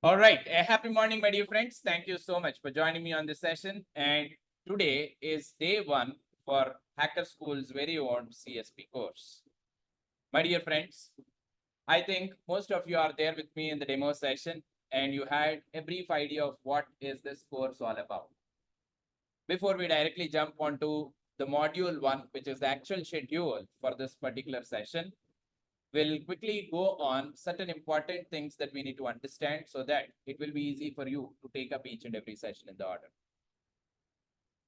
All right. A happy morning, my dear friends. Thank you so much for joining me on this session. And today is day one for Hacker School's very own CSP course. My dear friends, I think most of you are there with me in the demo session and you had a brief idea of what is this course all about. Before we directly jump onto the module one, which is the actual schedule for this particular session, we'll quickly go on certain important things that we need to understand so that it will be easy for you to take up each and every session in the order.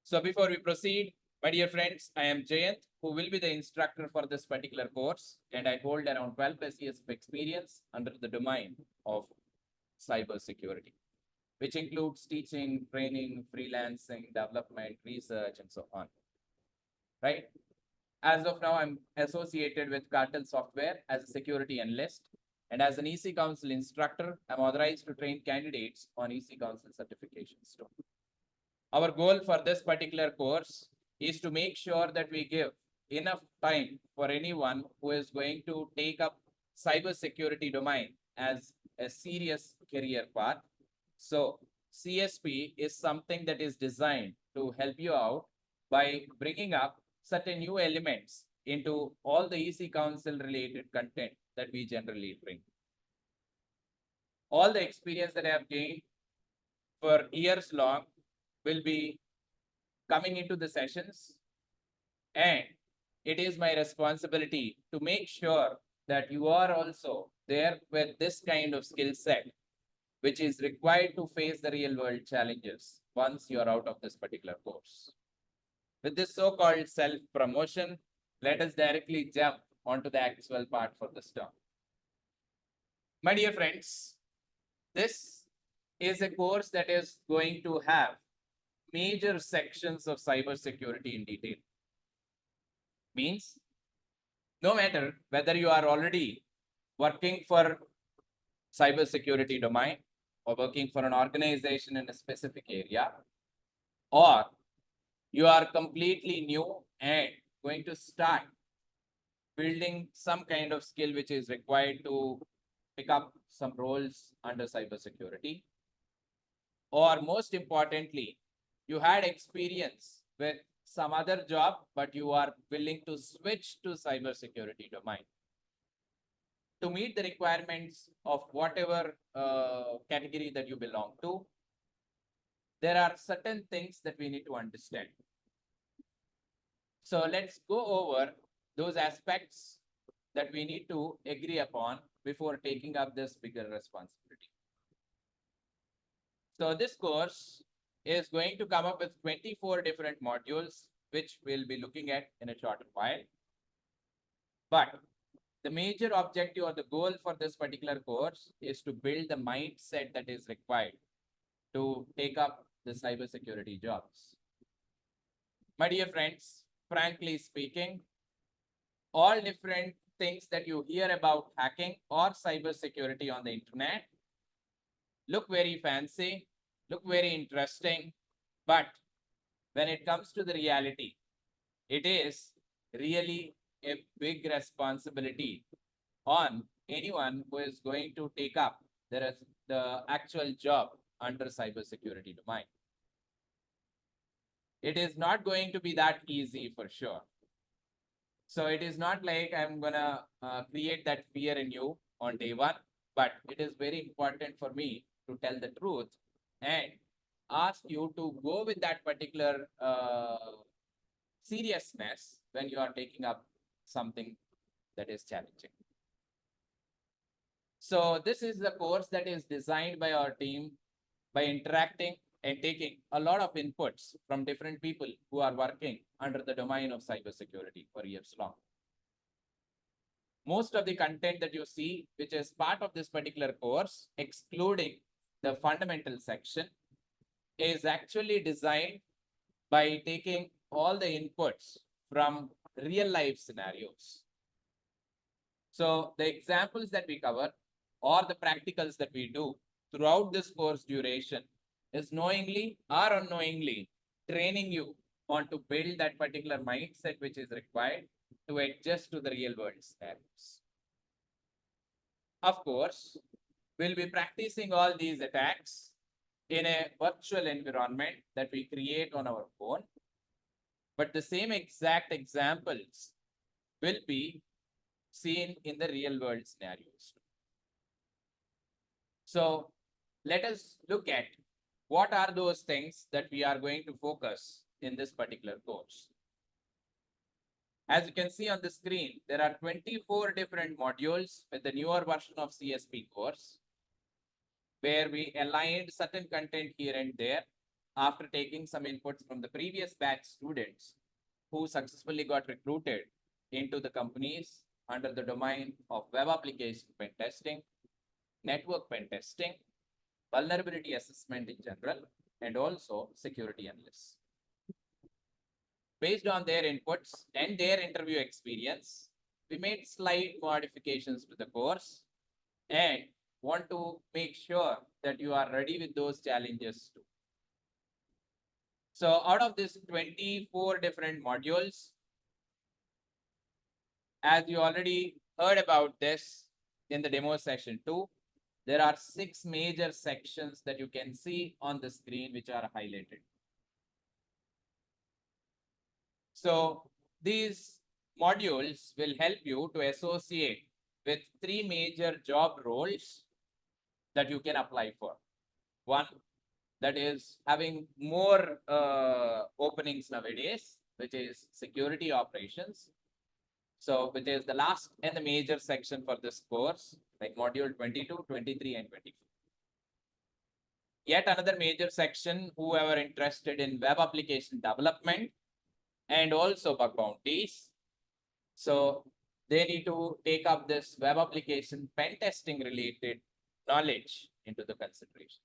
So before we proceed, my dear friends, I am Jayant, who will be the instructor for this particular course, and I hold around 12 plus years of experience under the domain of cybersecurity, which includes teaching, training, freelancing, development, research, and so on. Right? As of now, I'm associated with Cartel Software as a security analyst. And as an EC Council instructor, I'm authorized to train candidates on EC Council certifications too. Our goal for this particular course is to make sure that we give enough time for anyone who is going to take up cybersecurity domain as a serious career path. So CSP is something that is designed to help you out by bringing up certain new elements into all the EC Council related content that we generally bring. All the experience that I have gained for years long will be coming into the sessions, and it is my responsibility to make sure that you are also there with this kind of skill set which is required to face the real world challenges once you are out of this particular course. With this so-called self-promotion, let us directly jump onto the actual part for this talk. My dear friends, this is a course that is going to have major sections of cybersecurity in detail. Means no matter whether you are already working for cybersecurity domain or working for an organization in a specific area, or you are completely new and going to start building some kind of skill which is required to pick up some roles under cybersecurity, or most importantly, you had experience with some other job, but you are willing to switch to cybersecurity domain to meet the requirements of whatever category that you belong to. There are certain things that we need to understand. So let's go over those aspects that we need to agree upon before taking up this bigger responsibility. So this course is going to come up with 24 different modules, which we'll be looking at in a short while. But the major objective or the goal for this particular course is to build the mindset that is required to take up the cybersecurity jobs. My dear friends, frankly speaking, all different things that you hear about hacking or cybersecurity on the internet look very fancy, look very interesting, but when it comes to the reality, it is really a big responsibility on anyone who is going to take up the actual job under cybersecurity domain. It is not going to be that easy for sure. So it is not like I'm gonna create that fear in you on day one, but it is very important for me to tell the truth and ask you to go with that particular seriousness when you are taking up something that is challenging. So this is the course that is designed by our team by interacting and taking a lot of inputs from different people who are working under the domain of cybersecurity for years long. Most of the content that you see, which is part of this particular course, excluding the fundamental section, is actually designed by taking all the inputs from real life scenarios. So the examples that we cover or the practicals that we do throughout this course duration is knowingly or unknowingly training you on to build that particular mindset which is required to adjust to the real world scenarios. Of course, we'll be practicing all these attacks in a virtual environment that we create on our phone. But the same exact examples will be seen in the real world scenarios. So let us look at what are those things that we are going to focus in this particular course. As you can see on the screen, there are 24 different modules with the newer version of CSP course, where we aligned certain content here and there after taking some inputs from the previous batch students who successfully got recruited into the companies under the domain of web application pen testing, network pen testing, vulnerability assessment in general, and also security analysts. Based on their inputs and their interview experience, we made slight modifications to the course and want to make sure that you are ready with those challenges too. So out of this 24 different modules, as you already heard about this in the demo session 2, there are 6 major sections that you can see on the screen which are highlighted. So these modules will help you to associate with 3 major job roles that you can apply for. One, that is having more openings nowadays, which is security operations. So which is the last and the major section for this course, like module 22, 23, and 24. Yet another major section, whoever interested in web application development and also bug bounties. So they need to take up this web application pen testing related knowledge into the consideration.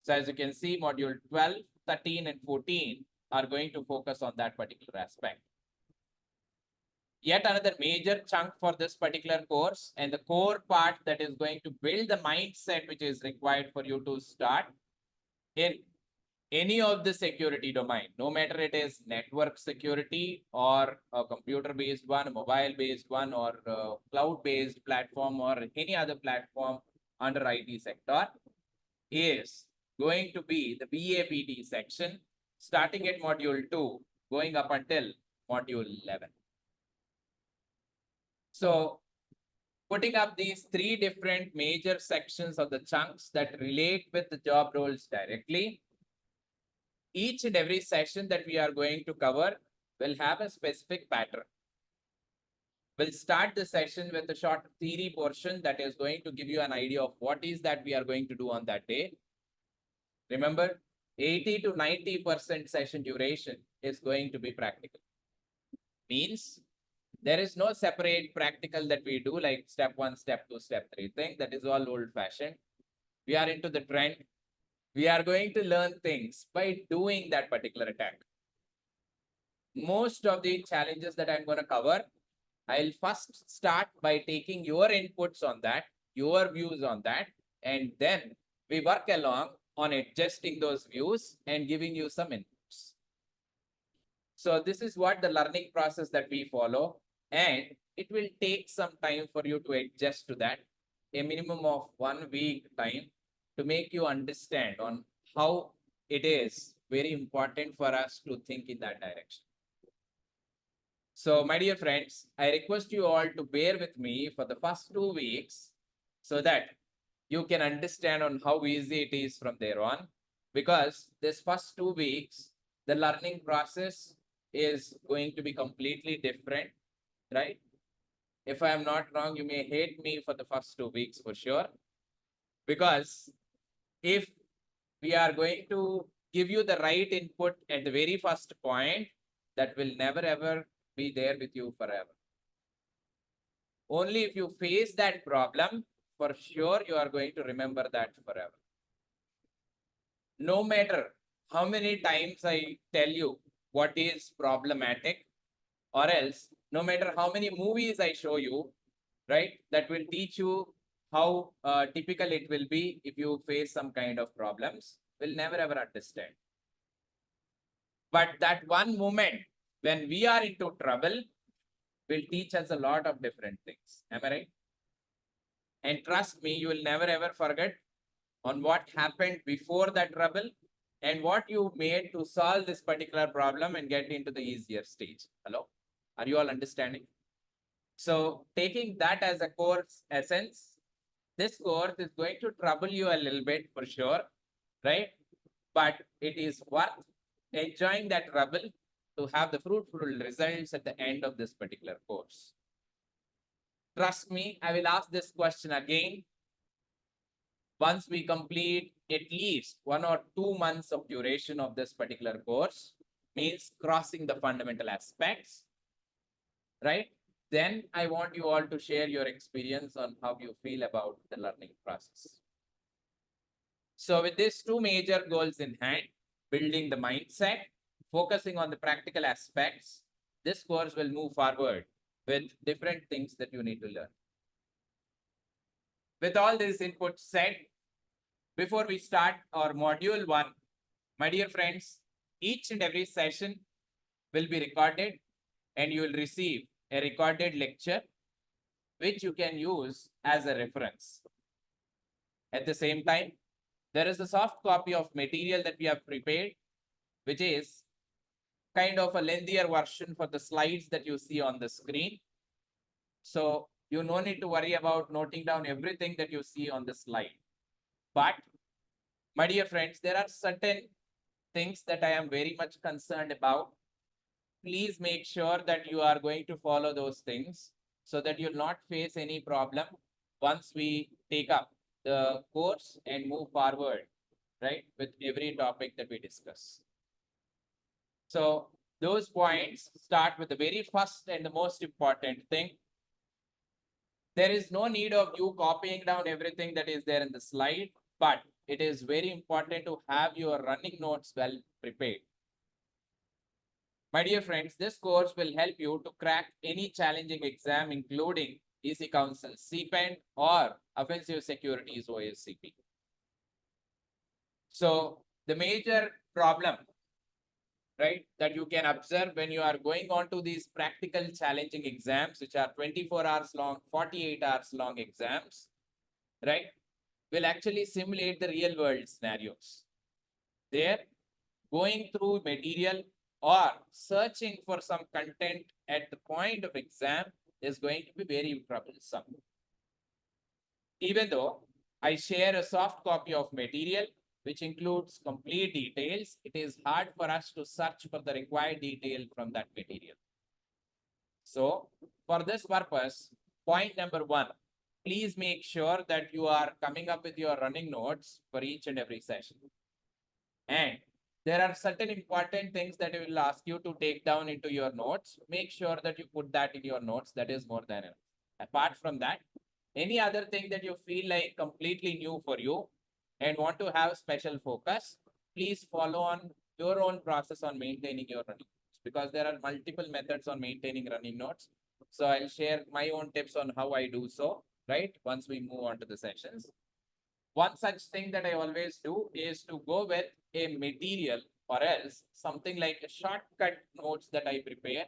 So as you can see, module 12, 13, and 14 are going to focus on that particular aspect. Yet another major chunk for this particular course and the core part that is going to build the mindset which is required for you to start in any of the security domain, no matter it is network security or a computer-based one, a mobile-based one, or a cloud-based platform, or any other platform under IT sector, is going to be the BAPT section, starting at module 2, going up until module 11. So putting up these 3 different major sections of the chunks that relate with the job roles directly, each and every session that we are going to cover will have a specific pattern. We'll start the session with a short theory portion that is going to give you an idea of what is that we are going to do on that day. Remember, 80 to 90% session duration is going to be practical. Means there is no separate practical that we do like step 1, step 2, step 3 thing. That is all old fashioned. We are into the trend. We are going to learn things by doing that particular attack. Most of the challenges that I'm going to cover, I'll first start by taking your inputs on that, your views on that, and then we work along on adjusting those views and giving you some inputs. So this is what the learning process that we follow, and it will take some time for you to adjust to that, a minimum of 1 week time to make you understand on how it is very important for us to think in that direction. So my dear friends, I request you all to bear with me for the first 2 weeks so that you can understand on how easy it is from there on, because this first 2 weeks, the learning process is going to be completely different, right? If I am not wrong, you may hate me for the first 2 weeks for sure, because if we are going to give you the right input at the very first point, that will never ever be there with you forever. Only if you face that problem, for sure you are going to remember that forever. No matter how many times I tell you what is problematic, or else no matter how many movies I show you, right, that will teach you how typical it will be if you face some kind of problems, will never ever understand. But that one moment when we are into trouble will teach us a lot of different things. Am I right? And trust me, you will never ever forget on what happened before that trouble and what you made to solve this particular problem and get into the easier stage. Hello? Are you all understanding? So taking that as a course essence, this course is going to trouble you a little bit for sure, right? But it is worth enjoying that trouble to have the fruitful results at the end of this particular course. Trust me, I will ask this question again once we complete at least 1 or 2 months of duration of this particular course, means crossing the fundamental aspects, right? Then I want you all to share your experience on how you feel about the learning process. So with these two major goals in hand, building the mindset, focusing on the practical aspects, this course will move forward with different things that you need to learn. With all these inputs said, before we start our module 1, my dear friends, each and every session will be recorded and you will receive a recorded lecture which you can use as a reference. At the same time, there is a soft copy of material that we have prepared, which is kind of a lengthier version for the slides that you see on the screen. So you no need to worry about noting down everything that you see on the slide. But my dear friends, there are certain things that I am very much concerned about. Please make sure that you are going to follow those things so that you'll not face any problem once we take up the course and move forward, right, with every topic that we discuss. So those points start with the very first and the most important thing. There is no need of you copying down everything that is there in the slide, but it is very important to have your running notes well prepared. My dear friends, this course will help you to crack any challenging exam, including EC Council, CPENT, or Offensive Securities OSCP. So the major problem, right, that you can observe when you are going on to these practical challenging exams, which are 24 hours long, 48 hours long exams, right, will actually simulate the real world scenarios. There, going through material or searching for some content at the point of exam is going to be very troublesome. Even though I share a soft copy of material, which includes complete details, it is hard for us to search for the required detail from that material. So for this purpose, point number 1, please make sure that you are coming up with your running notes for each and every session. And there are certain important things that I will ask you to take down into your notes. Make sure that you put that in your notes. That is more than enough. Apart from that, any other thing that you feel like completely new for you and want to have special focus, please follow on your own process on maintaining your running notes, because there are multiple methods on maintaining running notes. So I'll share my own tips on how I do so, right, once we move on to the sessions. One such thing that I always do is to go with a material or else something like a shortcut notes that I prepare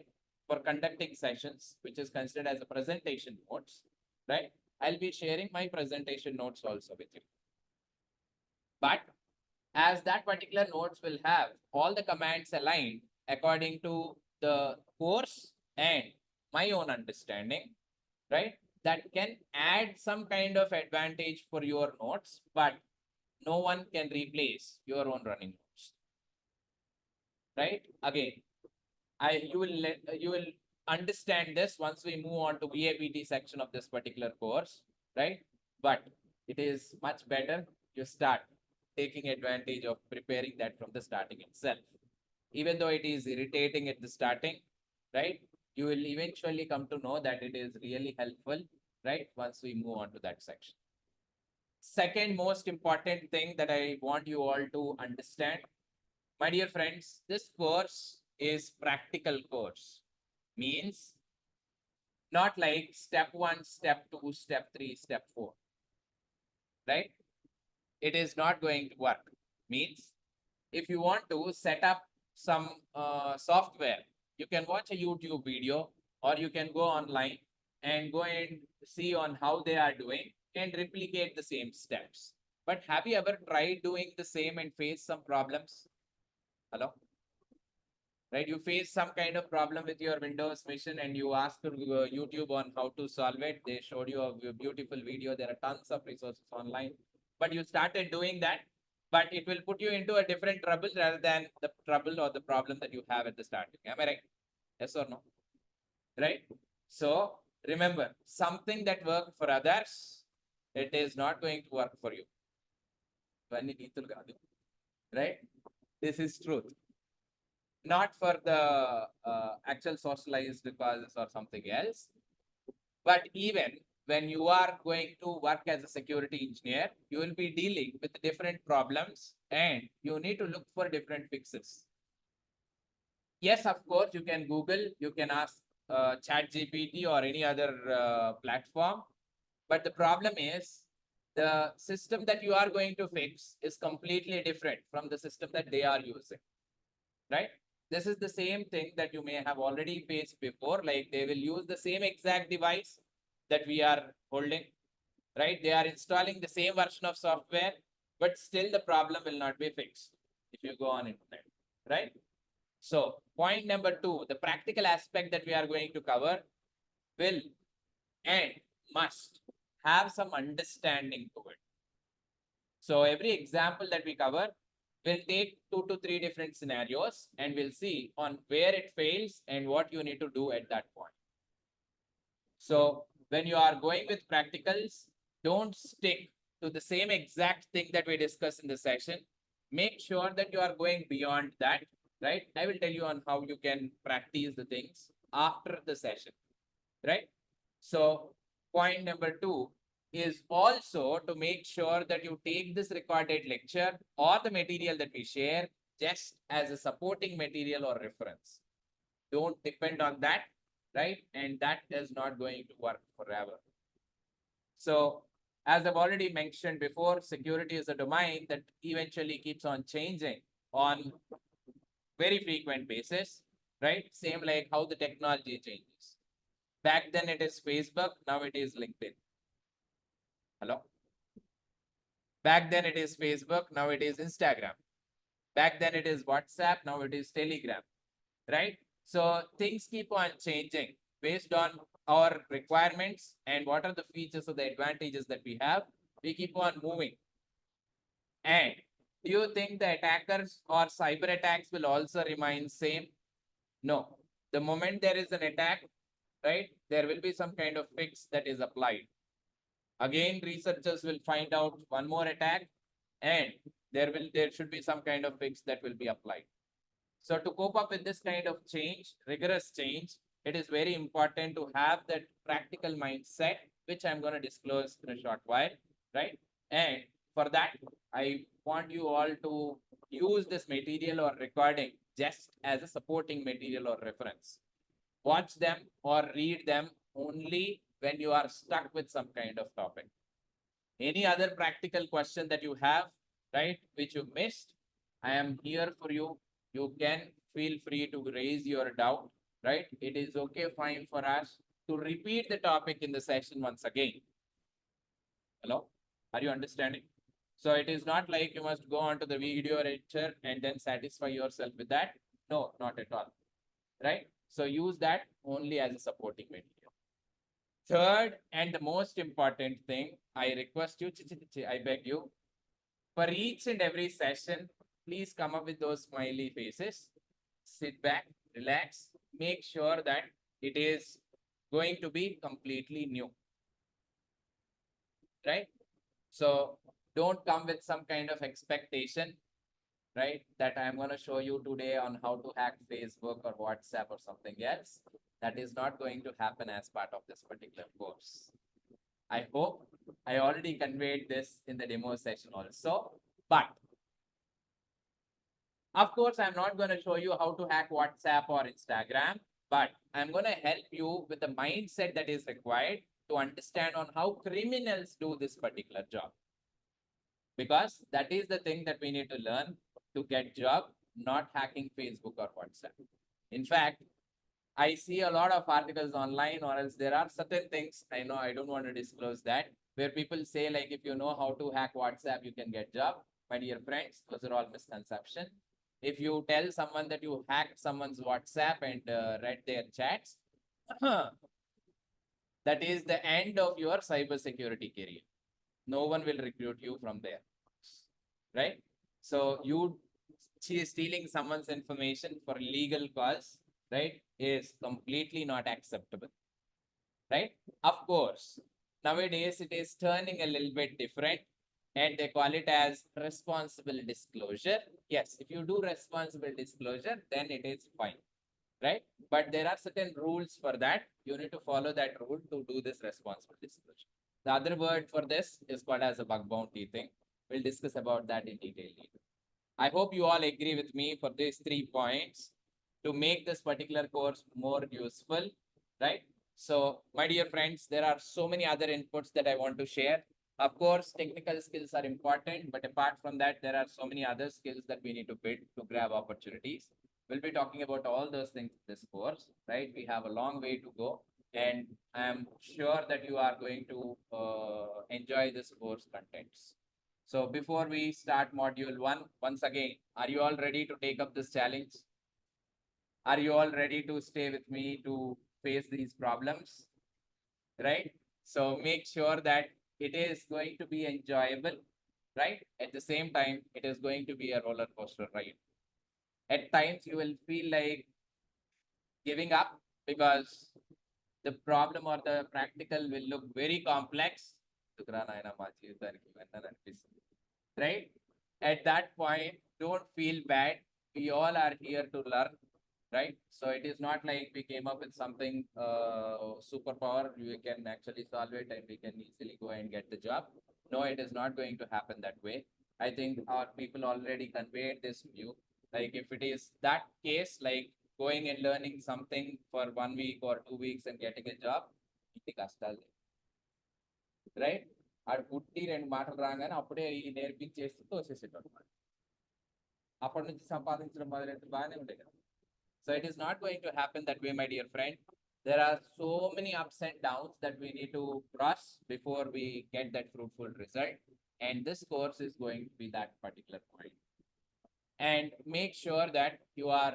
for conducting sessions, which is considered as a presentation notes, right? I'll be sharing my presentation notes also with you. But as that particular notes will have all the commands aligned according to the course and my own understanding, right? That can add some kind of advantage for your notes, but no one can replace your own running notes, right? Again, you will understand this once we move on to VAPT section of this particular course, right? But it is much better you start taking advantage of preparing that from the starting itself. Even though it is irritating at the starting, right? You will eventually come to know that it is really helpful, right? Once we move on to that section. Second most important thing that I want you all to understand, my dear friends, this course is practical course. Means not like step 1, step 2, step 3, step 4, right? It is not going to work. Means if you want to set up some software, you can watch a YouTube video or you can go online and go and see on how they are doing. and replicate the same steps. But have you ever tried doing the same and face some problems? Hello? Right? You face some kind of problem with your Windows machine and you ask YouTube on how to solve it. They showed you a beautiful video. There are tons of resources online, but you started doing that, but it will put you into a different trouble rather than the trouble or the problem that you have at the starting. Am I right? Yes or no? Right? So remember, something that worked for others, it is not going to work for you. Right? This is truth. Not for the actual socialized causes or something else, but even when you are going to work as a security engineer, you will be dealing with different problems and you need to look for different fixes. Yes, of course, you can Google, you can ask ChatGPT or any other platform, but the problem is the system that you are going to fix is completely different from the system that they are using, right? This is the same thing that you may have already faced before, like they will use the same exact device that we are holding, right? They are installing the same version of software, but still the problem will not be fixed if you go on internet, right? So point number 2, the practical aspect that we are going to cover will and must have some understanding to it. So every example that we cover will take 2 to 3 different scenarios and we'll see on where it fails and what you need to do at that point. So when you are going with practicals, don't stick to the same exact thing that we discussed in the session. Make sure that you are going beyond that, right? I will tell you on how you can practice the things after the session, right? So point number 2 is also to make sure that you take this recorded lecture or the material that we share just as a supporting material or reference. Don't depend on that, right? And that is not going to work forever. So as I've already mentioned before, security is a domain that eventually keeps on changing on very frequent basis, right? Same like how the technology changes. Back then it is Facebook, now it is LinkedIn. Hello? Back then it is Facebook, now it is Instagram. Back then it is WhatsApp, now it is Telegram, right? So things keep on changing based on our requirements and what are the features or the advantages that we have. We keep on moving. And do you think the attackers or cyber attacks will also remain same? No. The moment there is an attack, right, there will be some kind of fix that is applied. Again, researchers will find out one more attack and there should be some kind of fix that will be applied. So to cope up with this kind of change, rigorous change, it is very important to have that practical mindset, which I'm going to disclose in a short while, right? And for that, I want you all to use this material or recording just as a supporting material or reference. Watch them or read them only when you are stuck with some kind of topic. Any other practical question that you have, right, which you missed, I am here for you. You can feel free to raise your doubt, right? It is okay, fine for us to repeat the topic in the session once again. Hello? Are you understanding? So it is not like you must go on to the video lecture and then satisfy yourself with that. No, not at all, right? So use that only as a supporting material. Third and the most important thing, I request you, I beg you, for each and every session, please come up with those smiley faces. Sit back, relax, make sure that it is going to be completely new. Right? So don't come with some kind of expectation, right? That I'm going to show you today on how to hack Facebook or WhatsApp or something else. That is not going to happen as part of this particular course. I hope I already conveyed this in the demo session also, but of course, I'm not going to show you how to hack WhatsApp or Instagram, but I'm going to help you with the mindset that is required to understand on how criminals do this particular job. Because that is the thing that we need to learn to get job, not hacking Facebook or WhatsApp. In fact, I see a lot of articles online, or else there are certain things, I know I don't want to disclose that, where people say like, if you know how to hack WhatsApp, you can get job. My dear friends, those are all misconception. If you tell someone that you hacked someone's WhatsApp and read their chats, that is the end of your cybersecurity career. No one will recruit you from there, right? So you stealing someone's information for legal cause, right, is completely not acceptable, right? Of course, nowadays it is turning a little bit different and they call it as responsible disclosure. Yes, if you do responsible disclosure, then it is fine, right? But there are certain rules for that. You need to follow that rule to do this responsible disclosure. The other word for this is called as a bug bounty thing. We'll discuss about that in detail later. I hope you all agree with me for these 3 points to make this particular course more useful, right? So, my dear friends, there are so many other inputs that I want to share. Of course, technical skills are important, but apart from that, there are so many other skills that we need to build to grab opportunities. We'll be talking about all those things in this course, right? We have a long way to go, and I'm sure that you are going to enjoy this course contents. So before we start module 1, once again, are you all ready to take up this challenge? Are you all ready to stay with me to face these problems? Right? So make sure that it is going to be enjoyable, right? At the same time, it is going to be a roller coaster ride. At times, you will feel like giving up because the problem or the practical will look very complex. Right? At that point, don't feel bad. We all are here to learn, right? So it is not like we came up with something superpower. We can actually solve it and we can easily go and get the job. No, it is not going to happen that way. I think our people already conveyed this view. Like if it is that case, like going and learning something for 1 week or 2 weeks and getting a job, right? ఆడు పుట్టి 2 మాటలు రాగానే అప్పుడే ఈ నేర్పించేసి తోసేసేటోడు అప్పటి నుంచి సంపాదించడం మొదలెట్టి బాగానే ఉండే కదా. So it is not going to happen that way, my dear friend. There are so many ups and downs that we need to cross before we get that fruitful result. And this course is going to be that particular point. And make sure that you are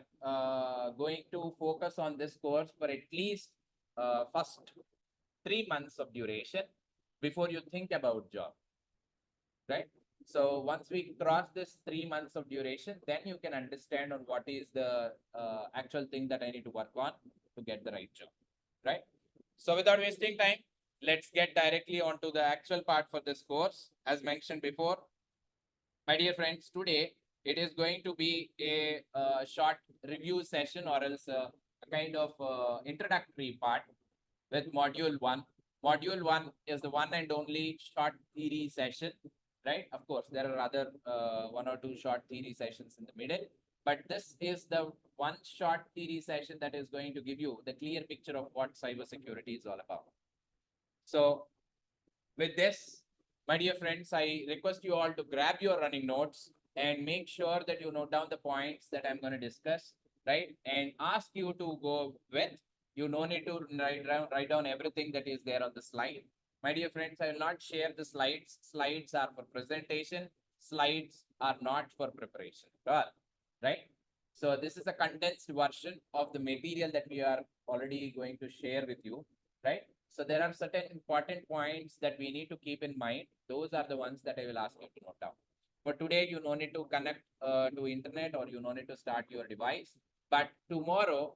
going to focus on this course for at least first 3 months of duration before you think about job, right? So once we cross this 3 months of duration, then you can understand on what is the actual thing that I need to work on to get the right job, right? So without wasting time, let's get directly onto the actual part for this course. As mentioned before, my dear friends, today it is going to be a short review session or else a kind of introductory part with module 1. Module 1 is the one and only short theory session, right? Of course, there are other 1 or 2 short theory sessions in the middle, but this is the one short theory session that is going to give you the clear picture of what cybersecurity is all about. So with this, my dear friends, I request you all to grab your running notes and make sure that you note down the points that I'm going to discuss, right? And ask you to go with. You no need to write down everything that is there on the slide. My dear friends, I will not share the slides. Slides are for presentation. Slides are not for preparation at all, right? So this is a condensed version of the material that we are already going to share with you, right? So there are certain important points that we need to keep in mind. Those are the ones that I will ask you to note down. But today you no need to connect to internet or you no need to start your device. But tomorrow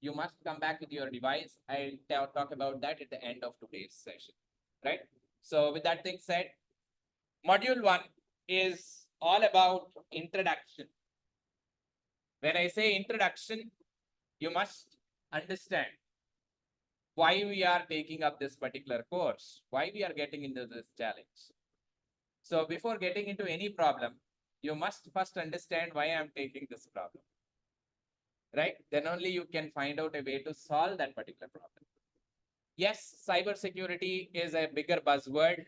you must come back with your device. I'll talk about that at the end of today's session, right? So with that thing said, module 1 is all about introduction. When I say introduction, you must understand why we are taking up this particular course, why we are getting into this challenge. So before getting into any problem, you must first understand why I'm taking this problem, right? Then only you can find out a way to solve that particular problem. Yes, cybersecurity is a bigger buzzword.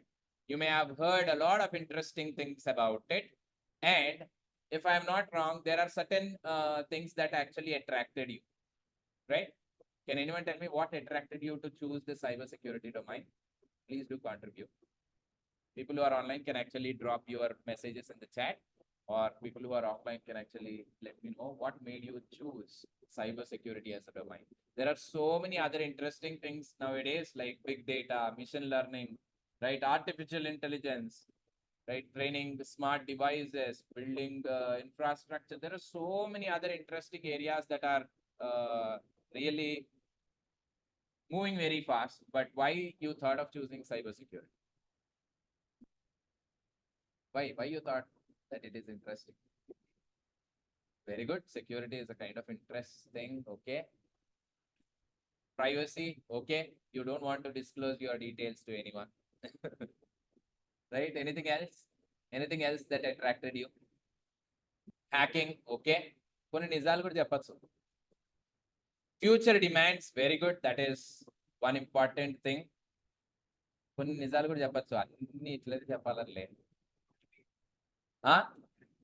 You may have heard a lot of interesting things about it. And if I'm not wrong, there are certain things that actually attracted you, right? Can anyone tell me what attracted you to choose the cybersecurity domain? Please do contribute. People who are online can actually drop your messages in the chat, or people who are offline can actually let me know what made you choose cybersecurity as a domain. There are so many other interesting things nowadays, like big data, machine learning, right? Artificial intelligence, right? Training the smart devices, building infrastructure. There are so many other interesting areas that are really moving very fast. But why you thought of choosing cybersecurity? Why you thought that it is interesting? Very good. Security is a kind of interest thing. Okay. Privacy. Okay. You don't want to disclose your details to anyone. Right? Anything else? Anything else that attracted you? Hacking. Okay. కొన్ని నిజాలు కూడా చెప్పచ్చు. Future demands. Very good. That is one important thing. కొన్ని నిజాలు కూడా చెప్పచ్చు. అన్ని ఇట్లా చెప్పాలని లేదు.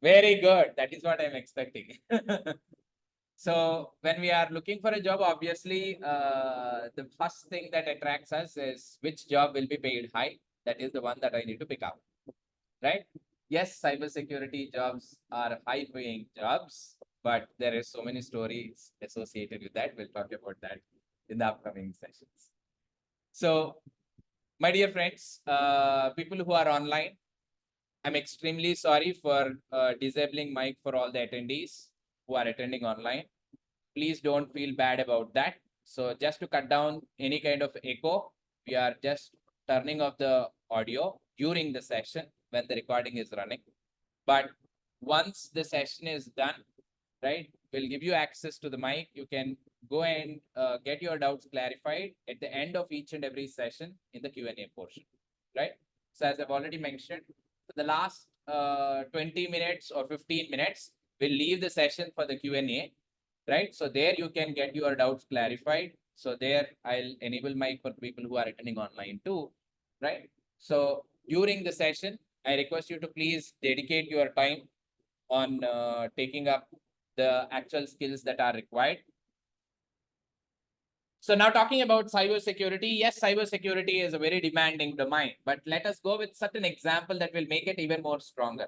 Very good. That is what I'm expecting. So when we are looking for a job, obviously, the first thing that attracts us is which job will be paid high. That is the one that I need to pick up, right? Yes, cybersecurity jobs are high-paying jobs, but there is so many stories associated with that. We'll talk about that in the upcoming sessions. So, my dear friends, people who are online, I'm extremely sorry for disabling mic for all the attendees who are attending online. Please don't feel bad about that. So just to cut down any kind of echo, we are just turning off the audio during the session when the recording is running. But once the session is done, right, we'll give you access to the mic. You can go and get your doubts clarified at the end of each and every session in the Q&A portion, right? So as I've already mentioned, for the last 20 minutes or 15 minutes, we'll leave the session for the Q&A, right? So there you can get your doubts clarified. So there I'll enable mic for people who are attending online too, right? So during the session, I request you to please dedicate your time on taking up the actual skills that are required. So now talking about cybersecurity, yes, cybersecurity is a very demanding domain, but let us go with certain example that will make it even more stronger.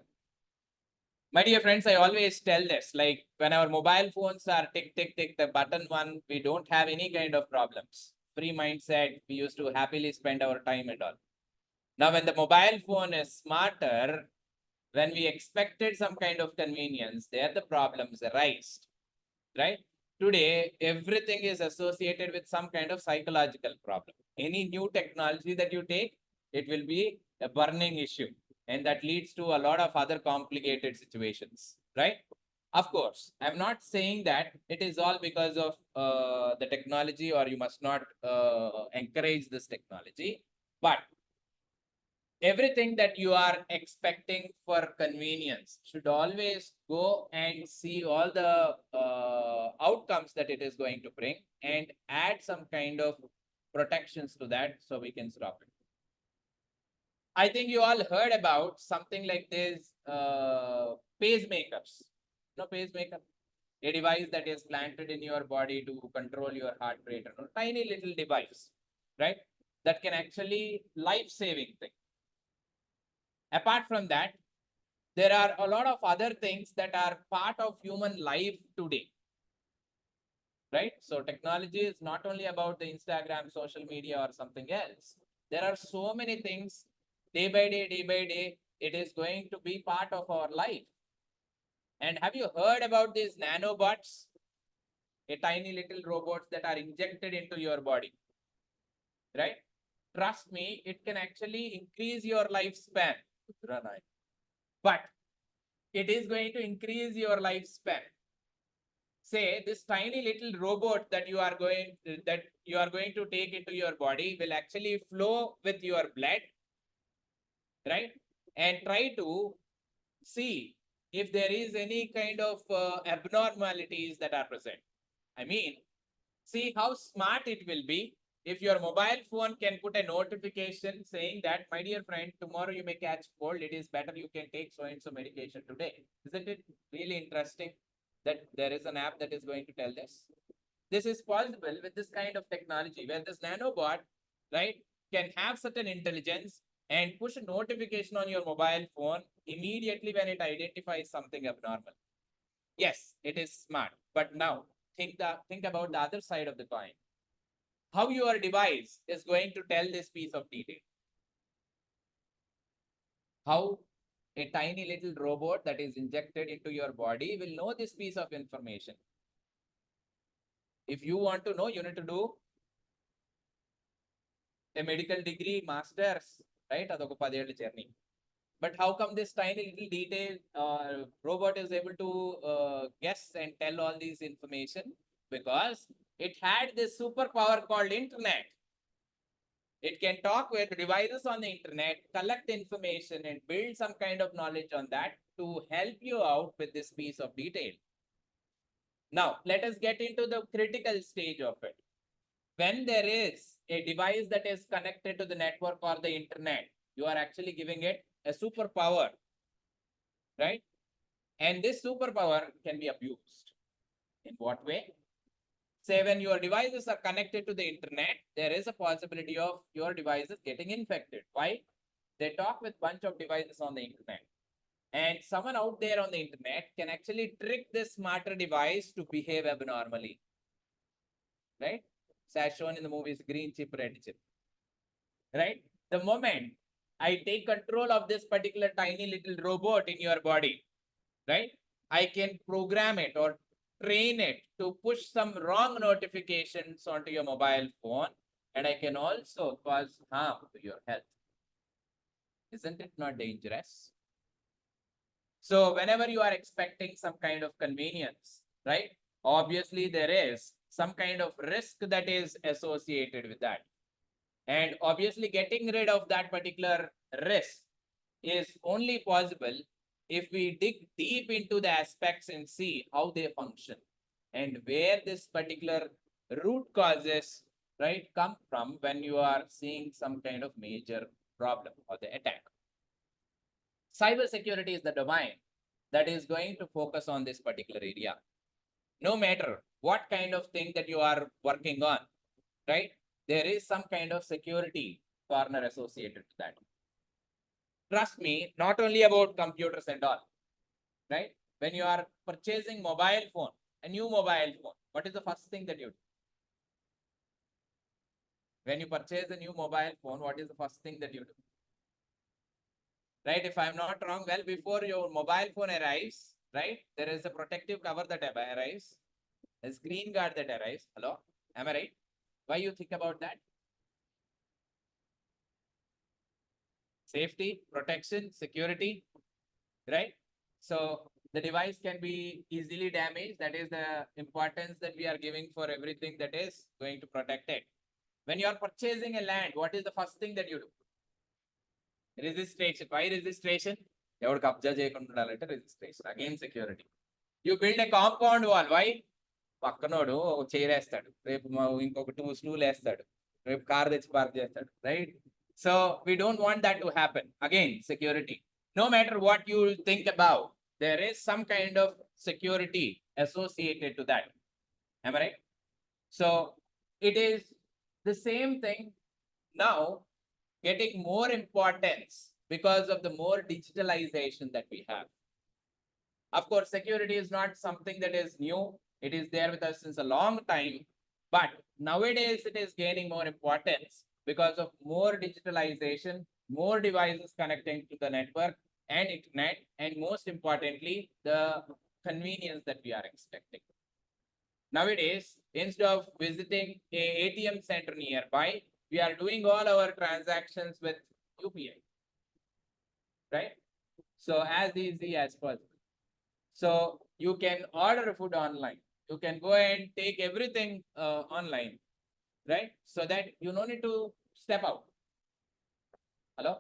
My dear friends, I always tell this, like when our mobile phones are tick, tick, tick, the button one, we don't have any kind of problems. Free mindset, we used to happily spend our time and all. Now, when the mobile phone is smarter, when we expected some kind of convenience, there the problems arise, right? Today, everything is associated with some kind of psychological problem. Any new technology that you take, it will be a burning issue. And that leads to a lot of other complicated situations, right? Of course, I'm not saying that it is all because of the technology or you must not encourage this technology. But everything that you are expecting for convenience should always go and see all the outcomes that it is going to bring and add some kind of protections to that so we can stop it. I think you all heard about something like this pacemakers. No pacemaker, a device that is planted in your body to control your heart rate. A tiny little device, right? That can actually life-saving thing. Apart from that, there are a lot of other things that are part of human life today, right? So technology is not only about the Instagram, social media or something else. There are so many things day by day, it is going to be part of our life. And have you heard about these nanobots? A tiny little robots that are injected into your body, right? Trust me, it can actually increase your lifespan. But it is going to increase your lifespan. Say this tiny little robot that you are going to take into your body will actually flow with your blood, right? And try to see if there is any kind of abnormalities that are present. I mean, see how smart it will be if your mobile phone can put a notification saying that, my dear friend, tomorrow you may catch cold. It is better you can take so and so medication today. Isn't it really interesting that there is an app that is going to tell this? This is possible with this kind of technology where this nanobot, right, can have certain intelligence and push a notification on your mobile phone immediately when it identifies something abnormal. Yes, it is smart. But now think about the other side of the coin. How your device is going to tell this piece of detail. How a tiny little robot that is injected into your body will know this piece of information. If you want to know, you need to do a medical degree, master's, right? Adoka 10 journey. But how come this tiny little detail robot is able to guess and tell all these information? Because it had this superpower called internet. It can talk with devices on the internet, collect information, and build some kind of knowledge on that to help you out with this piece of detail. Now, let us get into the critical stage of it. When there is a device that is connected to the network or the internet, you are actually giving it a superpower, right? And this superpower can be abused. In what way? Say when your devices are connected to the internet, there is a possibility of your devices getting infected. Why? They talk with bunch of devices on the internet. And someone out there on the internet can actually trick this smarter device to behave abnormally. Right? So as shown in the movies, green chip, red chip. Right? The moment I take control of this particular tiny little robot in your body, right? I can program it or train it to push some wrong notifications onto your mobile phone, and I can also cause harm to your health. Isn't it not dangerous? So whenever you are expecting some kind of convenience, right? Obviously, there is some kind of risk that is associated with that. And obviously, getting rid of that particular risk is only possible if we dig deep into the aspects and see how they function and where this particular root causes, right, come from when you are seeing some kind of major problem or the attack. Cybersecurity is the domain that is going to focus on this particular area. No matter what kind of thing that you are working on, right, there is some kind of security corner associated to that. Trust me, not only about computers and all, right? When you are purchasing mobile phone, a new mobile phone, what is the first thing that you do? When you purchase a new mobile phone, what is the first thing that you do? Right? If I'm not wrong, well, before your mobile phone arrives, right, there is a protective cover that arrives, a screen guard that arrives. Hello? Am I right? Why you think about that? Safety, protection, security, right? So the device can be easily damaged. That is the importance that we are giving for everything that is going to protect it. When you are purchasing a land, what is the first thing that you do? Registration. Why registration? ఎవడు కబ్జా చేయకుండా ఉండాలంటే registration. Again, security. You build a compound wall. Why? పక్కనోడు chair వేస్తాడు, రేపు ఇంకొక 2 stool వేస్తాడు, రేపు కార్ తెచ్చి పార్క్ చేస్తాడు, right? So we don't want that to happen. Again, security. No matter what you think about, there is some kind of security associated to that. Am I right? So it is the same thing now getting more importance because of the more digitalization that we have. Of course, security is not something that is new. It is there with us since a long time, but nowadays it is gaining more importance because of more digitalization, more devices connecting to the network and internet, and most importantly, the convenience that we are expecting. Nowadays, instead of visiting a ATM center nearby, we are doing all our transactions with UPI, right? So as easy as possible. So you can order food online. You can go and take everything online, right? So that you don't need to step out. Hello?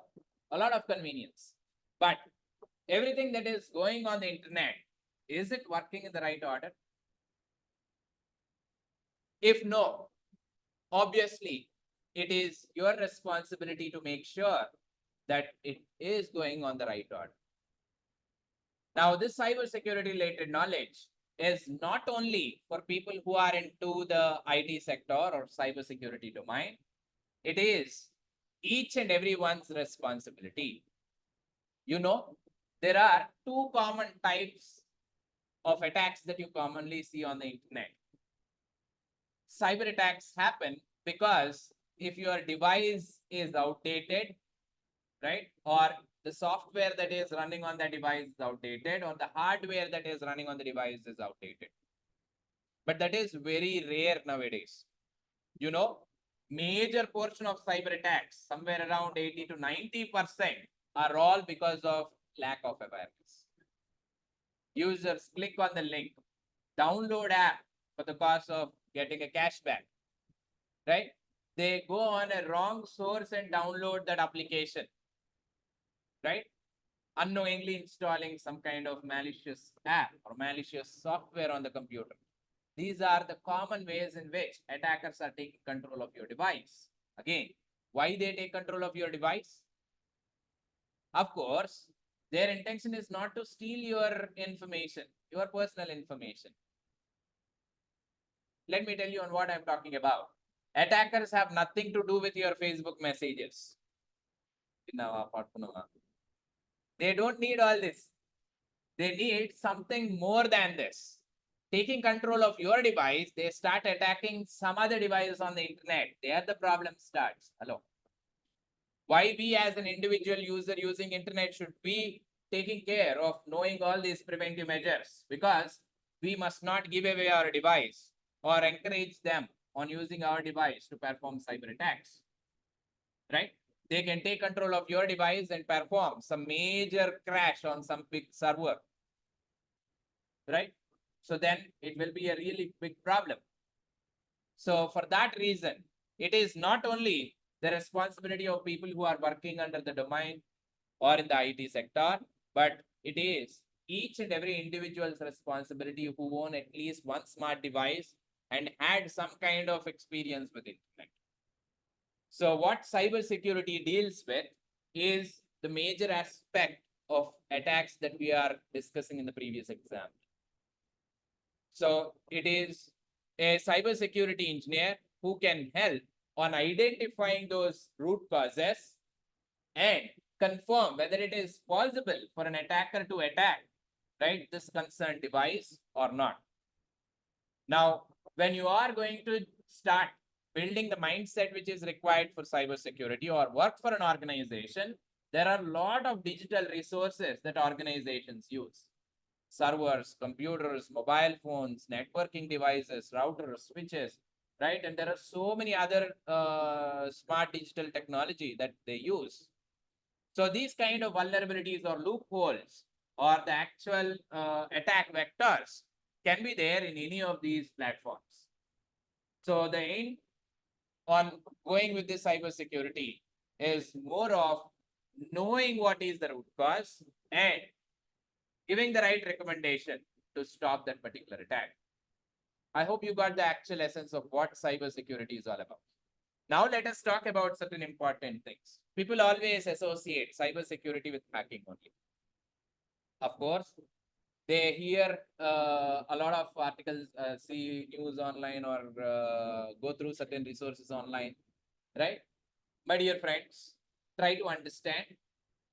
A lot of convenience. But everything that is going on the internet, is it working in the right order? If no, obviously, it is your responsibility to make sure that it is going on the right order. Now, this cybersecurity related knowledge is not only for people who are into the IT sector or cybersecurity domain, it is each and everyone's responsibility. You know, there are two common types of attacks that you commonly see on the internet. Cyber attacks happen because if your device is outdated, right, or the software that is running on the device is outdated, or the hardware that is running on the device is outdated. But that is very rare nowadays. You know, major portion of cyber attacks, somewhere around 80 to 90%, are all because of lack of awareness. Users click on the link, download app for the cost of getting a cashback, right? They go on a wrong source and download that application, right? Unknowingly installing some kind of malicious app or malicious software on the computer. These are the common ways in which attackers are taking control of your device. Again, why they take control of your device? Of course, their intention is not to steal your information, your personal information. Let me tell you on what I'm talking about. Attackers have nothing to do with your Facebook messages. They don't need all this. They need something more than this. Taking control of your device, they start attacking some other device on the internet. There the problem starts. Hello. Why we as an individual user using internet should be taking care of knowing all these preventive measures, because we must not give away our device or encourage them on using our device to perform cyber attacks, right? They can take control of your device and perform some major crash on some big server, right? So then it will be a really big problem. So for that reason, it is not only the responsibility of people who are working under the domain or in the IT sector, but it is each and every individual's responsibility who own at least one smart device and had some kind of experience with internet. So what cybersecurity deals with is the major aspect of attacks that we are discussing in the previous exam. So it is a cybersecurity engineer who can help on identifying those root causes and confirm whether it is possible for an attacker to attack, right, this concerned device or not. Now, when you are going to start building the mindset which is required for cybersecurity or work for an organization, there are a lot of digital resources that organizations use. Servers, computers, mobile phones, networking devices, routers, switches, right? And there are so many other smart digital technology that they use. So these kind of vulnerabilities or loopholes or the actual attack vectors can be there in any of these platforms. So the aim on going with this cybersecurity is more of knowing what is the root cause and giving the right recommendation to stop that particular attack. I hope you got the actual essence of what cybersecurity is all about. Now let us talk about certain important things. People always associate cybersecurity with hacking only. Of course, they hear a lot of articles, see news online or go through certain resources online, right? My dear friends, try to understand.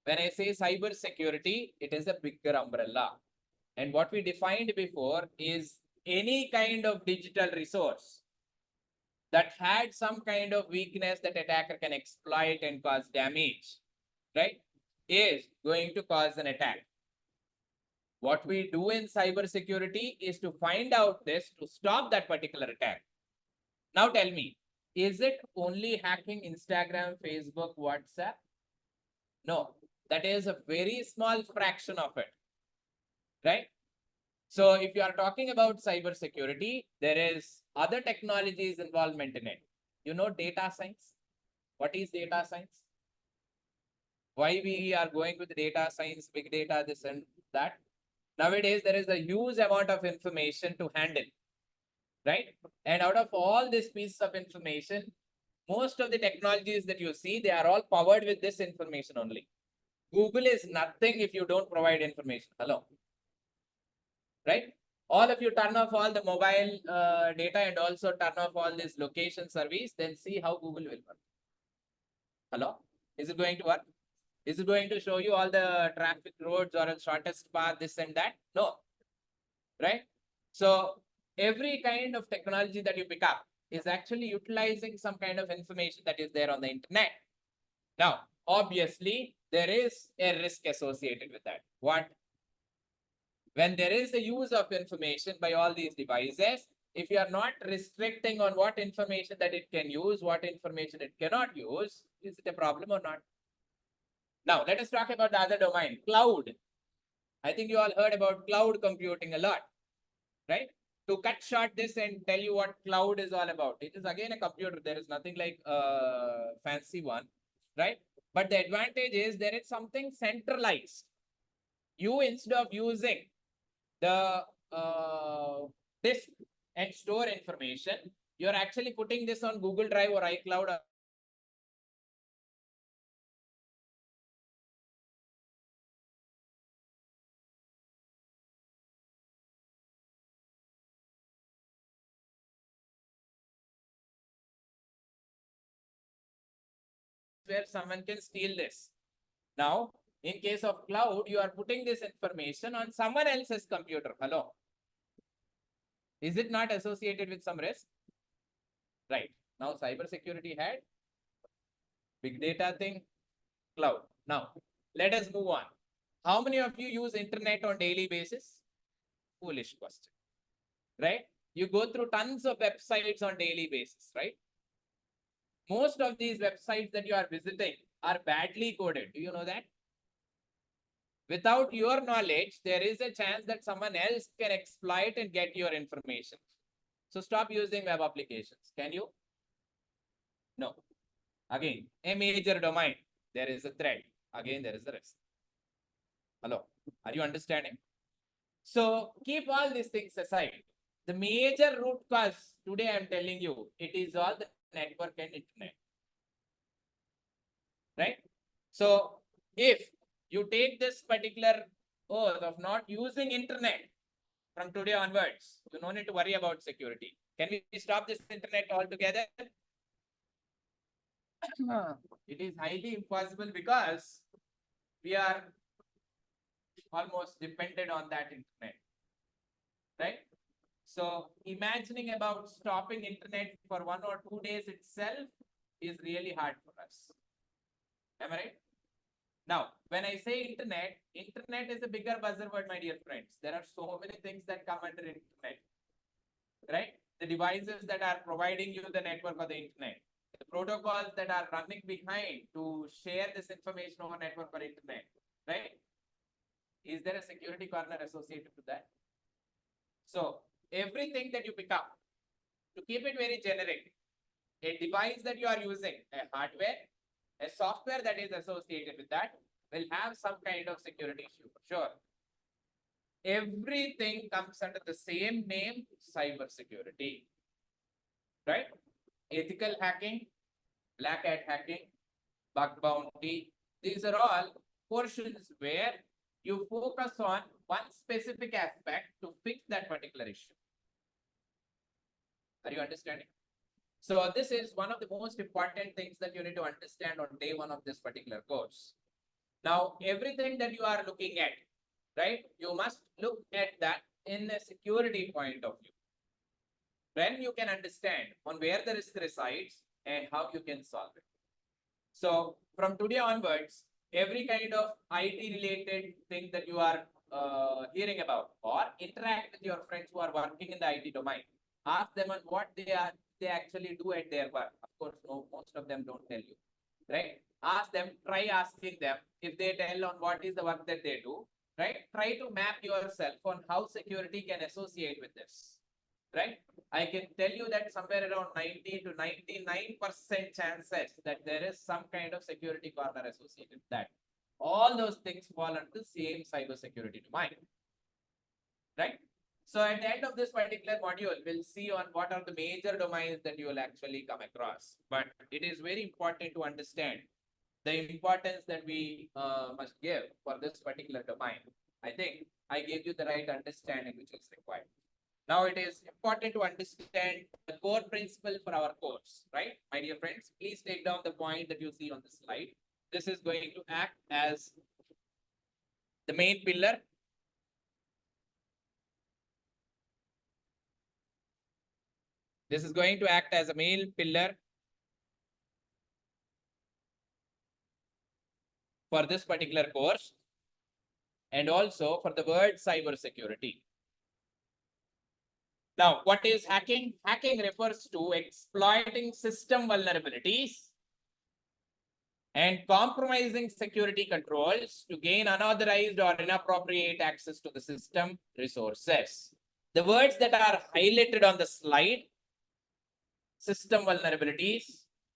When I say cyber security, it is a bigger umbrella. And what we defined before is any kind of digital resource that had some kind of weakness that attacker can exploit and cause damage, right, is going to cause an attack. What we do in cyber security is to find out this to stop that particular attack. Now tell me, is it only hacking Instagram, Facebook, WhatsApp? No, that is a very small fraction of it, right? So if you are talking about cyber security, there is other technologies involvement in it. You know, data science. What is data science? Why we are going with data science, big data, this and that? Nowadays, there is a huge amount of information to handle, right? And out of all these pieces of information, most of the technologies that you see, they are all powered with this information only. Google is nothing if you don't provide information. Hello. Right? All of you turn off all the mobile data and also turn off all this location service, then see how Google will work. Hello? Is it going to work? Is it going to show you all the traffic roads or a shortest path, this and that? No, right? So every kind of technology that you pick up is actually utilizing some kind of information that is there on the internet. Now, obviously, there is a risk associated with that. What? When there is the use of information by all these devices, if you are not restricting on what information that it can use, what information it cannot use, is it a problem or not? Now, let us talk about the other domain, cloud. I think you all heard about cloud computing a lot, right? To cut short this and tell you what cloud is all about. It is again a computer. There is nothing like a fancy one, right? But the advantage is there is something centralized. You, instead of using the disk and store information, you're actually putting this on Google Drive or iCloud or where someone can steal this. Now, in case of cloud, you are putting this information on someone else's computer. Hello. Is it not associated with some risk? Right. Now, cybersecurity had big data thing, cloud. Now, let us move on. How many of you use internet on daily basis? Foolish question, right? You go through tons of websites on daily basis, right? Most of these websites that you are visiting are badly coded. Do you know that? Without your knowledge, there is a chance that someone else can exploit and get your information. So stop using web applications. Can you? No. Again, a major domain. There is a threat. Again, there is a risk. Hello. Are you understanding? So keep all these things aside. The major root cause today I'm telling you, it is all the network and internet. Right? So if you take this particular oath of not using internet from today onwards, you don't need to worry about security. Can we stop this internet altogether? It is highly impossible because we are almost dependent on that internet, right? So imagining about stopping internet for 1 or 2 days itself is really hard for us. Am I right? Now, when I say internet, internet is a bigger buzzword, my dear friends. There are so many things that come under internet, right? The devices that are providing you the network or the internet, the protocols that are running behind to share this information over network or internet, right? Is there a security corner associated with that? So everything that you pick up, to keep it very generic, a device that you are using, a hardware, a software that is associated with that will have some kind of security issue for sure. Everything comes under the same name, cyber security, right? Ethical hacking, black hat hacking, bug bounty. These are all portions where you focus on one specific aspect to fix that particular issue. Are you understanding? So this is one of the most important things that you need to understand on day one of this particular course. Now, everything that you are looking at, right? You must look at that in a security point of view. Then you can understand on where the risk resides and how you can solve it. So from today onwards, every kind of IT related thing that you are hearing about or interact with your friends who are working in the IT domain, ask them on what they actually do at their work. Of course, no, most of them don't tell you, right? Ask them, try asking them if they tell on what is the work that they do, right? Try to map yourself on how security can associate with this, right? I can tell you that somewhere around 90 to 99% chances that there is some kind of security corner associated with that. All those things fall under the same cybersecurity domain, right? So at the end of this particular module, we'll see on what are the major domains that you will actually come across. But it is very important to understand the importance that we must give for this particular domain. I think I gave you the right understanding which is required. Now it is important to understand the core principle for our course, right? My dear friends, please take down the point that you see on the slide. This is going to act as the main pillar. This is going to act as a main pillar for this particular course and also for the word cyber security. Now, what is hacking? Hacking refers to exploiting system vulnerabilities and compromising security controls to gain unauthorized or inappropriate access to the system resources. The words that are highlighted on the slide, system vulnerabilities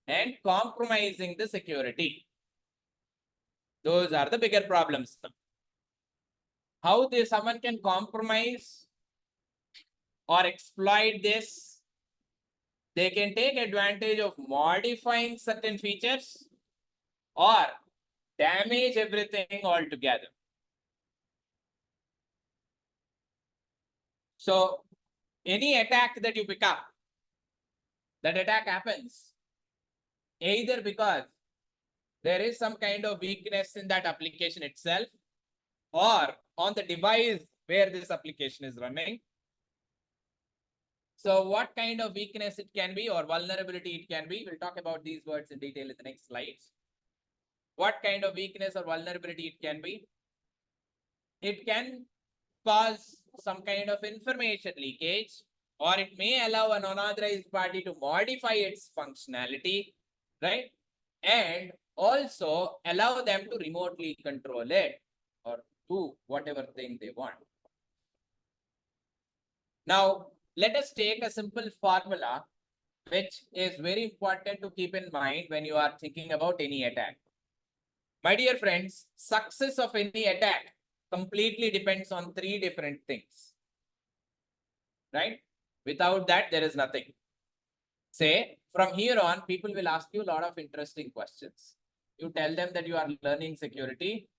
and compromising the security. Those are the bigger problems. How someone can compromise or exploit this? They can take advantage of modifying certain features or damage everything altogether. So any attack that you pick up, that attack happens either because there is some kind of weakness in that application itself or on the device where this application is running. So what kind of weakness it can be or vulnerability it can be, we'll talk about these words in detail in the next slides. What kind of weakness or vulnerability it can be? It can cause some kind of information leakage, or it may allow an unauthorized party to modify its functionality, right? And also allow them to remotely control it or do whatever thing they want. Now, let us take a simple formula which is very important to keep in mind when you are thinking about any attack. My dear friends, success of any attack completely depends on three different things, right? Without that, there is nothing. Say, from here on, people will ask you a lot of interesting questions. You tell them that you are learning security,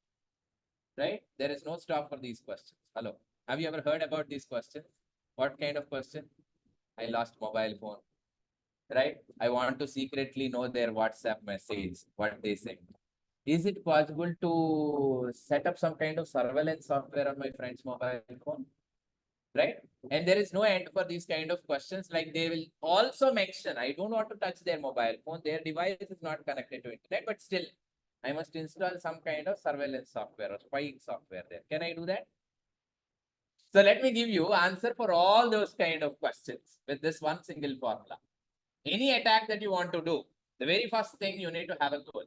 right? There is no stop for these questions. Hello. Have you ever heard about these questions? What kind of question? I lost mobile phone, right? I want to secretly know their WhatsApp message, what they send. Is it possible to set up some kind of surveillance software on my friend's mobile phone? Right? And there is no end for these kind of questions. Like they will also mention, I don't want to touch their mobile phone. Their device is not connected to internet, but still I must install some kind of surveillance software or spying software there. Can I do that? So let me give you answer for all those kind of questions with this one single formula. Any attack that you want to do, the very first thing you need to have a goal.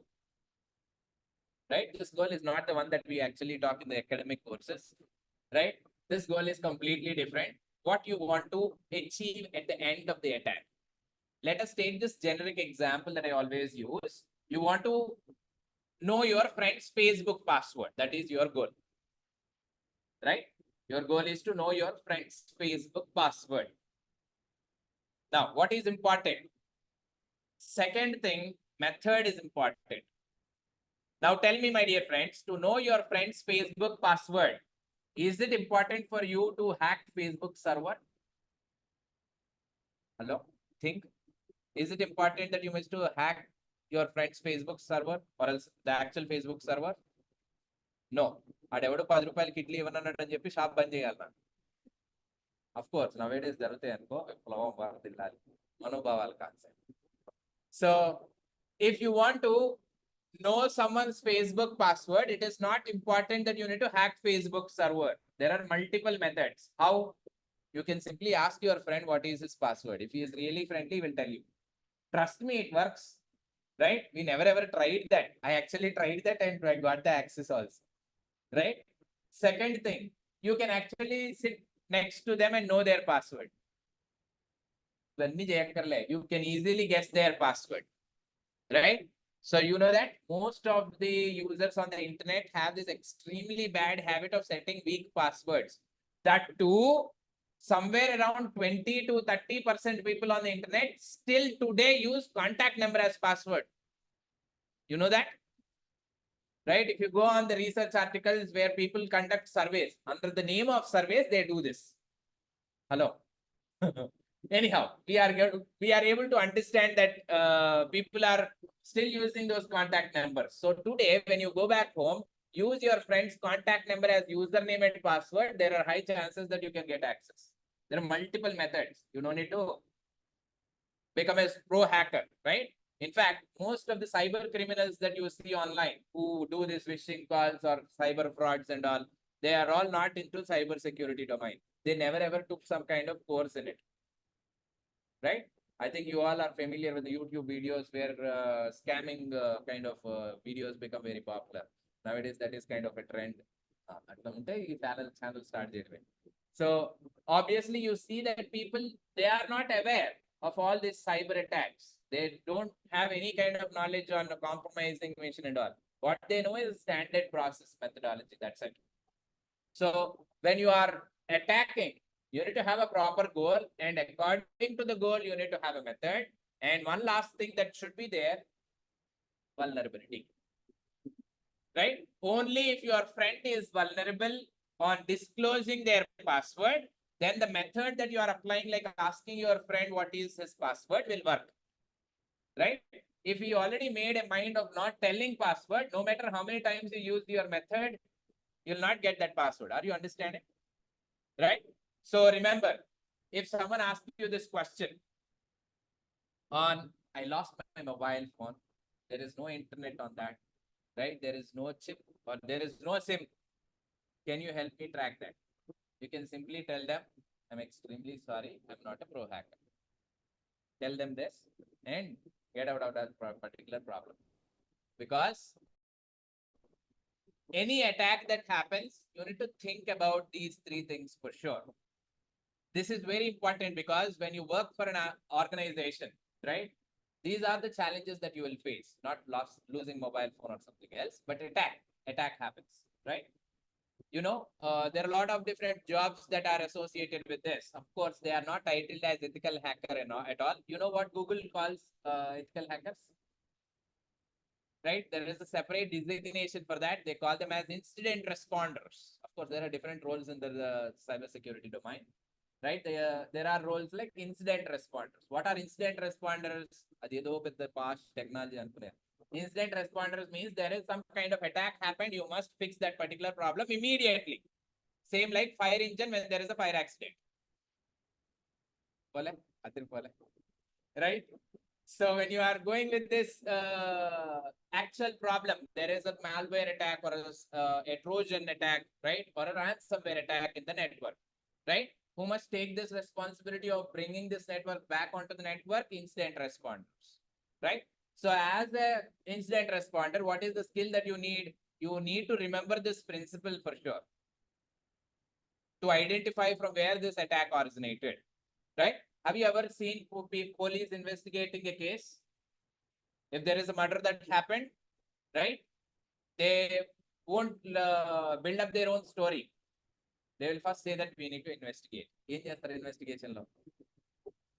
Right? This goal is not the one that we actually talk in the academic courses, right? This goal is completely different. What you want to achieve at the end of the attack. Let us take this generic example that I always use. You want to know your friend's Facebook password. That is your goal, right? Your goal is to know your friend's Facebook password. Now, what is important? Second thing, method is important. Now tell me, my dear friends, to know your friend's Facebook password, is it important for you to hack Facebook server? Hello? Think. Is it important that you must to hack your friend's Facebook server or else the actual Facebook server? No. ఆడెవడో 10 రూపాయలకి ఇడ్లీ ఇవ్వనన్నాడని చెప్పి shop బంద్ చేయాలన్నా. Of course, nowadays జరుగుతాయి అనుకో, విప్లవం వారదిల్లాలి మనోభావాల concept. So, if you want to know someone's Facebook password, it is not important that you need to hack Facebook server. There are multiple methods. How? You can simply ask your friend what is his password. If he is really friendly, he will tell you. Trust me, it works. Right? We never ever tried that. I actually tried that and I got the access also. Right? Second thing, you can actually sit next to them and know their password. You can easily guess their password. Right? So you know that most of the users on the internet have this extremely bad habit of setting weak passwords. That too, somewhere around 20 to 30% people on the internet still today use contact number as password. You know that? Right? If you go on the research articles where people conduct surveys, under the name of surveys, they do this. Hello. Anyhow, we are able to understand that people are still using those contact numbers. So today, when you go back home, use your friend's contact number as username and password. There are high chances that you can get access. There are multiple methods. You don't need to become a pro hacker, right? In fact, most of the cyber criminals that you see online who do these phishing calls or cyber frauds and all, they are all not into cyber security domain. They never ever took some kind of course in it, right? I think you all are familiar with the YouTube videos where scamming kind of videos become very popular. Nowadays, that is kind of a trend. అట్లా ఉంటే ఈ channel start చేయడమే. So obviously you see that people, they are not aware of all these cyber attacks. They don't have any kind of knowledge on compromising information and all. What they know is standard process methodology. That's it. So when you are attacking, you need to have a proper goal, and according to the goal, you need to have a method. And one last thing that should be there, vulnerability. Right? Only if your friend is vulnerable on disclosing their password, then the method that you are applying, like asking your friend what is his password, will work. Right? If you already made a mind of not telling password, no matter how many times you use your method, you'll not get that password. Are you understanding? Right? So remember, if someone asks you this question on, I lost my mobile phone, there is no internet on that, right? There is no chip or there is no SIM. Can you help me track that? You can simply tell them, I'm extremely sorry, I'm not a pro hacker. Tell them this and get out of that particular problem. Because any attack that happens, you need to think about these three things for sure. This is very important because when you work for an organization, right? These are the challenges that you will face, not losing mobile phone or something else, but attack happens, right? You know, there are a lot of different jobs that are associated with this. Of course, they are not titled as ethical hacker at all. You know what Google calls ethical hackers? Right? There is a separate designation for that. They call them as incident responders. Of course, there are different roles in the cybersecurity domain, right? There are roles like incident responders. What are incident responders? Adedo with the past technology. Incident responders means there is some kind of attack happened. You must fix that particular problem immediately. Same like fire engine when there is a fire accident. Right? So when you are going with this actual problem, there is a malware attack or a Trojan attack, right? Or a ransomware attack in the network, right? Who must take this responsibility of bringing this network back onto the network? Incident responders, right? So as a incident responder, what is the skill that you need? You need to remember this principle for sure to identify from where this attack originated, right? Have you ever seen police investigating a case? If there is a murder that happened, right? They won't build up their own story. They will first say that we need to investigate. Investigation law.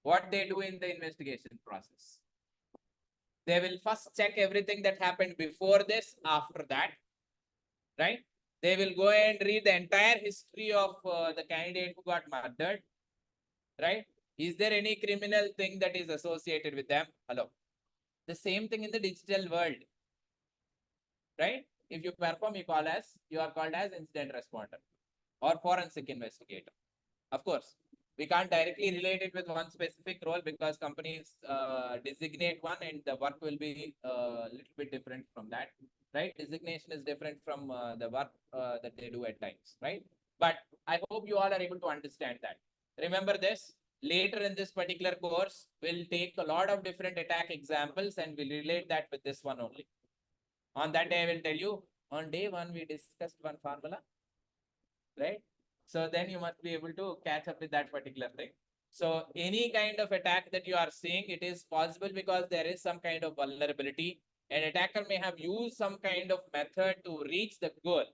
What they do in the investigation process? They will first check everything that happened before this, after that, right? They will go and read the entire history of the candidate who got murdered, right? Is there any criminal thing that is associated with them? Hello. The same thing in the digital world, right? If you perform, you are called as incident responder or forensic investigator. Of course, we can't directly relate it with one specific role because companies designate one and the work will be a little bit different from that, right? Designation is different from the work that they do at times, right? But I hope you all are able to understand that. Remember this, later in this particular course, we'll take a lot of different attack examples and we'll relate that with this one only. On that day, I will tell you, on day one, we discussed one formula, right? So then you must be able to catch up with that particular thing. So any kind of attack that you are seeing, it is possible because there is some kind of vulnerability. An attacker may have used some kind of method to reach the goal,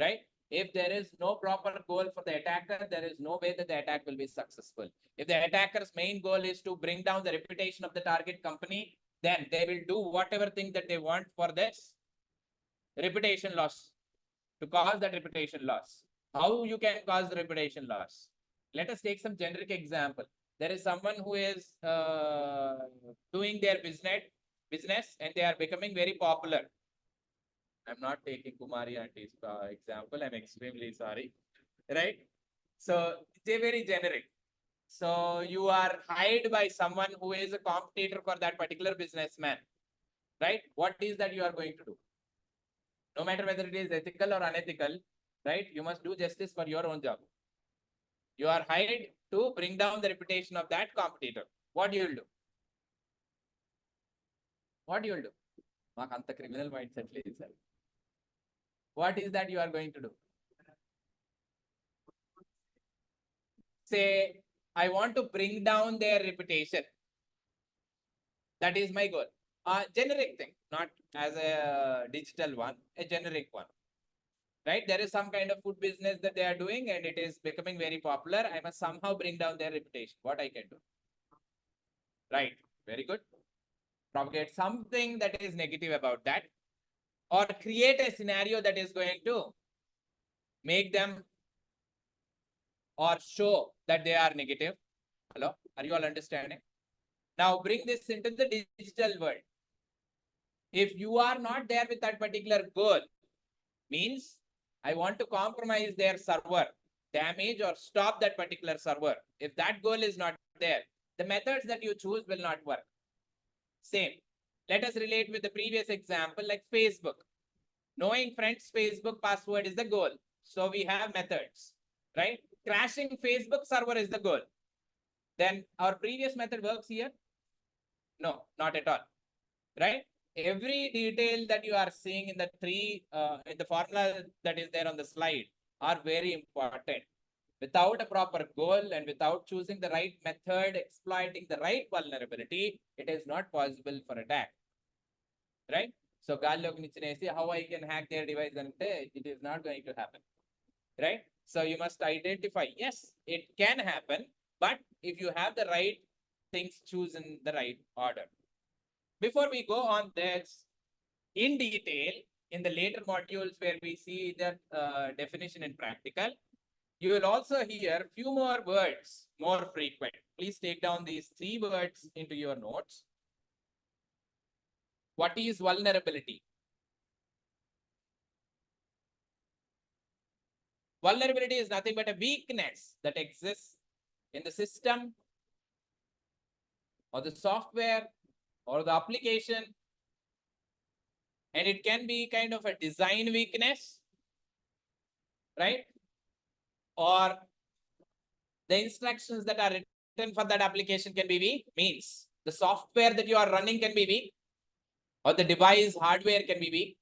right? If there is no proper goal for the attacker, there is no way that the attack will be successful. If the attacker's main goal is to bring down the reputation of the target company, then they will do whatever thing that they want for this reputation loss, to cause that reputation loss. How you can cause the reputation loss? Let us take some generic example. there is someone who is doing their business and they are becoming very popular. I'm not taking Kumari Auntie's example. I'm extremely sorry. Right? So they're very generic. So you are hired by someone who is a competitor for that particular businessman. Right? What is that you are going to do? No matter whether it is ethical or unethical, right? You must do justice for your own job. You are hired to bring down the reputation of that competitor. What you will do? What you will do? Makanta criminal mindset లేదు sir. What is that you are going to do? Say, I want to bring down their reputation. That is my goal. A generic thing, not as a digital one, a generic one. Right? There is some kind of food business that they are doing and it is becoming very popular. I must somehow bring down their reputation. What I can do? Right. Very good. Propagate something that is negative about that, or create a scenario that is going to make them or show that they are negative. Hello, are you all understanding? Now bring this into the digital world. If you are not there with that particular goal, means I want to compromise their server, damage or stop that particular server. If that goal is not there, the methods that you choose will not work. Same. Let us relate with the previous example like Facebook. Knowing friends' Facebook password is the goal. So we have methods, right? Crashing Facebook server is the goal. Then our previous method works here? No, not at all, right? Every detail that you are seeing in the in the formula that is there on the slide are very important. Without a proper goal and without choosing the right method, exploiting the right vulnerability, it is not possible for attack, right? So how I can hack their device and it is not going to happen, right? So you must identify, yes, it can happen, but if you have the right things chosen in the right order. Before we go on this in detail in the later modules where we see that definition in practical, you will also hear few more words more frequent. Please take down these 3 words into your notes. What is vulnerability? Vulnerability is nothing but a weakness that exists in the system or the software or the application. And it can be kind of a design weakness, right? Or the instructions that are written for that application can be weak, means the software that you are running can be weak, or the device hardware can be weak,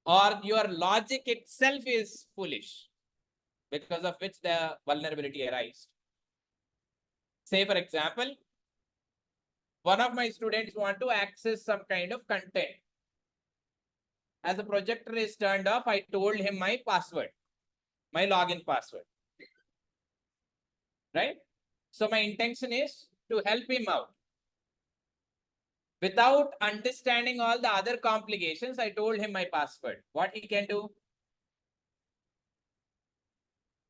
or your logic itself is foolish, because of which the vulnerability arises. Say, for example, one of my students want to access some kind of content. As the projector is turned off, I told him my password, my login password, right? So my intention is to help him out. Without understanding all the other complications, I told him my password. What he can do?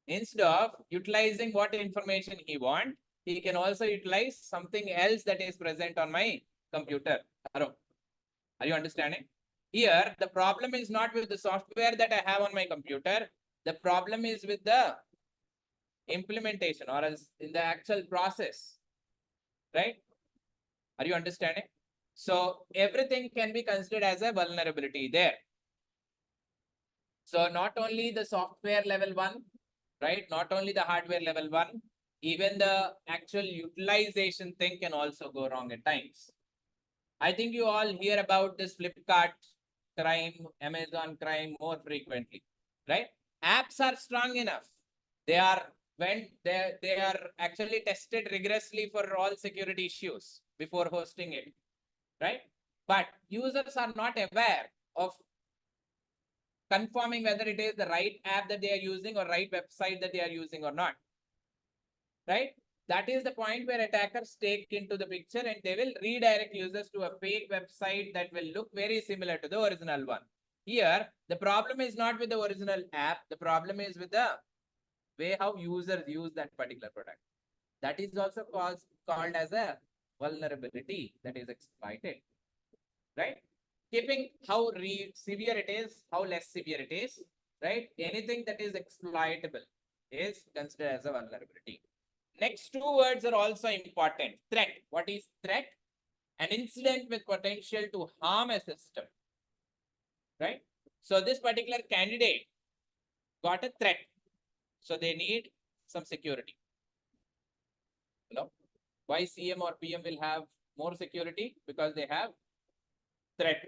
Instead of utilizing what information he wants, he can also utilize something else that is present on my computer. Are you understanding? Here, the problem is not with the software that I have on my computer. The problem is with the implementation or as in the actual process, right? Are you understanding? So everything can be considered as a vulnerability there. So not only the software level 1, right? Not only the hardware level 1, even the actual utilization thing can also go wrong at times. I think you all hear about this Flipkart crime, Amazon crime more frequently, right? Apps are strong enough. They are when they are actually tested rigorously for all security issues before hosting it, right? But users are not aware of confirming whether it is the right app that they are using or right website that they are using or not, right? That is the point where attackers take into the picture and they will redirect users to a fake website that will look very similar to the original one. Here, the problem is not with the original app. The problem is with the way how users use that particular product. That is also called as a vulnerability that is exploited, right? Keeping how severe it is, how less severe it is, right? Anything that is exploitable is considered as a vulnerability. Next two words are also important. Threat. What is threat? An incident with potential to harm a system, right? So this particular candidate got a threat. So they need some security. Hello? Why CM or PM will have more security? Because they have threat.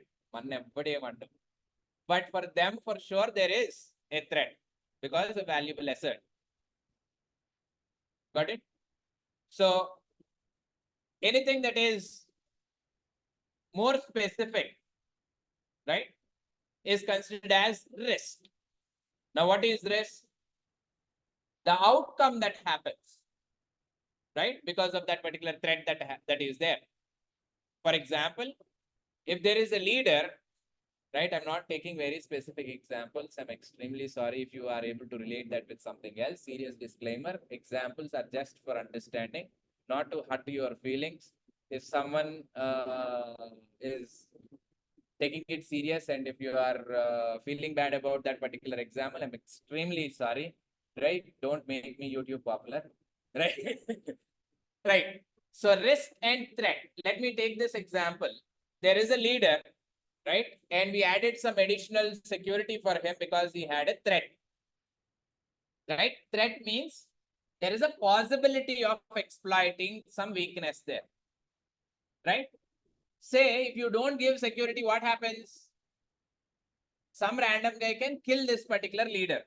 But for them, for sure, there is a threat because a valuable asset. Got it? So anything that is more specific, right, is considered as risk. Now, what is risk? The outcome that happens, right, because of that particular threat that is there. For example, if there is a leader, right, I'm not taking very specific examples. I'm extremely sorry if you are able to relate that with something else. Serious disclaimer, examples are just for understanding, not to hurt your feelings. If someone is taking it serious and if you are feeling bad about that particular example, I'm extremely sorry, right? Don't make me YouTube popular, right? Right. So risk and threat. Let me take this example. There is a leader, right? And we added some additional security for him because he had a threat, right? Threat means there is a possibility of exploiting some weakness there, right? Say if you don't give security, what happens? Some random guy can kill this particular leader,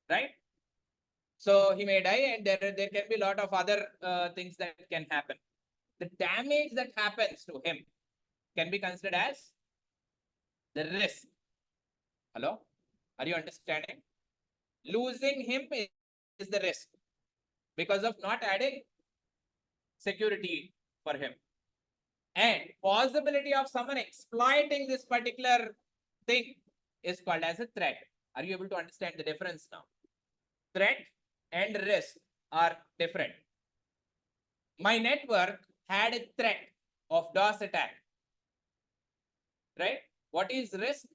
right? So he may die and there can be a lot of other things that can happen. The damage that happens to him can be considered as the risk. Hello? Are you understanding? Losing him is the risk because of not adding security for him. And possibility of someone exploiting this particular thing is called as a threat. Are you able to understand the difference now? Threat and risk are different. My network had a threat of DOS attack, right? What is risk?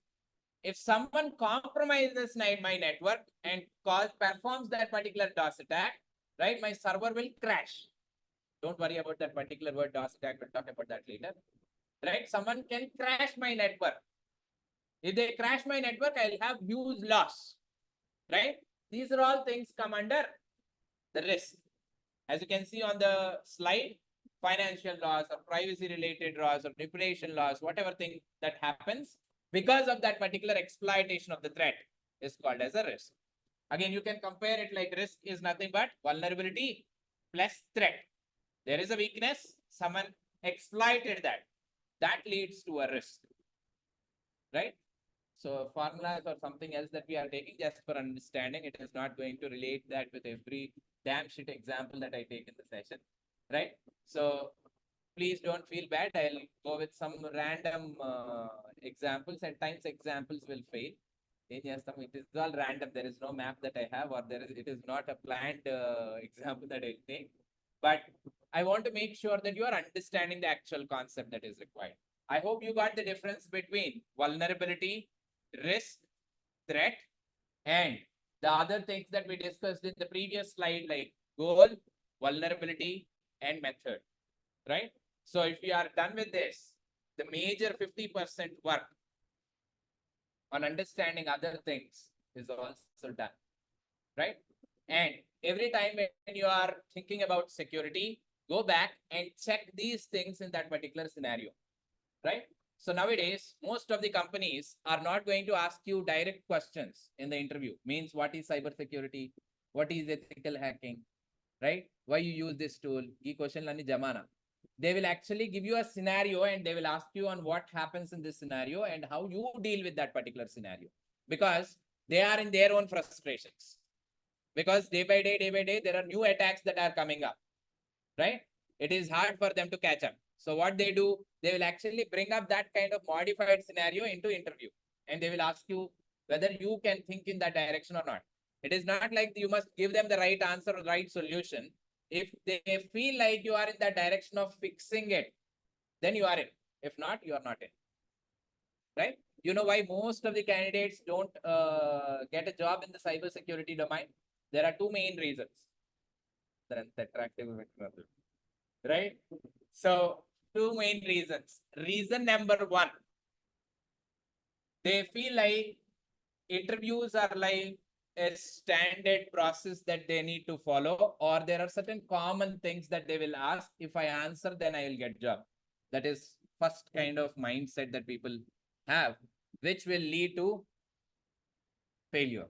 If someone compromises my network and performs that particular DOS attack, right, my server will crash. Don't worry about that particular word DOS attack. We'll talk about that later, right? Someone can crash my network. If they crash my network, I'll have huge loss, right? These are all things come under the risk. As you can see on the slide, financial loss or privacy related loss or reputation loss, whatever thing that happens because of that particular exploitation of the threat is called as a risk. Again, you can compare it like risk is nothing but vulnerability plus threat. There is a weakness, someone exploited that. That leads to a risk, right? So formulas or something else that we are taking just for understanding, it is not going to relate that with every damn shit example that I take in the session, right? So please don't feel bad. I'll go with some random examples. At times examples will fail. It is all random. There is no map that I have, or it is not a planned example that I take. But I want to make sure that you are understanding the actual concept that is required. I hope you got the difference between vulnerability, risk, threat, and the other things that we discussed in the previous slide, like goal, vulnerability, and method, right? So if we are done with this, the major 50% work on understanding other things is also done, right? And every time when you are thinking about security, go back and check these things in that particular scenario, right? So nowadays, most of the companies are not going to ask you direct questions in the interview. Means what is cybersecurity? What is ethical hacking? Right? Why you use this tool? Ee question lani jamana. They will actually give you a scenario and they will ask you on what happens in this scenario and how you deal with that particular scenario. Because they are in their own frustrations. Because day by day, there are new attacks that are coming up. Right? It is hard for them to catch up. So what they do, they will actually bring up that kind of modified scenario into interview. And they will ask you whether you can think in that direction or not. It is not like you must give them the right answer or right solution. If they feel like you are in the direction of fixing it, then you are in. If not, you are not in. Right? You know why most of the candidates don't get a job in the cybersecurity domain? There are two main reasons. Right? So, two main reasons. Reason number one, they feel like interviews are like a standard process that they need to follow, or there are certain common things that they will ask. If I answer, then I will get job. That is first kind of mindset that people have, which will lead to failure.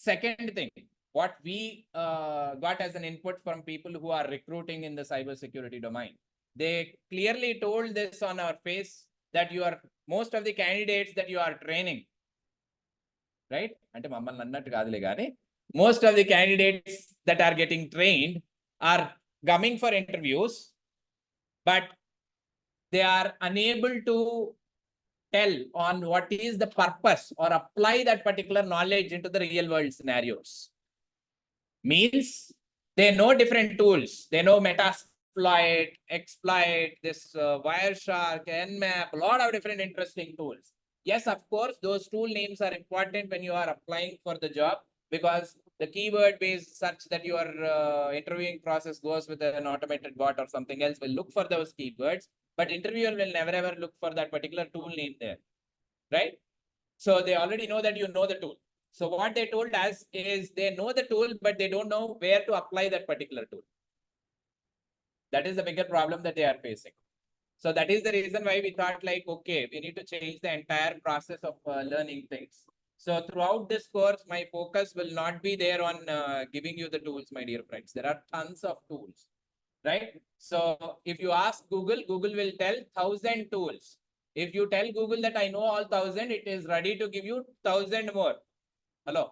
Second thing, what we got as an input from people who are recruiting in the cybersecurity domain, they clearly told this on our face that you are most of the candidates that you are training, right? అంటే మమ్మల్ని అన్నట్టు కాదులే కానీ most of the candidates that are getting trained are coming for interviews, but they are unable to tell on what is the purpose or apply that particular knowledge into the real world scenarios. Means they know different tools. They know Metasploit, Exploit, this Wireshark, Nmap, a lot of different interesting tools. Yes, of course, those tool names are important when you are applying for the job, because the keyword based search that your interviewing process goes with an automated bot or something else will look for those keywords, but interviewer will never ever look for that particular tool name there, right? So they already know that you know the tool. So what they told us is they know the tool, but they don't know where to apply that particular tool. That is the bigger problem that they are facing. So that is the reason why we thought like, okay, we need to change the entire process of learning things. So throughout this course, my focus will not be there on giving you the tools, my dear friends. There are tons of tools, right? So if you ask Google, Google will tell 1,000 tools. If you tell Google that I know all 1,000, it is ready to give you 1,000 more. Hello,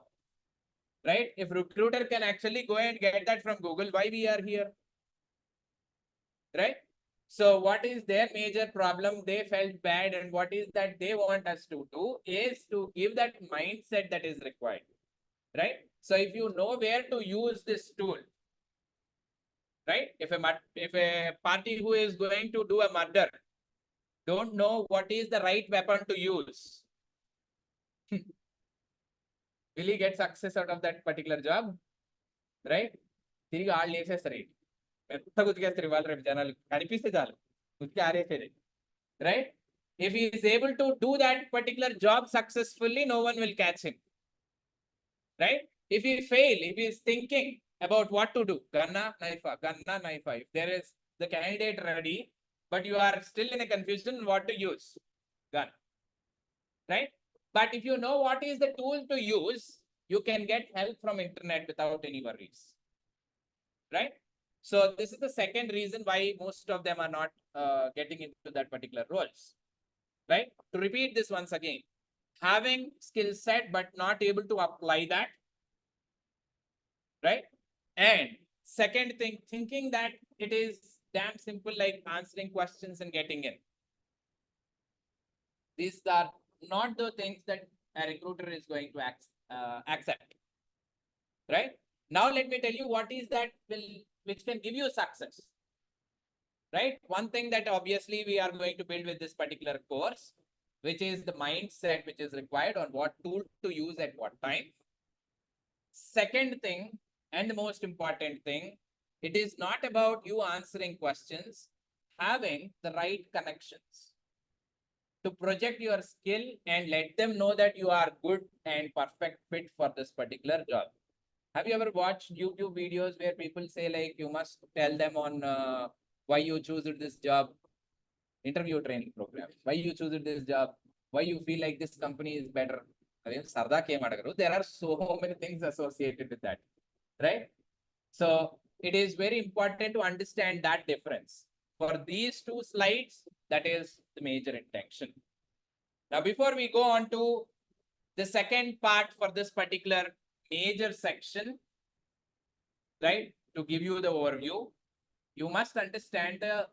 right? If recruiter can actually go and get that from Google, why we are here, right? So what is their major problem? They felt bad, and what is that they want us to do is to give that mindset that is required, right? So if you know where to use this tool, right? If a party who is going to do a murder don't know what is the right weapon to use, will he get success out of that particular job, right? తిరిగి వాళ్ళు వేసేస్తారు ఎంత గుర్తుకేస్తారు ఇవాళ రేపు జనాలు కనిపిస్తే చాలు గుర్తుకి ఆరేసేది, right? If he is able to do that particular job successfully, no one will catch him, right? If he fail, if he is thinking about what to do, gunna knife, if there is the candidate ready, but you are still in a confusion what to use, gun, right? But if you know what is the tool to use, you can get help from internet without any worries, right? So this is the second reason why most of them are not getting into that particular roles, right? To repeat this once again, having skill set but not able to apply that, right? And second thing, thinking that it is damn simple like answering questions and getting in. These are not the things that a recruiter is going to accept, right? Now let me tell you what is that which can give you success, right? One thing that obviously we are going to build with this particular course, which is the mindset which is required on what tool to use at what time. Second thing, and the most important thing, it is not about you answering questions, having the right connections to project your skill and let them know that you are good and perfect fit for this particular job. Have you ever watched YouTube videos where people say like you must tell them on why you choose this job, interview training program, why you choose this job, why you feel like this company is better? There are so many things associated with that, right? So it is very important to understand that difference. For these two slides, that is the major intention. Now, before we go on to the second part for this particular major section, right, to give you the overview, you must understand the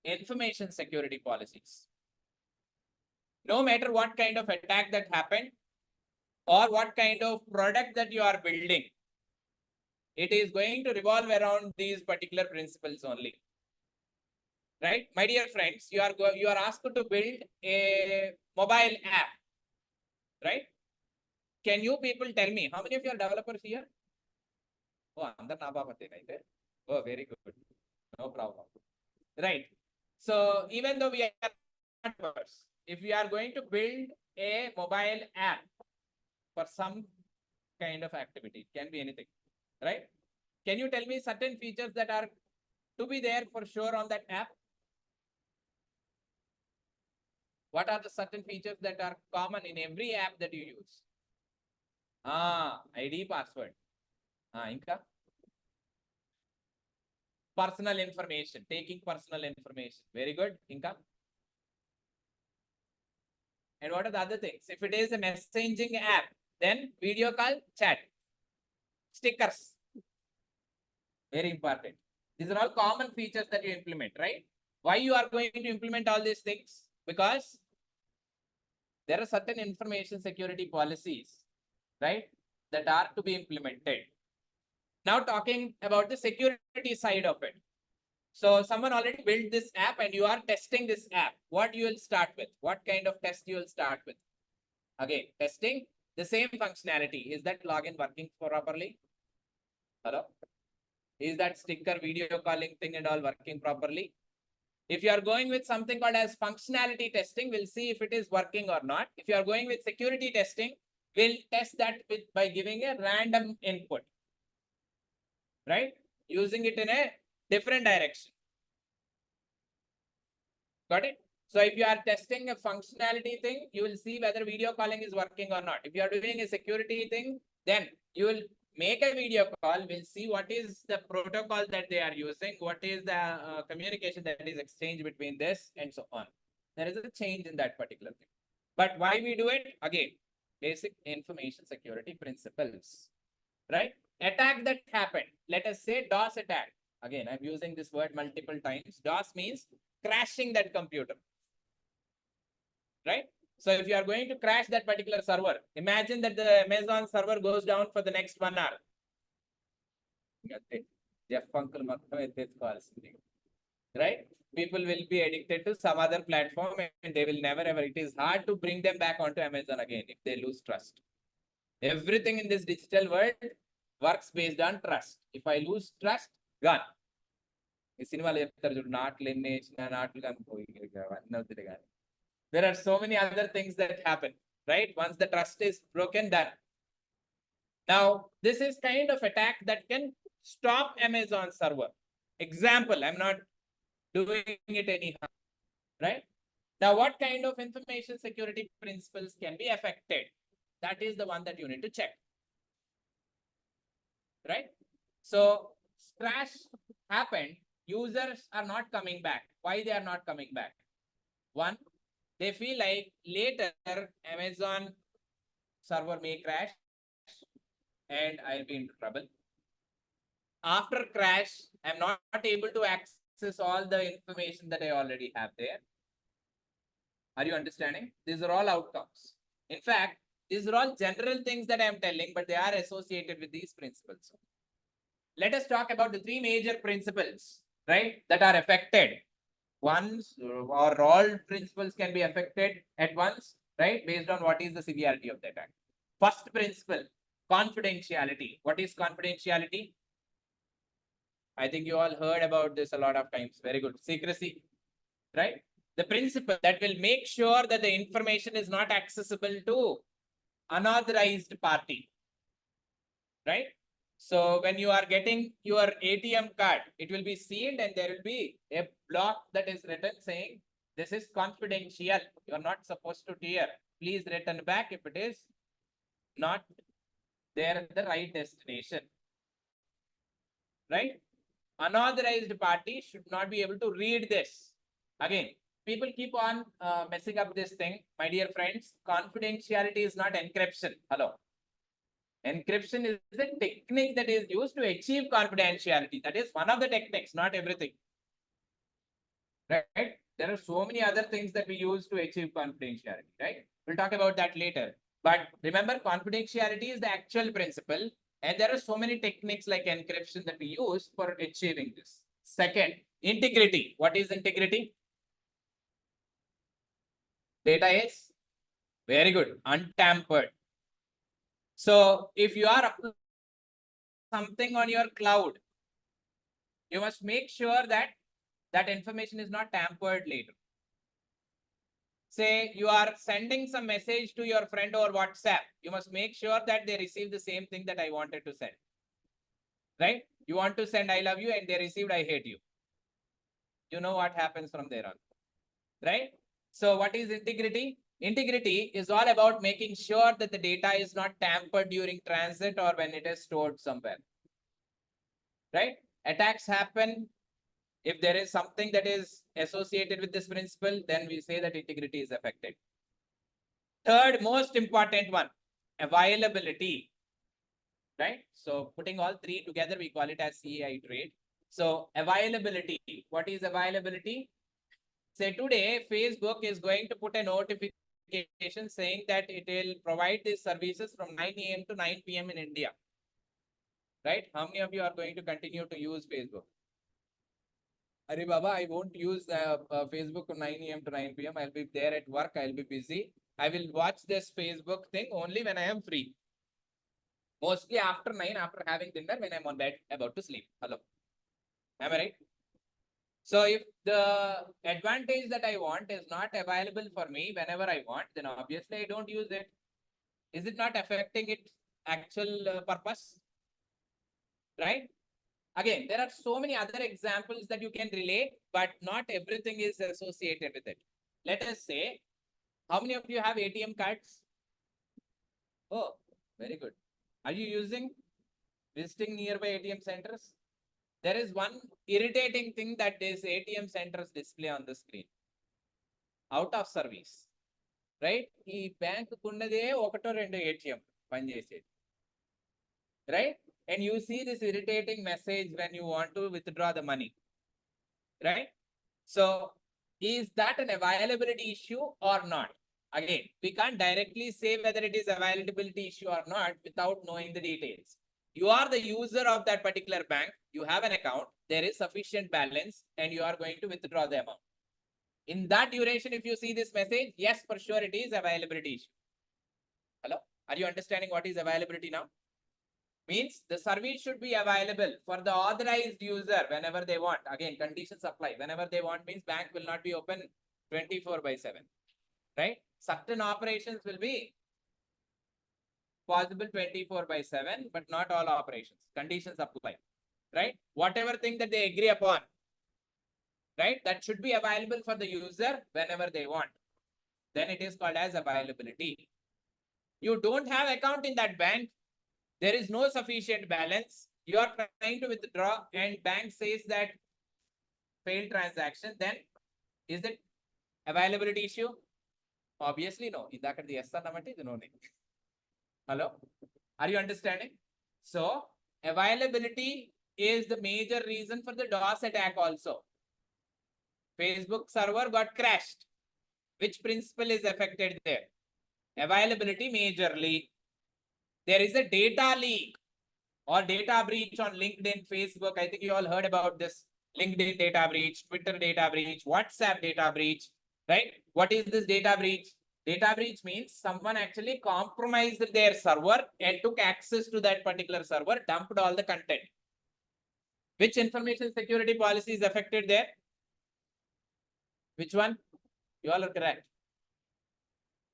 information security policies. No matter what kind of attack that happened or what kind of product that you are building, it is going to revolve around these particular principles only. Right, my dear friends, you are asked to build a mobile app, right? Can you people tell me how many of you are developers here? Oh, oh, very good. No problem. Right. So even though we are not developers, if we are going to build a mobile app for some kind of activity, it can be anything, right? Can you tell me certain features that are to be there for sure on that app? What are the certain features that are common in every app that you use? ID, password. Inka? Personal information, taking personal information. Very good. Inka? And what are the other things? If it is a messaging app, then video call, chat, stickers. Very important. These are all common features that you implement, right? Why you are going to implement all these things? Because there are certain information security policies, right, that are to be implemented. Now talking about the security side of it. So someone already built this app and you are testing this app. What you will start with? What kind of test you will start with? Again, testing the same functionality. Is that login working properly? Hello? Is that sticker video calling thing and all working properly? If you are going with something called as functionality testing, we'll see if it is working or not. If you are going with security testing, we'll test that by giving a random input, right? Using it in a different direction. Got it? So if you are testing a functionality thing, you will see whether video calling is working or not. If you are doing a security thing, then you will make a video call. We'll see what is the protocol that they are using, what is the communication that is exchanged between this and so on. There is a change in that particular thing. But why we do it? Again, basic information security principles, right? Attack that happened. Let us say DOS attack. Again, I'm using this word multiple times. DOS means crashing that computer, right? So if you are going to crash that particular server, imagine that the Amazon server goes down for the next 1 hour. Right? People will be addicted to some other platform and they will never ever. It is hard to bring them back onto Amazon again if they lose trust. Everything in this digital world works based on trust. If I lose trust, gone. There are so many other things that happen, right? Once the trust is broken, done. Now, this is kind of attack that can stop Amazon server. Example, I'm not doing it anyhow, right? Now, what kind of information security principles can be affected? That is the one that you need to check, right? So, crash happened. Users are not coming back. Why they are not coming back? One, they feel like later Amazon server may crash and I'll be into trouble. After crash, I'm not able to access all the information that I already have there. Are you understanding? These are all outcomes. In fact, these are all general things that I'm telling, but they are associated with these principles. Let us talk about the 3 major principles, right, that are affected. Once or all principles can be affected at once, right, based on what is the severity of the attack. First principle, confidentiality. What is confidentiality? I think you all heard about this a lot of times. Very good. Secrecy, right? The principle that will make sure that the information is not accessible to unauthorized party, right? So when you are getting your ATM card, it will be sealed and there will be a block that is written saying, this is confidential. You are not supposed to tear. Please return back if it is not there at the right destination, right? Unauthorized party should not be able to read this. Again, people keep on messing up this thing. My dear friends, confidentiality is not encryption. Hello. Encryption is a technique that is used to achieve confidentiality. That is one of the techniques, not everything. Right? There are so many other things that we use to achieve confidentiality, right? We'll talk about that later. But remember, confidentiality is the actual principle. And there are so many techniques like encryption that we use for achieving this. Second, integrity. What is integrity? Data is very good, untampered. So if you are uploading something on your cloud, you must make sure that that information is not tampered later. Say you are sending some message to your friend over WhatsApp, you must make sure that they receive the same thing that I wanted to send. Right? You want to send I love you and they received I hate you. You know what happens from there on. Right? So what is integrity? Integrity is all about making sure that the data is not tampered during transit or when it is stored somewhere. Right? Attacks happen. If there is something that is associated with this principle, then we say that integrity is affected. Third most important one, availability. Right? So putting all three together, we call it as CAI trait. So availability. What is availability? Say today, Facebook is going to put a notification saying that it will provide these services from 9 a.m. to 9 p.m. in India. Right? How many of you are going to continue to use Facebook? Arey Baba, I won't use Facebook from 9 a.m. to 9 p.m. I'll be there at work. I'll be busy. I will watch this Facebook thing only when I am free. Mostly after 9, after having dinner, when I'm on bed about to sleep. Hello. Am I right? So if the advantage that I want is not available for me whenever I want, then obviously I don't use it. Is it not affecting its actual purpose? Right? Again, there are so many other examples that you can relate, but not everything is associated with it. Let us say, how many of you have ATM cards? Oh, very good. Are you visiting nearby ATM centers? There is one irritating thing that these ATM centers display on the screen. Out of service. Right? ఈ bank ఉన్నదే ఒకటో రెండు ATM పనిచేసేది. Right? And you see this irritating message when you want to withdraw the money. Right? So is that an availability issue or not? Again, we can't directly say whether it is availability issue or not without knowing the details. You are the user of that particular bank. You have an account. There is sufficient balance and you are going to withdraw the amount. In that duration, if you see this message, yes, for sure it is availability issue. Hello? Are you understanding what is availability now? Means the service should be available for the authorized user whenever they want. Again, conditions apply. Whenever they want means bank will not be open 24/7. Right? Certain operations will be possible 24/7, but not all operations. Conditions apply. Right? Whatever thing that they agree upon, right? That should be available for the user whenever they want. Then it is called as availability. You don't have account in that bank. There is no sufficient balance. You are trying to withdraw and bank says that failed transaction. Then is it availability issue? Obviously no. No. Hello? Are you understanding? So availability is the major reason for the DOS attack also. Facebook server got crashed. Which principle is affected there? Availability majorly. There is a data leak or data breach on LinkedIn, Facebook. I think you all heard about this. LinkedIn data breach, Twitter data breach, WhatsApp data breach, right? What is this data breach? Data breach means someone actually compromised their server and took access to that particular server, dumped all the content. Which information security policy is affected there? Which one? You all are correct.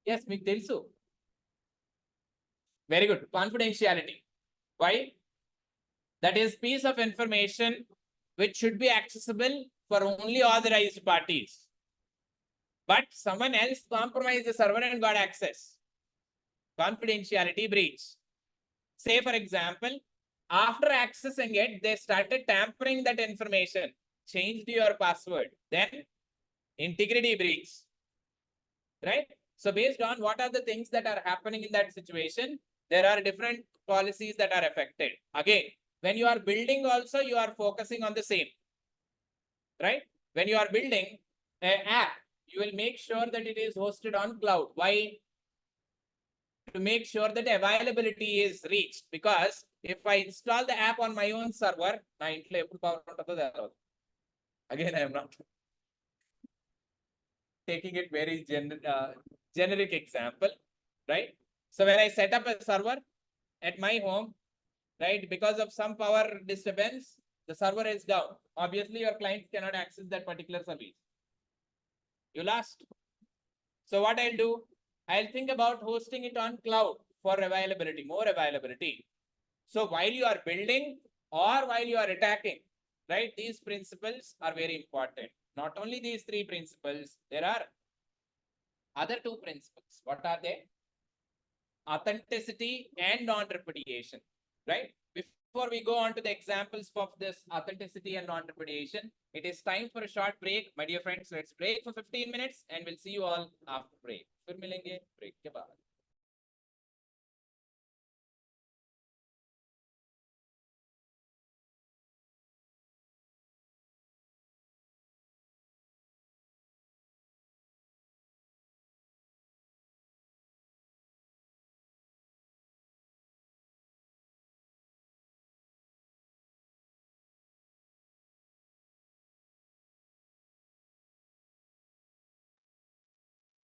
Yes, మీకు తెలుసు. Very good. Confidentiality. Why? That is piece of information which should be accessible for only authorized parties. But someone else compromised the server and got access. Confidentiality breach. Say, for example, after accessing it, they started tampering that information, changed your password, then integrity breach. Right? So based on what are the things that are happening in that situation, there are different policies that are affected. Again, when you are building also, you are focusing on the same. Right? When you are building an app, you will make sure that it is hosted on cloud. Why? to make sure that availability is reached. Because if I install the app on my own server, నా ఇంట్లో ఎప్పుడు power ఉంటుందో తెలియదు. Again, I am not taking it very generic example, right? So when I set up a server at my home, right, because of some power disturbance, the server is down. Obviously, your client cannot access that particular service. You lost. So what I'll do, I'll think about hosting it on cloud for availability, more availability. So while you are building or while you are attacking, right, these principles are very important. Not only these three principles, there are other two principles. What are they? Authenticity and non-repudiation, right? Before we go on to the examples of this authenticity and non-repudiation, it is time for a short break. My dear friends, let's break for 15 minutes and we'll see you all after break. फिर मिलेंगे break के बाद.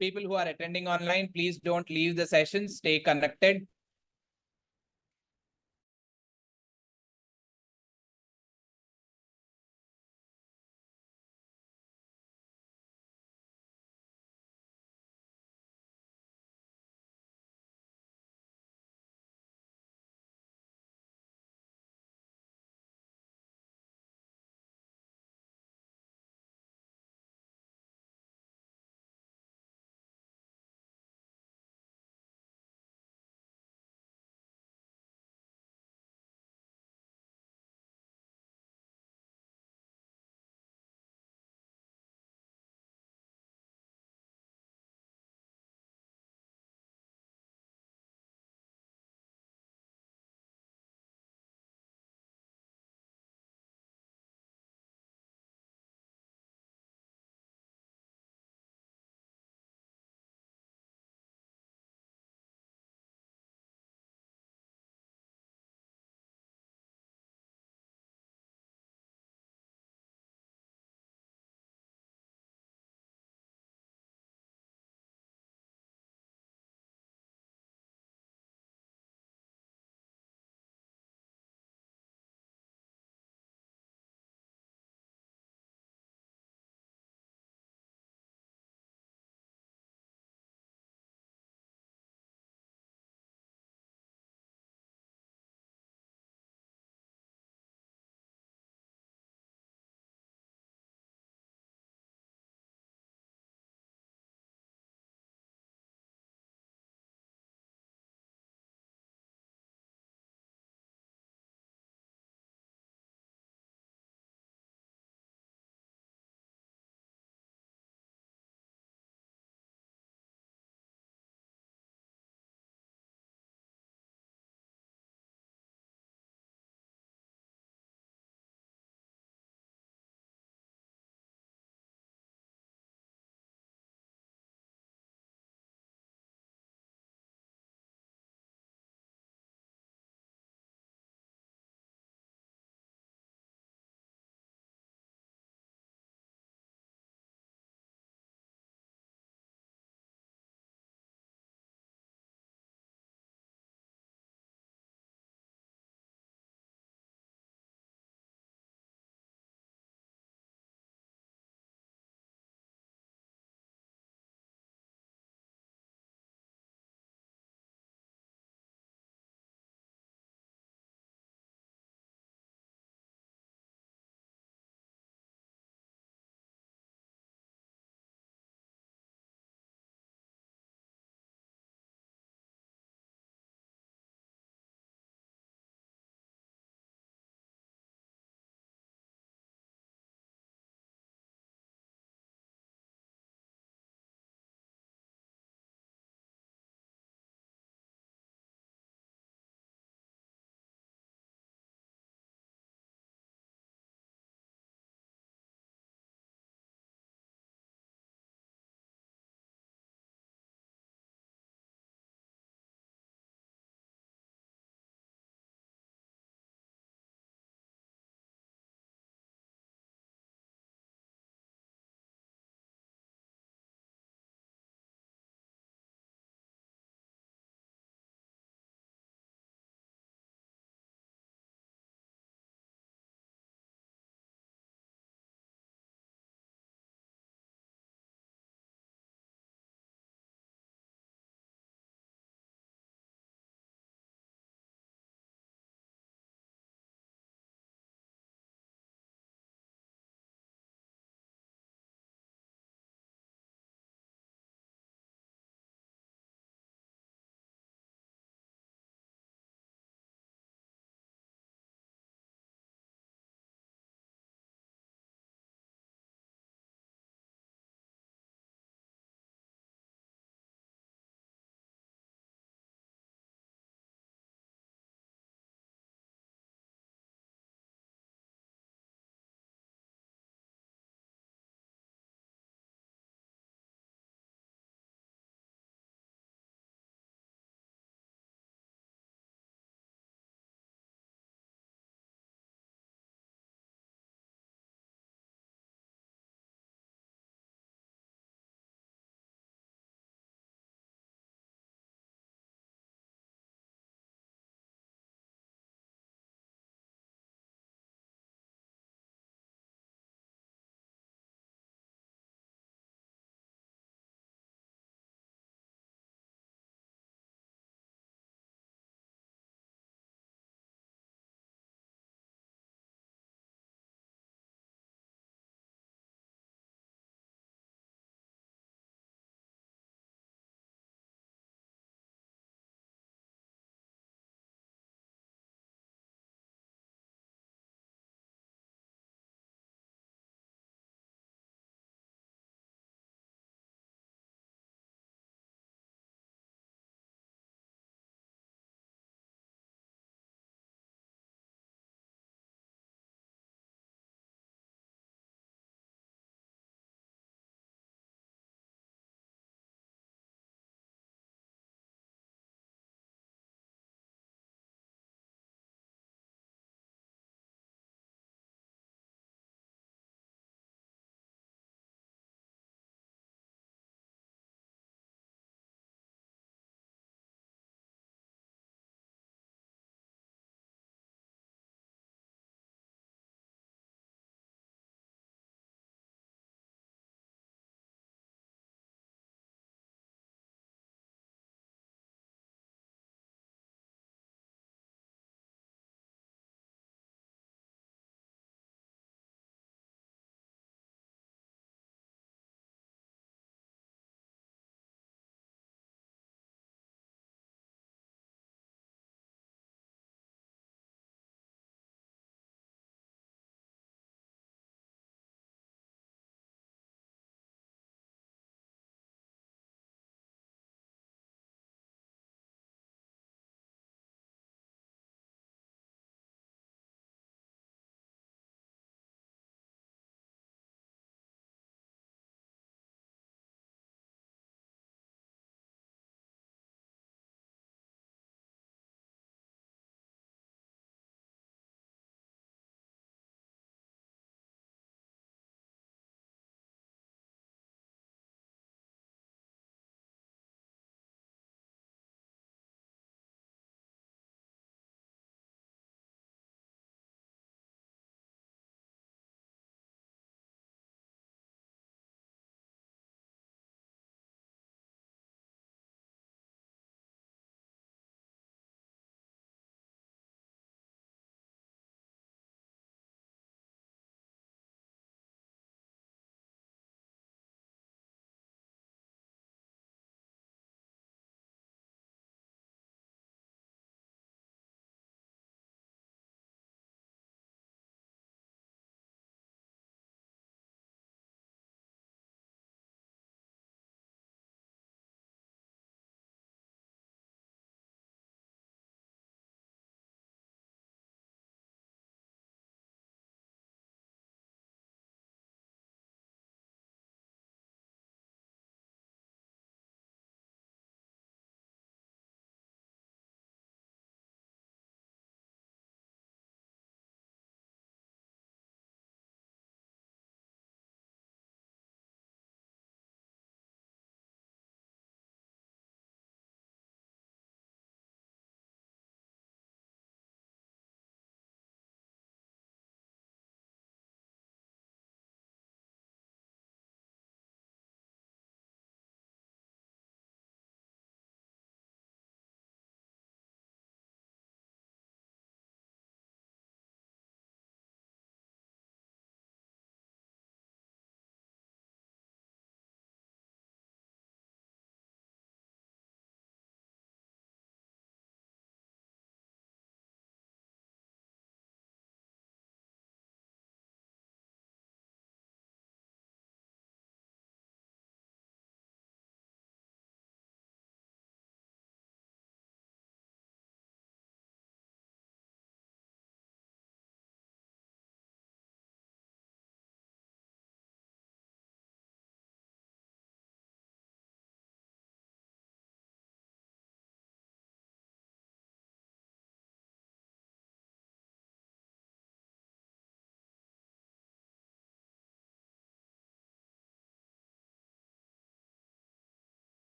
People who are attending online, please don't leave the session. Stay connected.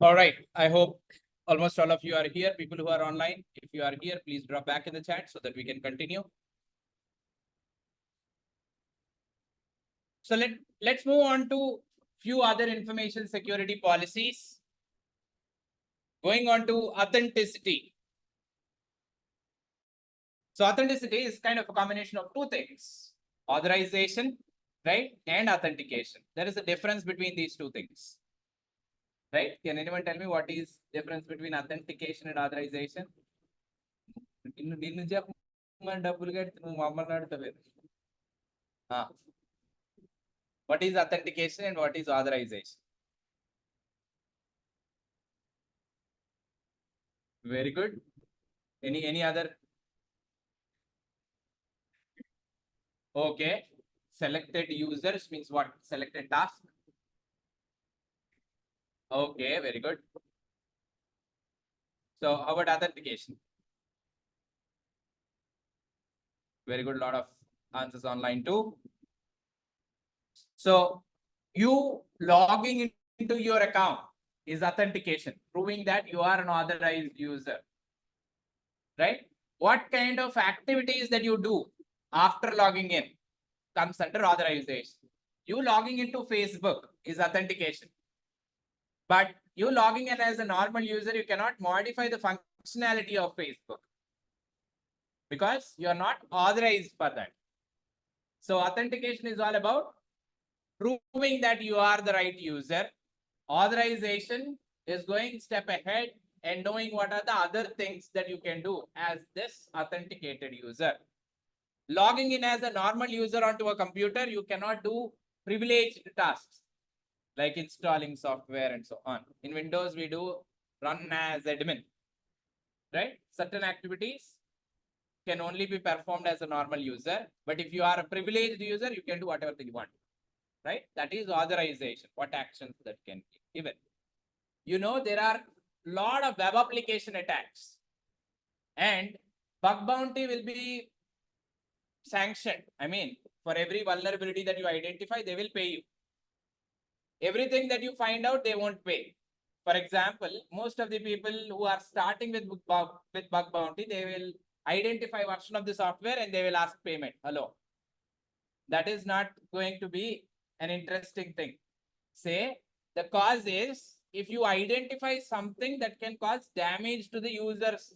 All right. I hope almost all of you are here. People who are online, if you are here, please drop back in the chat so that we can continue. So let's move on to few other information security policies. Going on to authenticity. So authenticity is kind of a combination of two things: authorization, right, and authentication. There is a difference between these two things, right? Can anyone tell me what is difference between authentication and authorization? What is authentication and what is authorization? Very good. Any other? Okay. Selected users means what? Selected task. Okay, very good. So how about authentication? Very good. Lot of answers online too. So you logging into your account is authentication, proving that you are an authorized user, right? What kind of activities that you do after logging in comes under authorization. You logging into Facebook is authentication. But you logging in as a normal user, you cannot modify the functionality of Facebook because you are not authorized for that. So authentication is all about proving that you are the right user. Authorization is going step ahead and knowing what are the other things that you can do as this authenticated user. Logging in as a normal user onto a computer, you cannot do privileged tasks like installing software and so on. In Windows, we do run as admin, right? Certain activities can only be performed as a normal user. But if you are a privileged user, you can do whatever you want, right? That is authorization, what actions that can be given. You know, there are a lot of web application attacks and bug bounty will be sanctioned. I mean, for every vulnerability that you identify, they will pay you. Everything that you find out, they won't pay. For example, most of the people who are starting with bug bounty, they will identify version of the software and they will ask payment. Hello. That is not going to be an interesting thing. Say the cause is if you identify something that can cause damage to the user's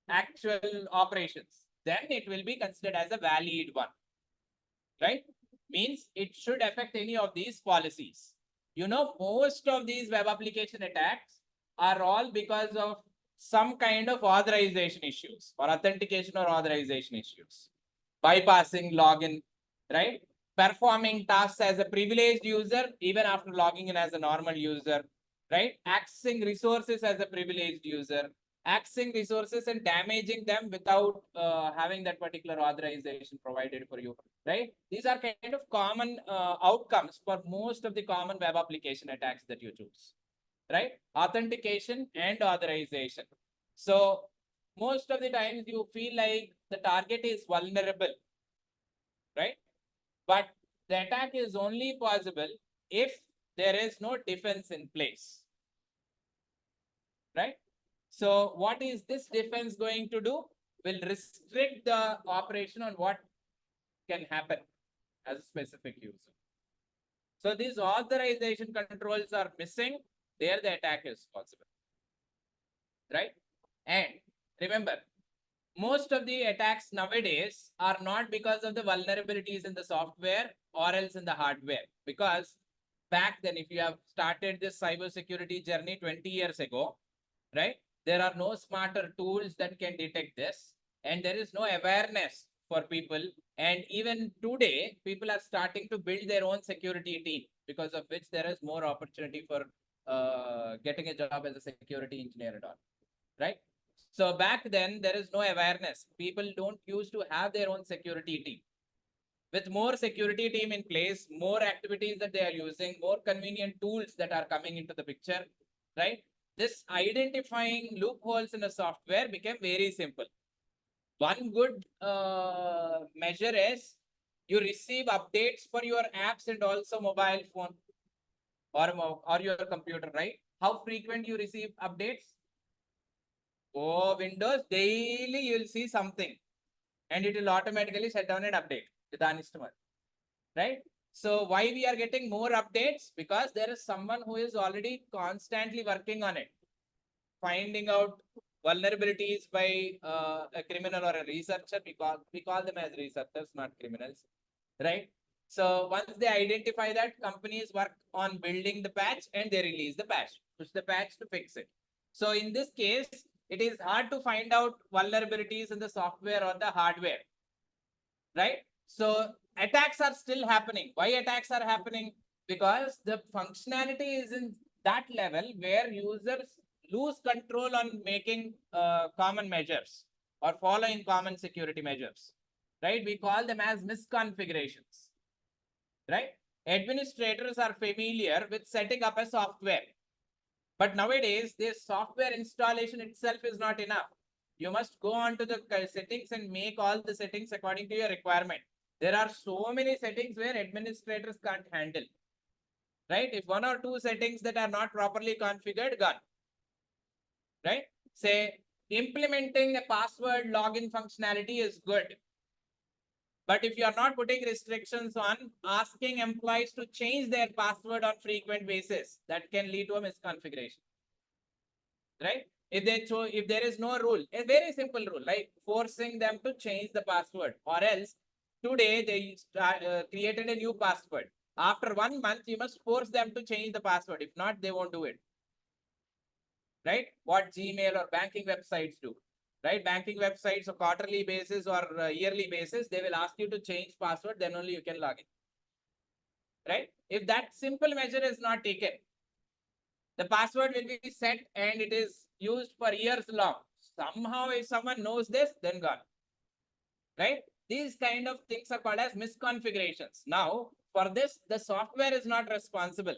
actual operations, then it will be considered as a valid one, right? Means it should affect any of these policies. You know, most of these web application attacks are all because of some kind of authorization issues or authentication or authorization issues. Bypassing login, right? Performing tasks as a privileged user, even after logging in as a normal user, right? Accessing resources as a privileged user, accessing resources and damaging them without having that particular authorization provided for you, right? These are kind of common outcomes for most of the common web application attacks that you choose, right? Authentication and authorization. So most of the times you feel like the target is vulnerable, right? But the attack is only possible if there is no defense in place, right? So what is this defense going to do? Will restrict the operation on what can happen as a specific user. So these authorization controls are missing. There the attack is possible, right? And remember, most of the attacks nowadays are not because of the vulnerabilities in the software or else in the hardware. Because back then, if you have started this cybersecurity journey 20 years ago, right? There are no smarter tools that can detect this, and there is no awareness for people. And even today, people are starting to build their own security team, because of which there is more opportunity for getting a job as a security engineer and all, right? So back then, there is no awareness. People don't used to have their own security team. With more security team in place, more activities that they are using, more convenient tools that are coming into the picture, right? This identifying loopholes in the software became very simple. One good measure is you receive updates for your apps and also mobile phone or your computer, right? how frequent you receive updates? Oh, Windows, daily you will see something and it will automatically shut down and update. Right? So why we are getting more updates? Because there is someone who is already constantly working on it, finding out vulnerabilities by a criminal or a researcher. We call them as researchers, not criminals, right? So once they identify that, companies work on building the patch and they release the patch, push the patch to fix it. So in this case, it is hard to find out vulnerabilities in the software or the hardware, right? So attacks are still happening. Why attacks are happening? Because the functionality is in that level where users lose control on making common measures or following common security measures, right? We call them as misconfigurations, right? Administrators are familiar with setting up a software, but nowadays this software installation itself is not enough. You must go on to the settings and make all the settings according to your requirement. There are so many settings where administrators can't handle, right? If one or two settings that are not properly configured, gone, right? Say implementing a password login functionality is good. But if you are not putting restrictions on asking employees to change their password on frequent basis, that can lead to a misconfiguration, right? If there is no rule, a very simple rule, like forcing them to change the password, or else today they created a new password. After 1 month, you must force them to change the password. If not, they won't do it, right? What Gmail or banking websites do, right? Banking websites on quarterly basis or yearly basis, they will ask you to change password, then only you can log in, right? If that simple measure is not taken, the password will be set and it is used for years long. Somehow, if someone knows this, then gone, right? These kind of things are called as misconfigurations. Now, for this, the software is not responsible,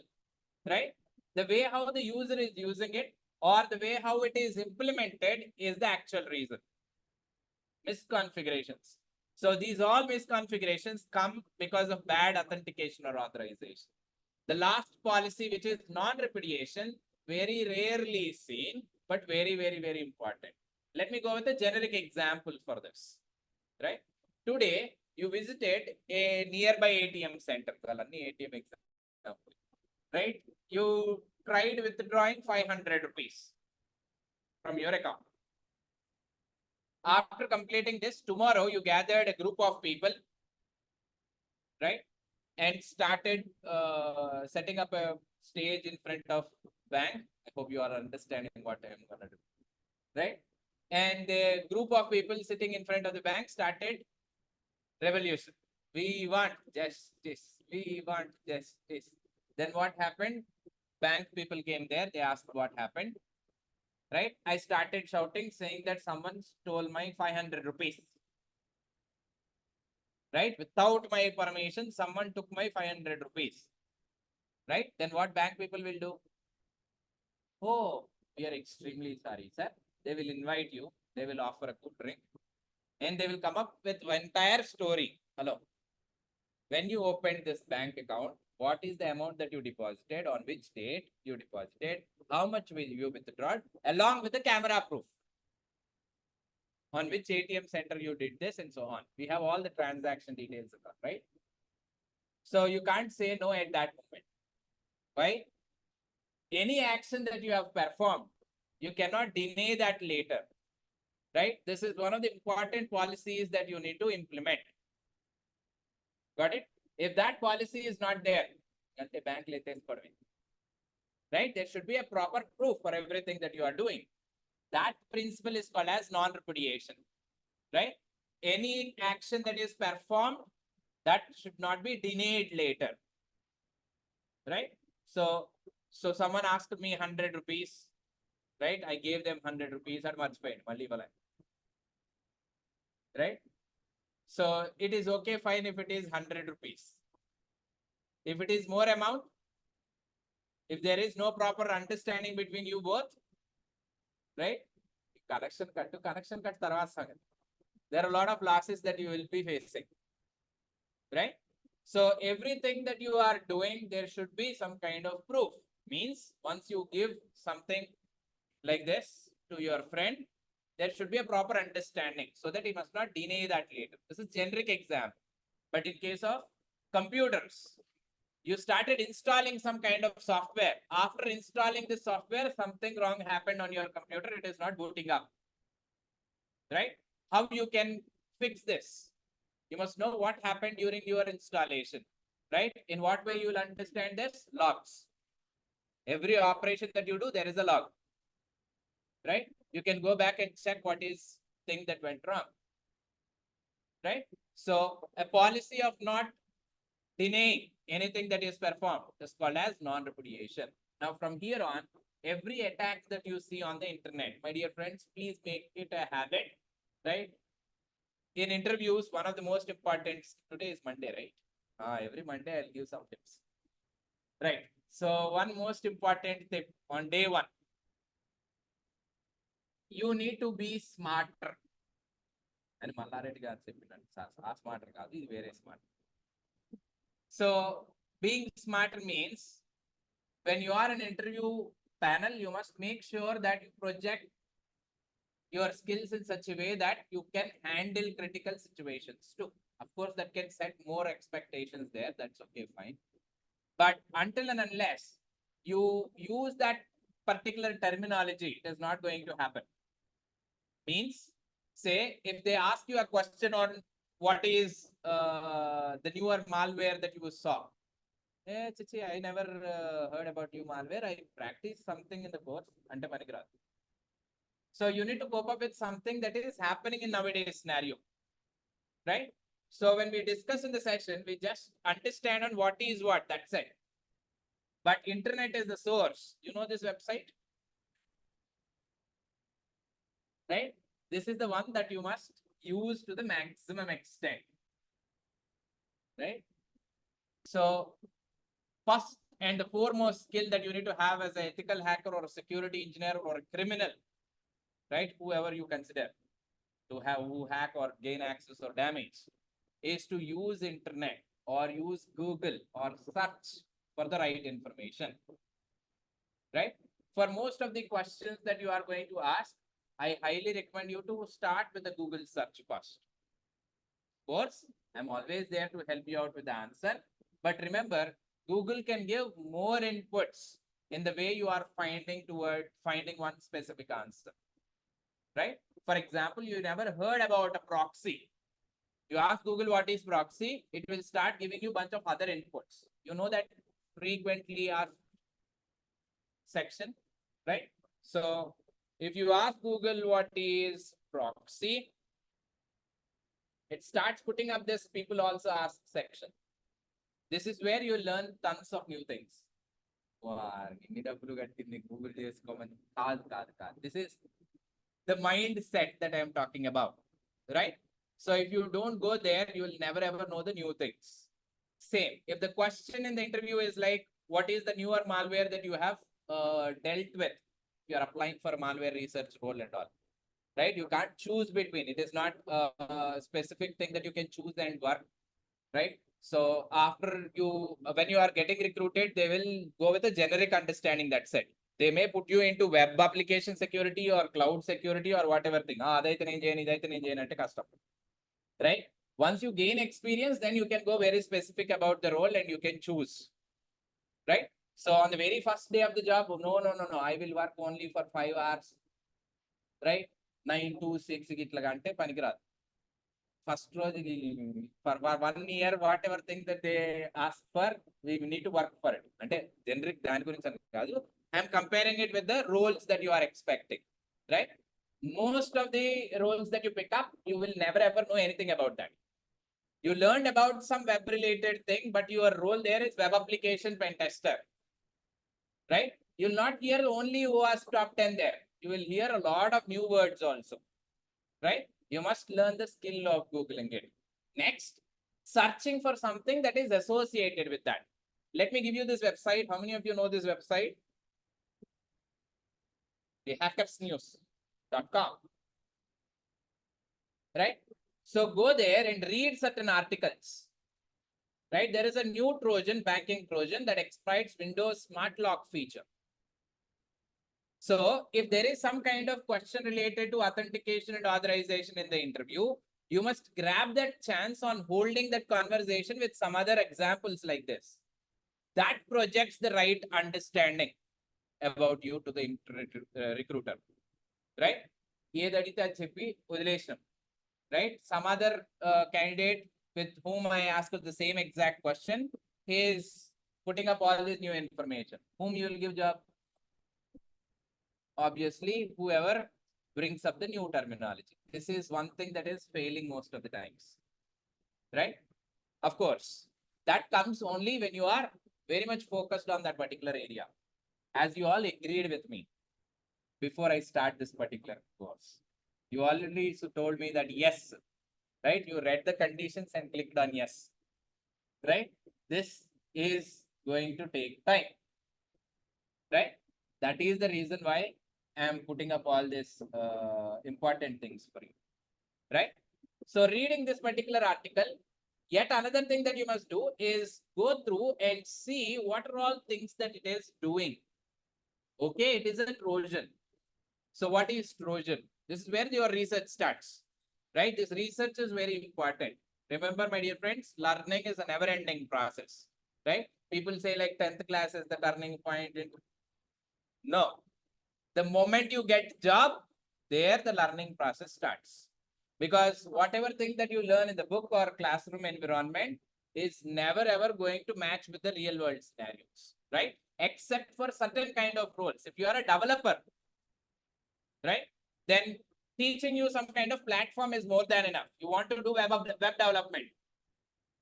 right? The way how the user is using it or the way how it is implemented is the actual reason. Misconfigurations. So these all misconfigurations come because of bad authentication or authorization. The last policy, which is non-repudiation, very rarely seen, but very, very, very important. Let me go with a generic example for this, right? Today, you visited a nearby ATM center, ATM example, right? You tried withdrawing 500 rupees from your account. After completing this, tomorrow you gathered a group of people, right? And started setting up a stage in front of bank. I hope you are understanding what I am going to do, right? And a group of people sitting in front of the bank started revolution. We want justice. We want justice. Then what happened? Bank people came there. They asked what happened, right? I started shouting, saying that someone stole my 500 rupees. Right? Without my permission, someone took my 500 rupees. Right? Then what bank people will do? Oh, we are extremely sorry, sir. They will invite you. They will offer a good drink. And they will come up with entire story. Hello. When you opened this bank account, what is the amount that you deposited, on which date you deposited, how much will you withdraw, along with the camera proof, on which ATM center you did this, and so on. We have all the transaction details, right? So you can't say no at that moment. Why? Any action that you have performed, you cannot deny that later, right? This is one of the important policies that you need to implement. Got it? If that policy is not there, right? There should be a proper proof for everything that you are doing. That principle is called as non-repudiation, right? Any action that is performed, that should not be denied later, right? So someone asked me 100 rupees, right? I gave them 100 rupees at much paid, right? So it is okay, fine, if it is 100 rupees. If it is more amount, if there is no proper understanding between you both, right? Connection cut to connection cut. There are a lot of losses that you will be facing, right? So everything that you are doing, there should be some kind of proof. Means once you give something like this to your friend, there should be a proper understanding so that he must not deny that later. This is generic exam. But in case of computers, you started installing some kind of software. After installing this software, something wrong happened on your computer. It is not booting up. Right? How you can fix this? You must know what happened during your installation. Right? In what way you will understand this? Logs. Every operation that you do, there is a log. Right? You can go back and check what is thing that went wrong. Right? So a policy of not denying anything that is performed is called as non-repudiation. Now from here on, every attack that you see on the internet, my dear friends, please make it a habit, right? In interviews, one of the most important, today is Monday, right? Every Monday I'll give some tips. Right. So one most important tip on day one, you need to be smarter. And Mallareddy garu cheppinadu, smarter kaadu, idi vere smart. So being smarter means when you are an interview panel, you must make sure that you project your skills in such a way that you can handle critical situations too. Of course, that can set more expectations there. That's okay, fine. But until and unless you use that particular terminology, it is not going to happen. Means, say, if they ask you a question on what is the newer malware that you saw, chichi, I never heard about new malware. I practiced something in the course. Ante panikiradu. So you need to cope up with something that is happening in nowadays scenario, right? So when we discuss in the session, we just understand on what is what. That's it. But internet is the source. You know this website, right? This is the one that you must use to the maximum extent, right? So first and the foremost skill that you need to have as an ethical hacker or a security engineer or a criminal, right? Whoever you consider to have who hack or gain access or damage is to use internet or use Google or search for the right information, right? For most of the questions that you are going to ask, I highly recommend you to start with the Google search first. Of course, I'm always there to help you out with the answer. But remember, Google can give more inputs in the way you are finding one specific answer, right? For example, you never heard about a proxy. You ask Google what is proxy, it will start giving you a bunch of other inputs. You know that frequently asked section, right? So if you ask Google what is proxy, it starts putting up this people also ask section. This is where you learn tons of new things. This is the mindset that I am talking about, right? So if you don't go there, you will never ever know the new things. Same. If the question in the interview is like, what is the newer malware that you have dealt with? You are applying for a malware research role and all, right? You can't choose between. It is not a specific thing that you can choose and work, right? So after you, when you are getting recruited, they will go with a generic understanding. That's it. They may put you into web application security or cloud security or whatever thing. Right? Once you gain experience, then you can go very specific about the role and you can choose. Right? So on the very first day of the job, no, I will work only for 5 hours. Right? 9 to 6 gitlagante panikiradu. First for 1 year, whatever thing that they ask for, we need to work for it. And generic I am comparing it with the roles that you are expecting, right? Most of the roles that you pick up, you will never ever know anything about that. You learned about some web related thing, but your role there is web application pen tester, right? You'll not hear only who has top 10 there. You will hear a lot of new words also, right? You must learn the skill of Googling it. Next, searching for something that is associated with that. Let me give you this website. How many of you know this website? The hackersnews.com. Right? So go there and read certain articles. right? There is a new Trojan, banking Trojan, that exploits Windows Smart Lock feature. So if there is some kind of question related to authentication and authorization in the interview, you must grab that chance on holding that conversation with some other examples like this. That projects the right understanding about you to the recruiter, right? Right? Some other candidate with whom I asked the same exact question, he is putting up all this new information. Whom you will give job? Obviously, whoever brings up the new terminology. This is one thing that is failing most of the times, right? Of course, that comes only when you are very much focused on that particular area. As you all agreed with me before I start this particular course, you already told me that yes, right? You read the conditions and clicked on yes, right? This is going to take time, right? That is the reason why I am putting up all these important things for you, right? So reading this particular article, yet another thing that you must do is go through and see what are all things that it is doing. Okay, it is a Trojan. So what is Trojan? This is where your research starts, right? This research is very important. Remember, my dear friends, learning is a never-ending process, right? People say like 10th class is the turning point. No, the moment you get job, there the learning process starts. Because whatever thing that you learn in the book or classroom environment is never ever going to match with the real world scenarios, right? Except for certain kind of roles. If you are a developer, right, then teaching you some kind of platform is more than enough. You want to do web development,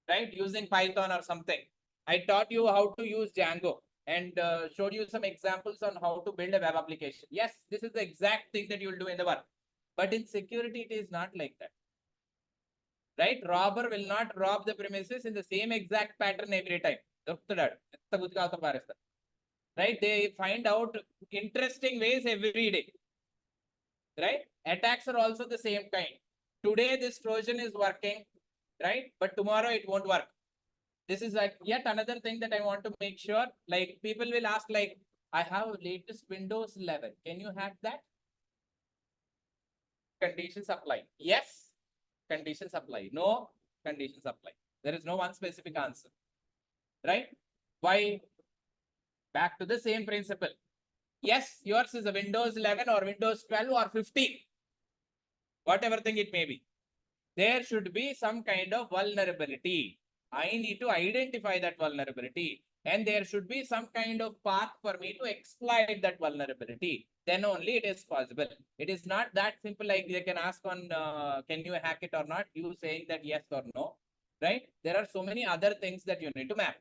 right, using Python or something. I taught you how to use Django and showed you some examples on how to build a web application. Yes, this is the exact thing that you will do in the work. But in security, it is not like that. Right? Robber will not rob the premises in the same exact pattern every time. Right? They find out interesting ways every day. Right? Attacks are also the same kind. Today, this Trojan is working, right? But tomorrow it won't work. This is like yet another thing that I want to make sure. Like people will ask, like, I have latest Windows 11. Can you hack that? Conditions apply. Yes, conditions apply. No, conditions apply. There is no one specific answer, right? Why? Back to the same principle. Yes, yours is a Windows 11 or Windows 12 or 15, whatever thing it may be. There should be some kind of vulnerability. I need to identify that vulnerability, and there should be some kind of path for me to exploit that vulnerability. Then only it is possible. It is not that simple like they can ask on can you hack it or not, you saying that yes or no, right? There are so many other things that you need to map.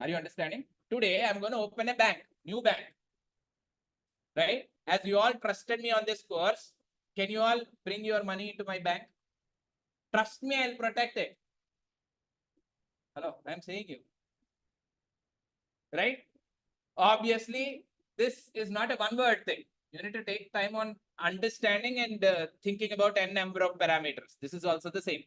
Are you understanding? Today I'm going to open a bank, new bank, right? As you all trusted me on this course, can you all bring your money into my bank? Trust me, I'll protect it. Hello, I'm saying you. Right? Obviously, this is not a one-word thing. You need to take time on understanding and thinking about n number of parameters. This is also the same.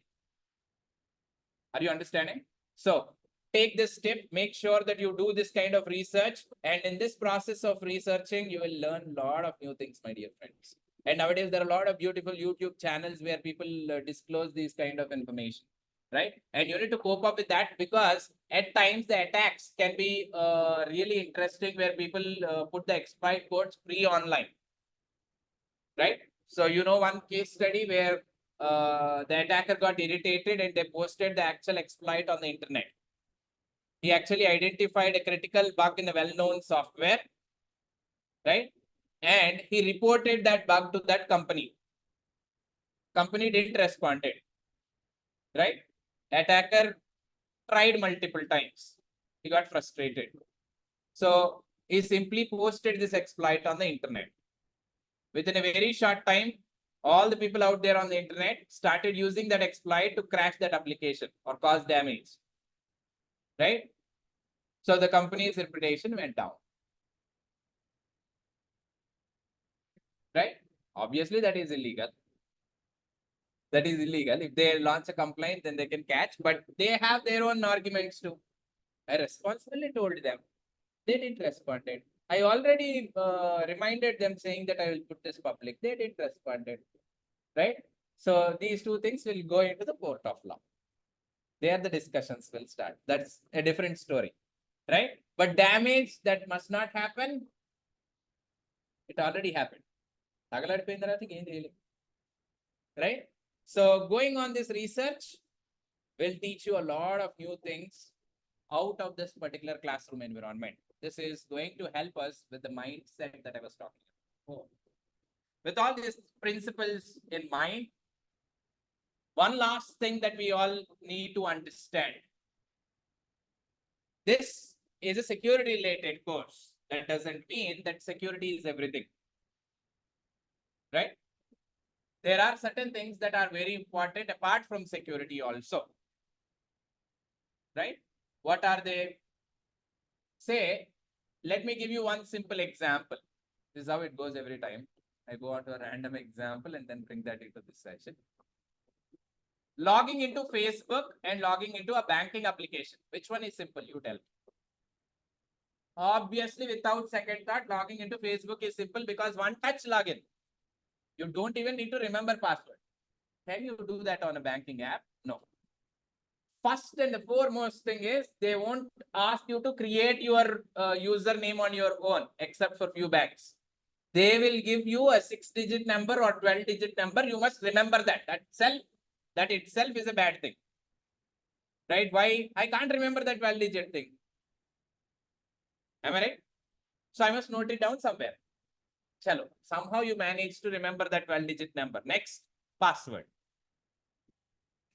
Are you understanding? So, take this tip, make sure that you do this kind of research. And in this process of researching, you will learn a lot of new things, my dear friends. And nowadays, there are a lot of beautiful YouTube channels where people disclose these kind of information, right? And you need to cope up with that because at times the attacks can be really interesting where people put the exploit codes free online, right? So, you know, one case study where the attacker got irritated and they posted the actual exploit on the internet. He actually identified a critical bug in a well-known software, right? And he reported that bug to that company. Company didn't respond, right? Attacker tried multiple times. He got frustrated. So he simply posted this exploit on the internet. Within a very short time, all the people out there on the internet started using that exploit to crash that application or cause damage, right? So the company's reputation went down, right? Obviously, that is illegal, That is illegal. If they launch a complaint, then they can catch, but they have their own arguments too. I responsibly told them. They didn't respond. I already reminded them saying that I will put this public. They didn't respond. Right? So these two things will go into the court of law. There the discussions will start. That's a different story. Right? But damage that must not happen, it already happened. Right? So going on this research will teach you a lot of new things out of this particular classroom environment. This is going to help us with the mindset that I was talking about. With all these principles in mind, one last thing that we all need to understand. This is a security related course. That doesn't mean that security is everything. Right? There are certain things that are very important apart from security also. Right? What are they? Say, let me give you one simple example. This is how it goes every time. I go on to a random example and then bring that into this session. Logging into Facebook and logging into a banking application. Which one is simple? You tell me. Obviously, without second thought, logging into Facebook is simple because one touch login. You don't even need to remember password. Can you do that on a banking app? No. First and the foremost thing is they won't ask you to create your username on your own, except for few banks. They will give you a 6-digit number or 12-digit number. You must remember that. That itself is a bad thing. Right? Why? I can't remember that 12-digit thing. Am I right? So I must note it down somewhere. Chalo. Somehow you manage to remember that 12-digit number. Next, password.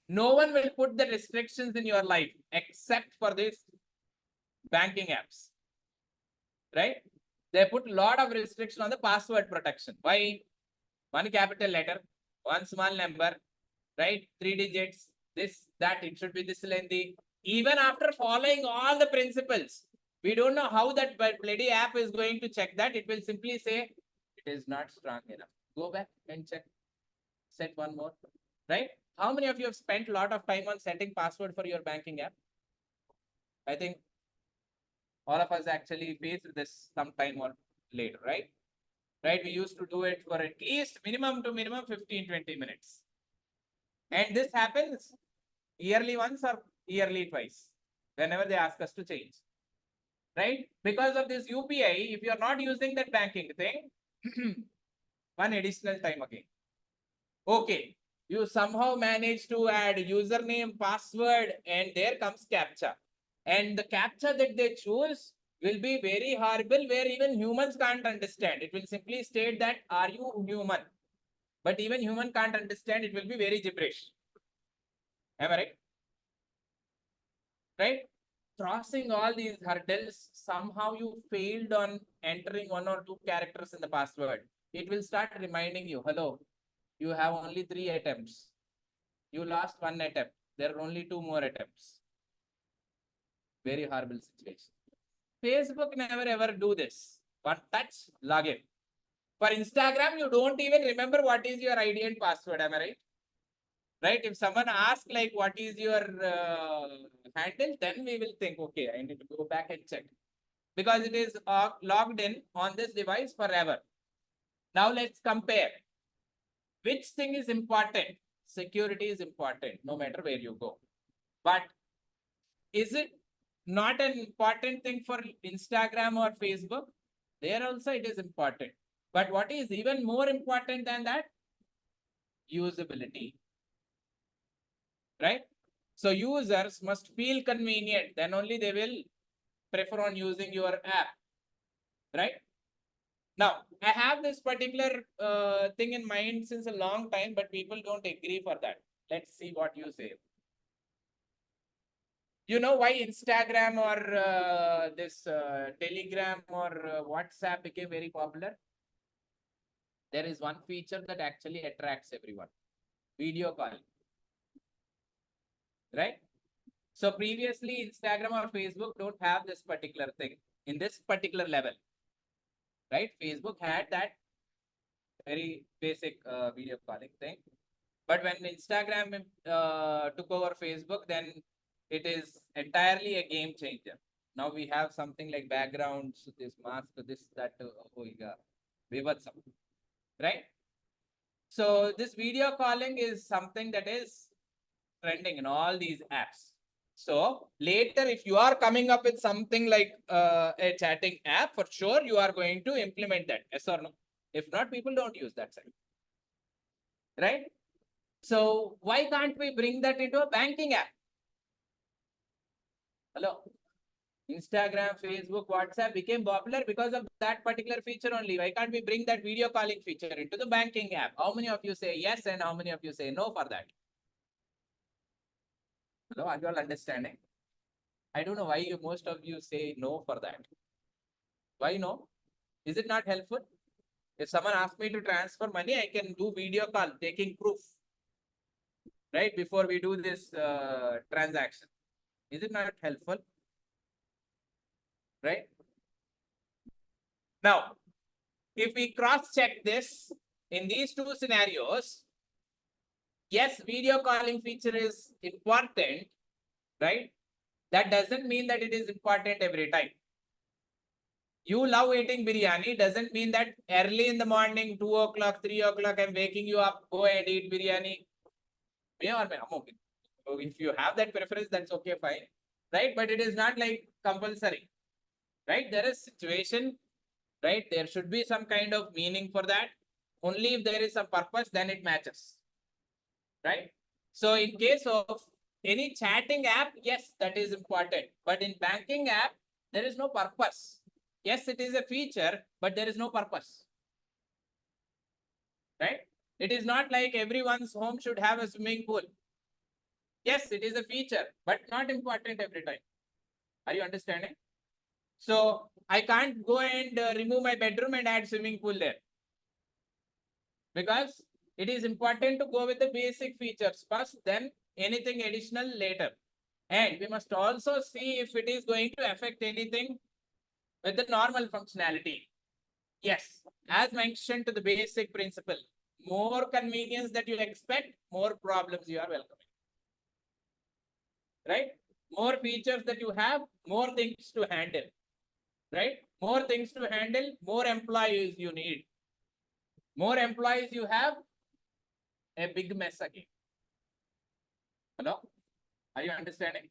No one will put the restrictions in your life except for this banking apps. Right? They put a lot of restriction on the password protection. Why? One capital letter, one small number, right? 3 digits, this, that, it should be this lengthy. Even after following all the principles, we don't know how that bloody app is going to check that. It will simply say, it is not strong enough. Go back and check. Set one more, right? How many of you have spent a lot of time on setting password for your banking app? I think all of us actually faced this sometime or later, right? Right? We used to do it for at least minimum 15-20 minutes. And this happens yearly once or yearly twice, whenever they ask us to change. Right? Because of this UPI, if you are not using that banking thing, one additional time again. Okay, you somehow manage to add username, password, and there comes CAPTCHA. And the CAPTCHA that they choose will be very horrible, where even humans can't understand. It will simply state that, are you human? But even human can't understand, it will be very gibberish. Am I right? Right? Crossing all these hurdles, somehow you failed on entering 1 or 2 characters in the password. It will start reminding you, hello, you have only 3 attempts. You lost 1 attempt. There are only 2 more attempts. Very horrible situation. Facebook never ever do this. One touch, login. For Instagram, you don't even remember what is your ID and password. Am I right? Right? If someone asks like, what is your handle, then we will think, okay, I need to go back and check. Because it is logged in on this device forever. Now let's compare. Which thing is important? Security is important, no matter where you go. But is it not an important thing for Instagram or Facebook? There also it is important. But what is even more important than that? Usability. Right? So users must feel convenient, then only they will prefer on using your app. Right? Now, I have this particular thing in mind since a long time, but people don't agree for that. Let's see what you say. You know why Instagram or this Telegram or WhatsApp became very popular? There is one feature that actually attracts everyone. Video calling. Right? So previously, Instagram or Facebook don't have this particular thing in this particular level. Right? Facebook had that very basic video calling thing. But when Instagram took over Facebook, then it is entirely a game changer. Now we have something like backgrounds, this mask, this, that, Vivatsam, right? So this video calling is something that is trending in all these apps. So later, if you are coming up with something like a chatting app, for sure you are going to implement that. Yes or no? If not, people don't use that site, right? So why can't we bring that into a banking app? Hello. Instagram, Facebook, WhatsApp became popular because of that particular feature only. Why can't we bring that video calling feature into the banking app? How many of you say yes and how many of you say no for that? Hello, are you all understanding? I don't know why most of you say no for that. Why no? Is it not helpful? If someone asks me to transfer money, I can do video call taking proof, right? Before we do this transaction. Is it not helpful? Right? Now, if we cross check this in these two scenarios, yes, video calling feature is important, right? That doesn't mean that it is important every time. You love eating biryani doesn't mean that early in the morning, 2 o'clock, 3 o'clock, I'm waking you up, go and eat biryani. If you have that preference, that's okay, fine. Right? But it is not like compulsory. Right? There is situation, right? There should be some kind of meaning for that. Only if there is some purpose, then it matches. Right? So in case of any chatting app, yes, that is important. But in banking app, there is no purpose. Yes, it is a feature, but there is no purpose. Right? It is not like everyone's home should have a swimming pool. Yes, it is a feature, but not important every time. Are you understanding? So I can't go and remove my bedroom and add swimming pool there. Because it is important to go with the basic features first, then anything additional later. And we must also see if it is going to affect anything with the normal functionality. Yes, as mentioned to the basic principle, more convenience that you expect, more problems you are welcoming. Right? More features that you have, more things to handle. Right? More things to handle, more employees you need. More employees you have, a big mess again. Hello? Are you understanding?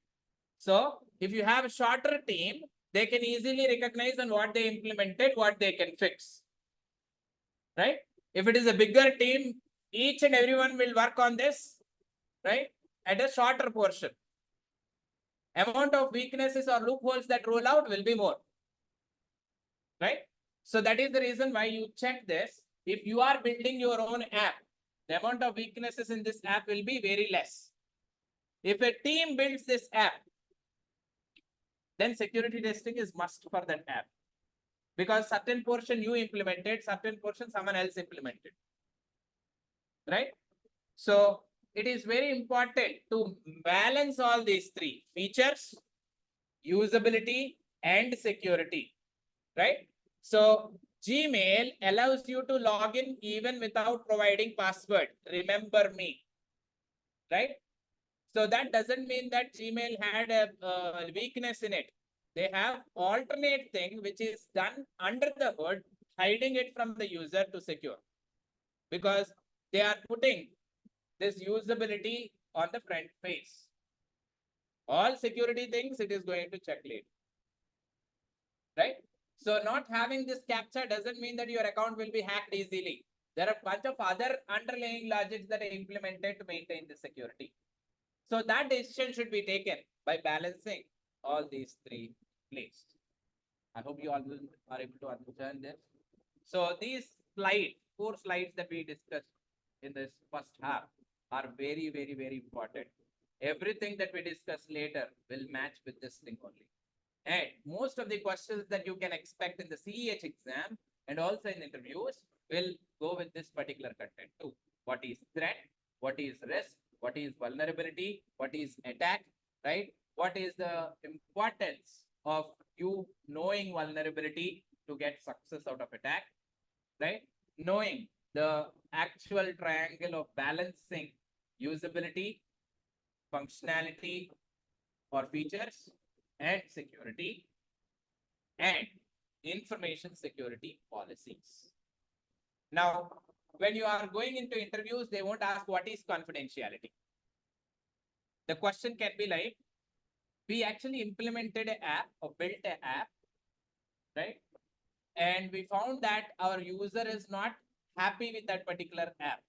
So if you have a shorter team, they can easily recognize on what they implemented, what they can fix. Right? If it is a bigger team, each and everyone will work on this, right? At a shorter portion. Amount of weaknesses or loopholes that roll out will be more. Right? So that is the reason why you check this. If you are building your own app, the amount of weaknesses in this app will be very less. If a team builds this app, then security testing is must for that app. Because certain portion you implemented, certain portion someone else implemented. Right? So it is very important to balance all these three features, usability, and security. Right? So Gmail allows you to log in even without providing password. Remember me. Right? So that doesn't mean that Gmail had a weakness in it. They have alternate thing which is done under the hood, hiding it from the user to secure. Because they are putting this usability on the front face. All security things it is going to check later. Right? So not having this captcha doesn't mean that your account will be hacked easily. There are a bunch of other underlying logics that are implemented to maintain the security. So that decision should be taken by balancing all these three plays. I hope you all are able to understand this. So these slides, 4 slides that we discussed in this first half are very, very, very important. Everything that we discuss later will match with this thing only. And most of the questions that you can expect in the CEH exam and also in interviews will go with this particular content too. What is threat? What is risk? What is vulnerability? What is attack? Right? What is the importance of you knowing vulnerability to get success out of attack? Right? Knowing the actual triangle of balancing usability, functionality or features, and security, and information security policies. Now, when you are going into interviews, they won't ask what is confidentiality. The question can be like, we actually implemented an app or built an app, right? And we found that our user is not happy with that particular app.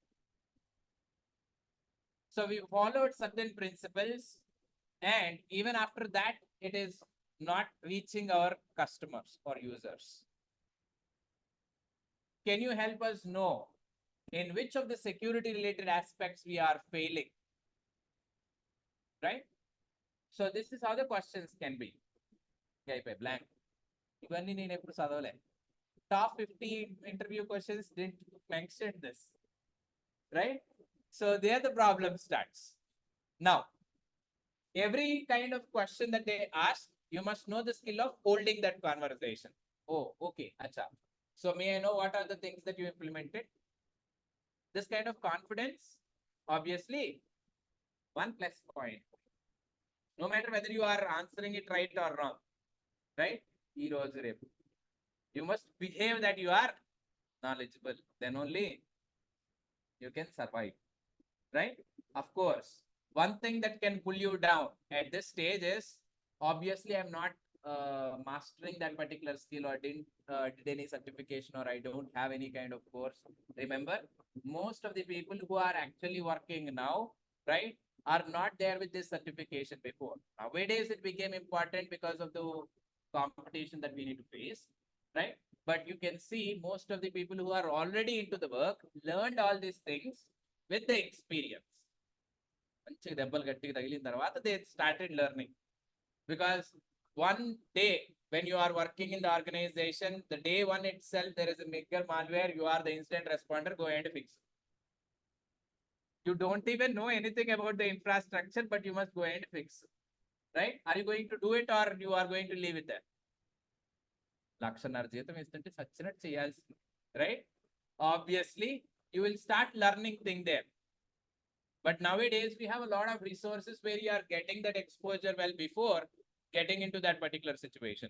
So we followed certain principles, and even after that, it is not reaching our customers or users. Can you help us know in which of the security related aspects we are failing? Right? So this is how the questions can be. Blank. Top 50 interview questions didn't mention this. Right? So there the problem starts. Now, every kind of question that they ask, you must know the skill of holding that conversation. Oh, okay. Acha. So may I know what are the things that you implemented? This kind of confidence, obviously, one plus point. No matter whether you are answering it right or wrong, right? You must behave that you are knowledgeable. Then only you can survive, right? Of course, one thing that can pull you down at this stage is obviously I'm not mastering that particular skill or did any certification or I don't have any kind of course. Remember, most of the people who are actually working now, right, are not there with this certification before. Nowadays, it became important because of the competition that we need to face, right? But you can see most of the people who are already into the work learned all these things with the experience. They started learning. Because one day when you are working in the organization, the day one itself, there is a major malware, you are the incident responder, go ahead and fix it. You don't even know anything about the infrastructure, but you must go ahead and fix it. Right? Are you going to do it or you are going to leave it there? Right? Obviously, you will start learning thing there. But nowadays, we have a lot of resources where you are getting that exposure well before getting into that particular situation.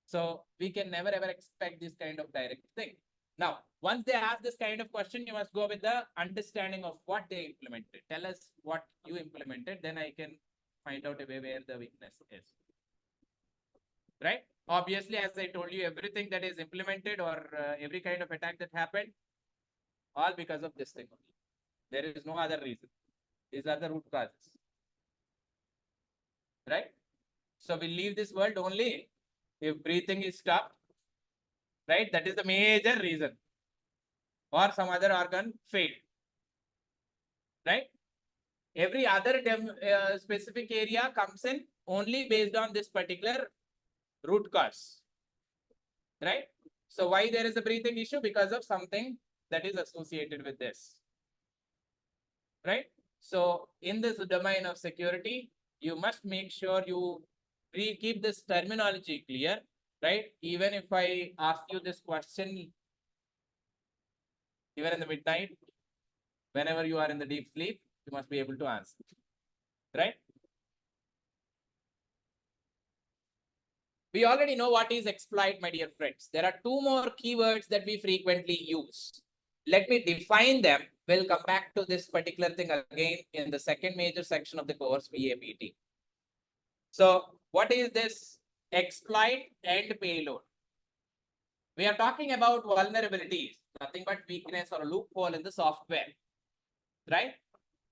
So we can never ever expect this kind of direct thing. Now, once they ask this kind of question, you must go with the understanding of what they implemented. Tell us what you implemented, then I can find out a way where the weakness is. Right? Obviously, as I told you, everything that is implemented or every kind of attack that happened, all because of this thing. There is no other reason. These are the root causes. Right? So we leave this world only if breathing is stopped. Right? That is the major reason. Or some other organ failed. Right? Every other specific area comes in only based on this particular root cause. Right? So why there is a breathing issue? Because of something that is associated with this. Right? So in this domain of security, you must make sure you keep this terminology clear, right? Even if I ask you this question, even in the midnight, whenever you are in the deep sleep, you must be able to answer, right? We already know what is exploit, my dear friends. There are two more keywords that we frequently use. Let me define them. We'll come back to this particular thing again in the second major section of the course, VAPT. So what is this exploit and payload? We are talking about vulnerabilities, nothing but weakness or a loophole in the software, right?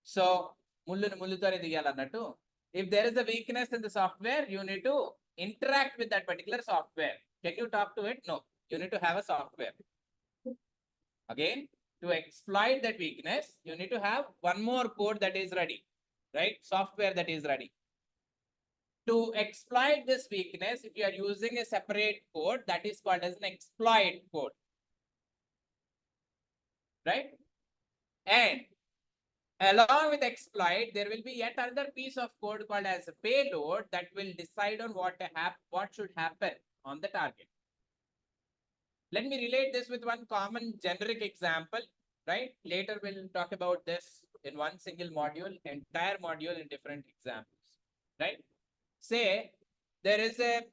So if there is a weakness in the software, you need to interact with that particular software. Can you talk to it? No, you need to have a software. Again, to exploit that weakness, you need to have one more code that is ready, right? Software that is ready. To exploit this weakness, if you are using a separate code, that is called as an exploit code, right? And along with exploit, there will be yet another piece of code called as a payload that will decide on what should happen on the target. Let me relate this with one common generic example. right? Later we'll talk about this in one single module, entire module in different examples, right? Say there is a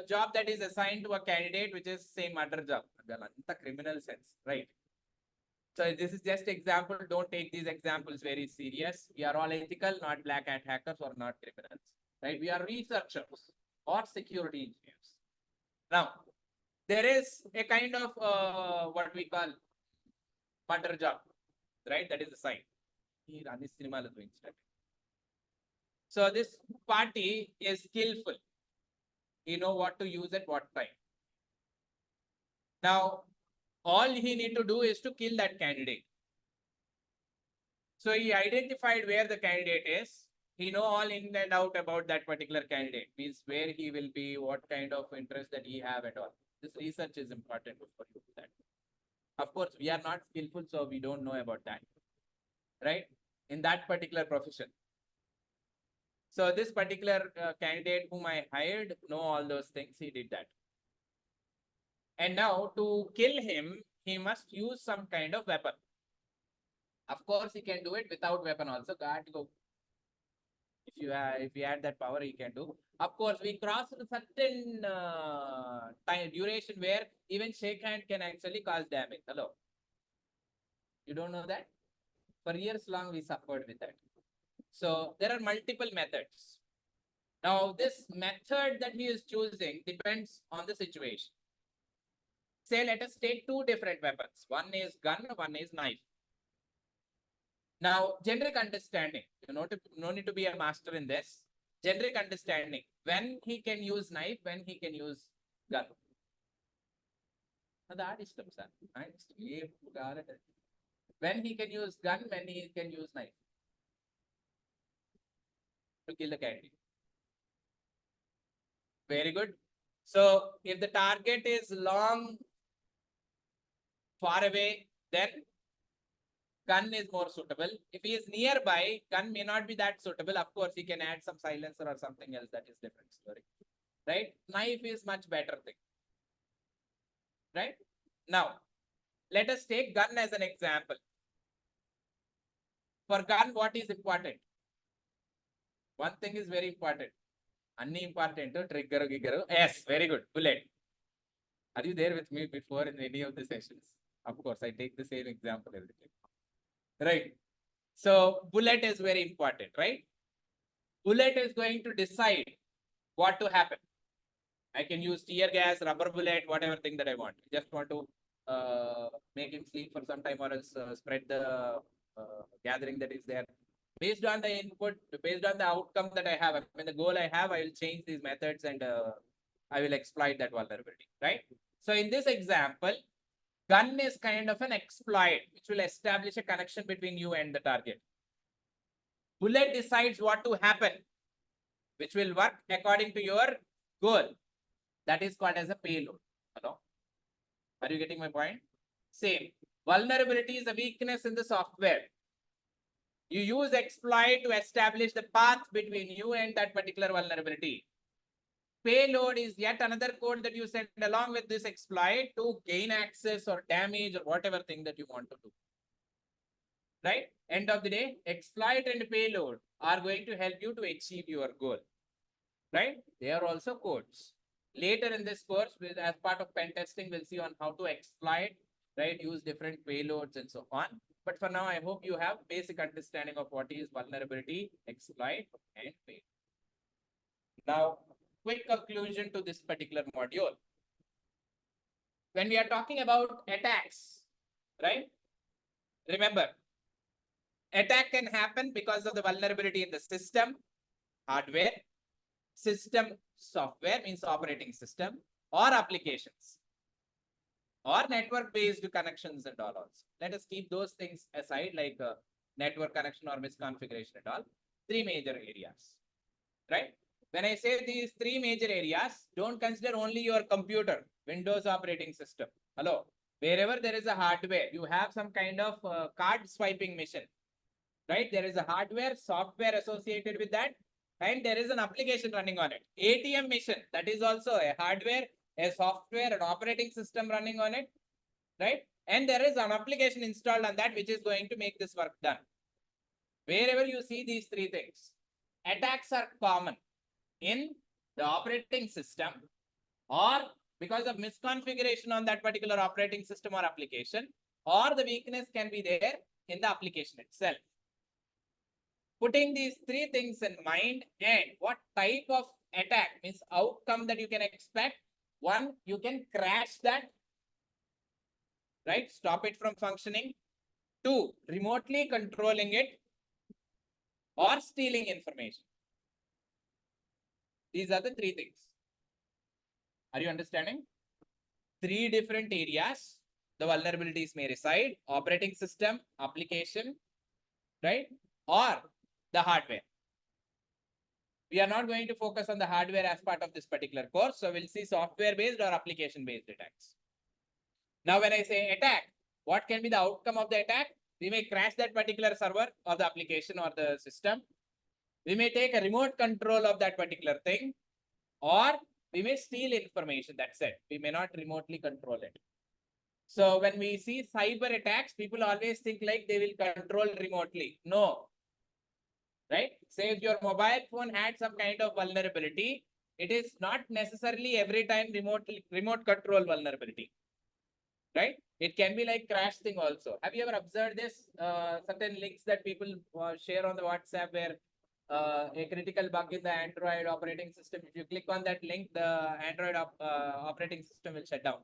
job that is assigned to a candidate, which is say murder job, the criminal sense, right? So this is just example. Don't take these examples very serious. We are all ethical, not black hat hackers or not criminals, right? We are researchers or security engineers. Now, there is a kind of what we call murder job, right? That is the sign. So this party is skillful. He know what to use at what time. Now, all he need to do is to kill that candidate. So he identified where the candidate is. He know all in and out about that particular candidate, means where he will be, what kind of interest that he have at all. This research is important for you. That. Of course, we are not skillful, so we don't know about that, right? In that particular profession. So this particular candidate whom I hired know all those things. He did that. And now to kill him, he must use some kind of weapon. Of course, he can do it without weapon also. God, go. If you add that power, he can do. Of course, we cross a certain time duration where even shake hand can actually cause damage. Hello, you don't know that? For years long, we suffered with that. So there are multiple methods. Now, this method that he is choosing depends on the situation. Say, let us take two different weapons. One is gun, one is knife. Now, generic understanding, no need to be a master in this. Generic understanding, when he can use knife, when he can use gun. When he can use gun, when he can use knife to kill the candidate. Very good. So, if the target is long, far away, then gun is more suitable. If he is nearby, gun may not be that suitable. Of course, he can add some silencer or something else. That is different story, right? Knife is much better thing, right? Now, let us take gun as an example. For gun, what is important? One thing is very important. Anni important, trigger, gigger. Yes, very good. Bullet. Are you there with me before in any of the sessions? Of course, I take the same example every time. Right. So bullet is very important, right? Bullet is going to decide what to happen. I can use tear gas, rubber bullet, whatever thing that I want. Just want to make him sleep for some time or else spread the gathering that is there. Based on the input, based on the outcome that I have, I mean the goal I have, I will change these methods and I will exploit that vulnerability, right? So in this example, gun is kind of an exploit which will establish a connection between you and the target. Bullet decides what to happen, which will work according to your goal. That is called as a payload. Hello? Are you getting my point? Same. Vulnerability is a weakness in the software. You use exploit to establish the path between you and that particular vulnerability. Payload is yet another code that you send along with this exploit to gain access or damage or whatever thing that you want to do. Right? End of the day, exploit and payload are going to help you to achieve your goal. Right? They are also codes. Later in this course, as part of pen testing, we'll see on how to exploit, right? Use different payloads and so on. But for now, I hope you have basic understanding of what is vulnerability, exploit, and payload. Now, quick conclusion to this particular module. When we are talking about attacks, right? Remember, attack can happen because of the vulnerability in the system, hardware, system software means operating system, or applications, or network based connections and all also. Let us keep those things aside like network connection or misconfiguration and all. Three major areas, right? When I say these three major areas, don't consider only your computer, Windows operating system. Hello, wherever there is a hardware, you have some kind of card swiping machine, right? There is a hardware, software associated with that, and there is an application running on it. ATM machine, that is also a hardware, a software, an operating system running on it, right? And there is an application installed on that which is going to make this work done. Wherever you see these three things, attacks are common in the operating system, or because of misconfiguration on that particular operating system or application, or the weakness can be there in the application itself. Putting these three things in mind and what type of attack means outcome that you can expect. One, you can crash that, right? Stop it from functioning. Two, remotely controlling it or stealing information. These are the three things. Are you understanding? Three different areas the vulnerabilities may reside: operating system, application, right? Or the hardware. We are not going to focus on the hardware as part of this particular course. So we'll see software based or application based attacks. Now, when I say attack, what can be the outcome of the attack? We may crash that particular server or the application or the system. We may take a remote control of that particular thing, or we may steal information. That's it. We may not remotely control it. So when we see cyber attacks, people always think like they will control remotely. No. Right? Say if your mobile phone had some kind of vulnerability, it is not necessarily every time remote control vulnerability. Right? It can be like crash thing also. Have you ever observed this? Certain links that people share on the WhatsApp where a critical bug in the Android operating system. If you click on that link, the Android operating system will shut down.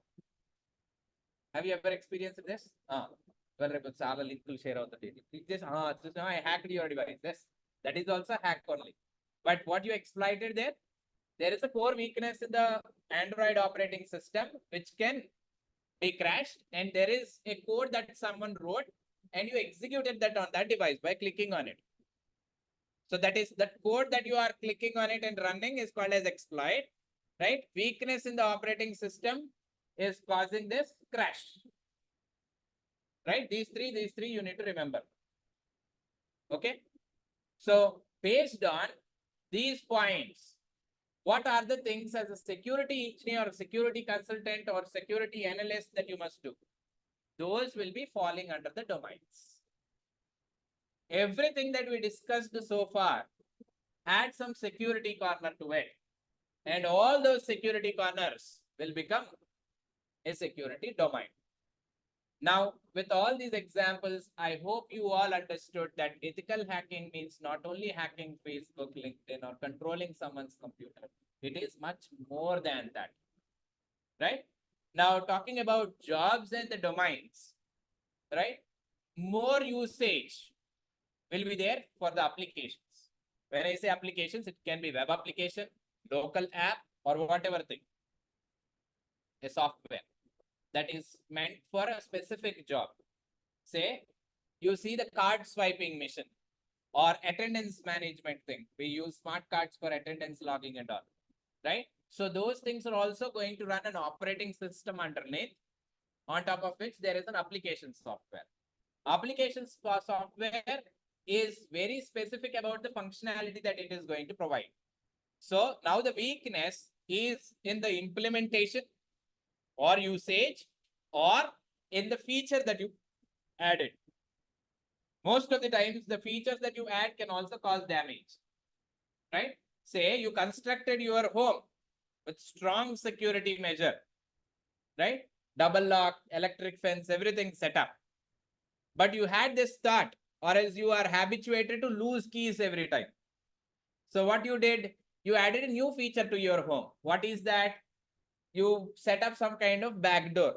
Have you ever experienced this? Well, చాలా లింకులు share అవుతుంది. Click this. Just I hacked your device. Yes, that is also hack only. But what you exploited there is a core weakness in the Android operating system which can be crashed, and there is a code that someone wrote and you executed that on that device by clicking on it. So that is that code that you are clicking on it and running is called as exploit, right? Weakness in the operating system is causing this crash, right? These three you need to remember. Okay. So based on these points, what are the things as a security engineer or security consultant or security analyst that you must do? Those will be falling under the domains. Everything that we discussed so far had some security corner to it. And all those security corners will become a security domain. Now, with all these examples, I hope you all understood that ethical hacking means not only hacking Facebook, LinkedIn, or controlling someone's computer. It is much more than that, right? Now, talking about jobs and the domains, right? More usage will be there for the applications. When I say applications, it can be web application, local app, or whatever thing, a software that is meant for a specific job. Say, you see the card swiping mission or attendance management thing. We use smart cards for attendance logging and all, right? So those things are also going to run an operating system underneath, on top of which there is an application software. Applications software is very specific about the functionality that it is going to provide. So now the weakness is in the implementation or usage or in the feature that you added. Most of the times, the features that you add can also cause damage, right? Say you constructed your home with strong security measure, right? Double lock, electric fence, everything set up. But you had this thought, or else you are habituated to lose keys every time. So what you did, you added a new feature to your home. What is that? You set up some kind of back door.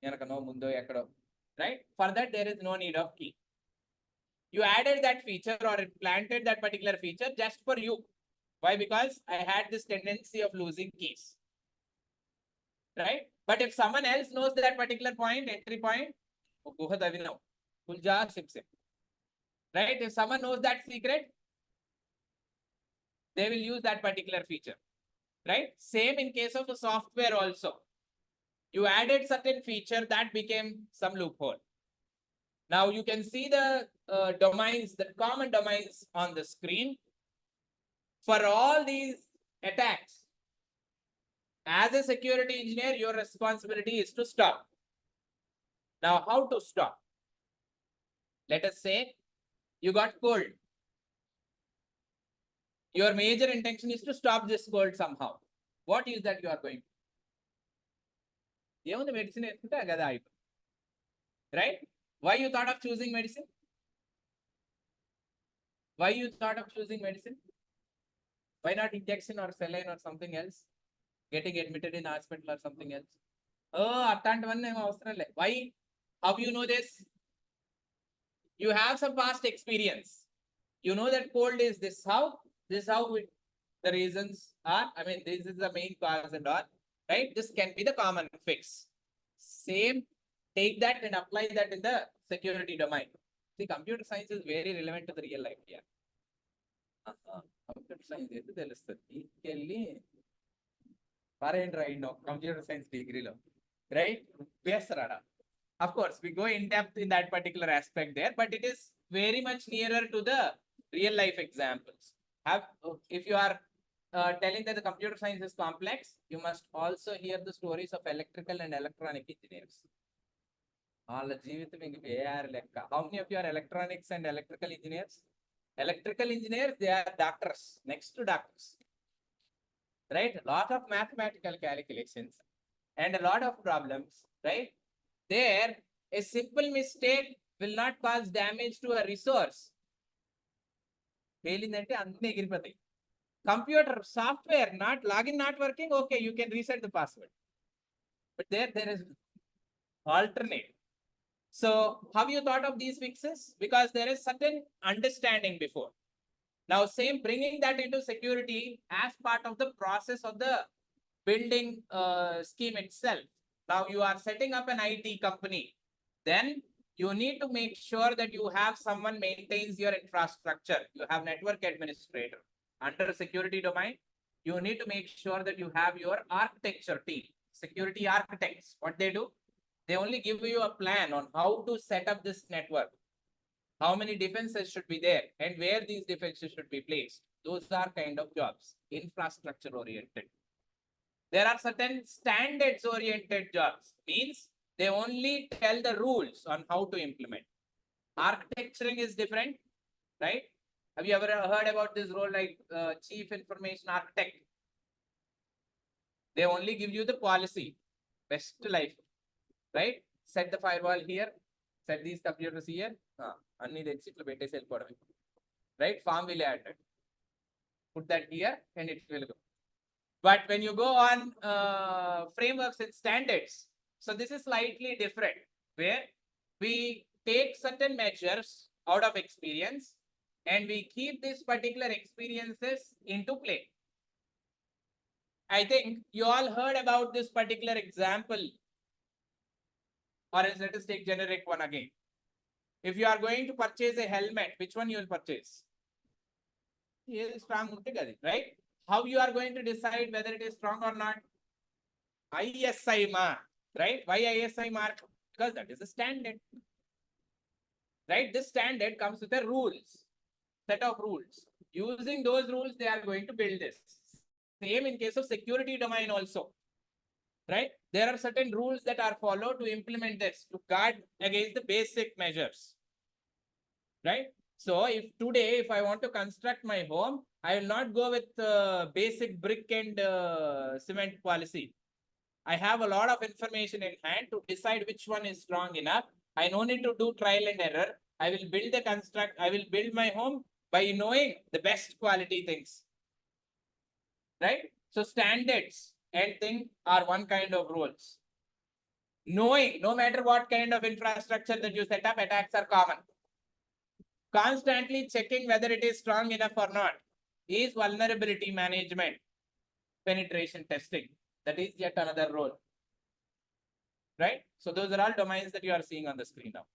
Right? For that, there is no need of key. You added that feature or planted that particular feature just for you. Why? Because I had this tendency of losing keys. Right? But if someone else knows that particular point, entry point, right? If someone knows that secret, they will use that particular feature. Right? Same in case of the software also. You added certain feature that became some loophole. Now you can see the domains, the common domains on the screen. For all these attacks, as a security engineer, your responsibility is to stop. Now, how to stop? Let us say you got cold. Your major intention is to stop this cold somehow. What is that you are going to? ఏముంది medicine వేసుకుంటే కదా అయిపోతుంది. Right? Why you thought of choosing medicine? Why you thought of choosing medicine? Why not injection or saline or something else? Getting admitted in hospital or something else? Oh, అట్లాంటివన్నీ ఏమో అవసరం లేదు. Why? How you know this? You have some past experience. You know that cold is this how the reasons are. I mean, this is the main cause and all. Right? This can be the common fix. Same, take that and apply that in the security domain. See, computer science is very relevant to the real life here. Computer science అయితే తెలుస్తుంది. తీసుకెళ్ళి పారేంటి right computer science డిగ్రీలో right వేస్తారా? Of course, we go in depth in that particular aspect there, but it is very much nearer to the real life examples. If you are telling that the computer science is complex, you must also hear the stories of electrical and electronic engineers. All How many of you are electronics and electrical engineers? Electrical engineers, they are doctors, next to doctors. Right? A lot of mathematical calculations and a lot of problems, right? There, a simple mistake will not cause damage to a resource. Computer software login not working, okay, you can reset the password. But there is alternate. So have you thought of these fixes? Because there is certain understanding before. Now, same bringing that into security as part of the process of the building scheme itself. Now you are setting up an IT company. Then you need to make sure that you have someone maintains your infrastructure. You have network administrator. Under security domain, you need to make sure that you have your architecture team, security architects. What they do? They only give you a plan on how to set up this network, how many defenses should be there, and where these defenses should be placed. Those are kind of jobs, infrastructure oriented. There are certain standards oriented jobs, means they only tell the rules on how to implement. Architecturing is different, right? Have you ever heard about this role like chief information architect? They only give you the policy, best life, right? Set the firewall here, set these computers here, right? Farm will add it. Put that here and it will go. But when you go on frameworks and standards, so this is slightly different, where we take certain measures out of experience and we keep these particular experiences into play. I think you all heard about this particular example, or else let us take generic one again. If you are going to purchase a helmet, which one you will purchase? Here is strong, right? How you are going to decide whether it is strong or not? ISI mark, right? Why ISI mark? Because that is a standard, right? This standard comes with a rules, set of rules. Using those rules, they are going to build this. Same in case of security domain also, right? There are certain rules that are followed to implement this, to guard against the basic measures, right? So if today, if I want to construct my home, I will not go with basic brick and cement policy. I have a lot of information in hand to decide which one is strong enough. I no need to do trial and error. I will build my home by knowing the best quality things, right? So standards and things are one kind of rules. Knowing, no matter what kind of infrastructure that you set up, attacks are common. Constantly checking whether it is strong enough or not is vulnerability management, penetration testing. That is yet another role, right? So those are all domains that you are seeing on the screen now,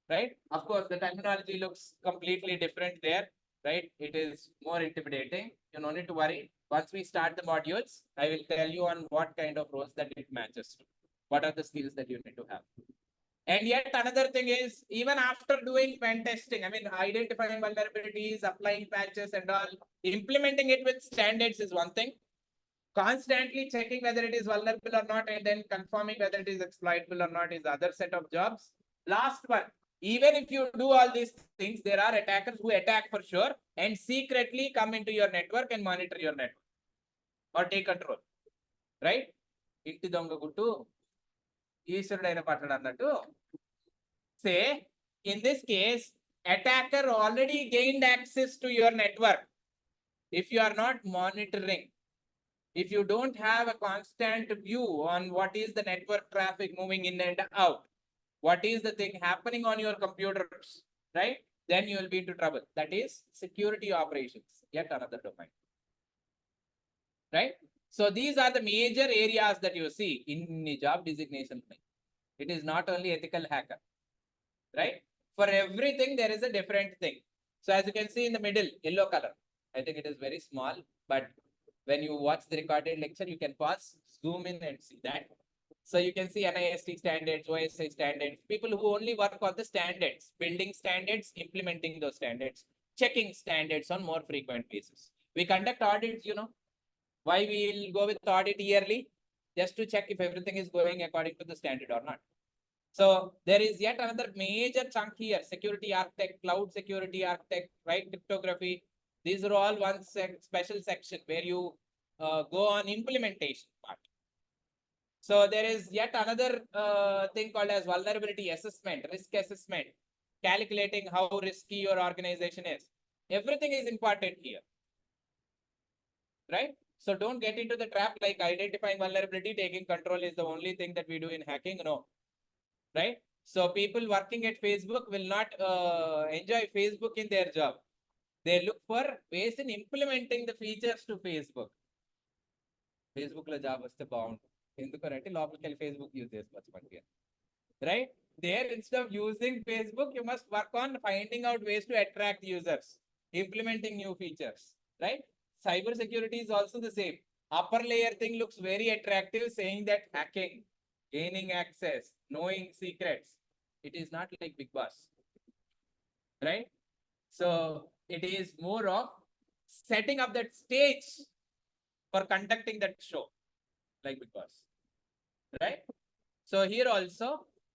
right? Of course, the terminology looks completely different there, right? It is more intimidating. You don't need to worry. Once we start the modules, I will tell you on what kind of roles that it matches to. What are the skills that you need to have? And yet another thing is, even after doing pen testing, I mean, identifying vulnerabilities, applying patches and all, implementing it with standards is one thing. Constantly checking whether it is vulnerable or not, and then confirming whether it is exploitable or not is the other set of jobs. Last one, even if you do all these things, there are attackers who attack for sure and secretly come into your network and monitor your network or take control, right? ఇంటి దొంగ గుట్టు ఈశ్వరుడైన పట్టడు అన్నట్టు. Say, in this case, attacker already gained access to your network. If you are not monitoring, if you don't have a constant view on what is the network traffic moving in and out, what is the thing happening on your computers, right? Then you will be into trouble. That is security operations, yet another domain, right? So these are the major areas that you see in job designation. It is not only ethical hacker, right? For everything, there is a different thing. So as you can see in the middle, yellow color, I think it is very small, but when you watch the recorded lecture, you can pause, zoom in and see that. So you can see NIST standards, OSI standards, people who only work on the standards, building standards, implementing those standards, checking standards on more frequent basis. We conduct audits, you know. Why we will go with audit yearly? Just to check if everything is going according to the standard or not. So there is yet another major chunk here, security architect, cloud security architect, right? Cryptography. These are all one special section where you go on implementation part. So there is yet another thing called as vulnerability assessment, risk assessment, calculating how risky your organization is. Everything is important here, right? So don't get into the trap like identifying vulnerability, taking control is the only thing that we do in hacking. No, right? So people working at Facebook will not enjoy Facebook in their job. They look for ways in implementing the features to Facebook. Facebook lo job vaste bagundu. Endukanante lopaliki velli Facebook use chesukochu manchiga. Right? There, instead of using Facebook, you must work on finding out ways to attract users, implementing new features, right? Cyber security is also the same. Upper layer thing looks very attractive, saying that hacking, gaining access, knowing secrets. It is not like Big Boss, right? So it is more of setting up that stage for conducting that show, like Big Boss, right? So here also,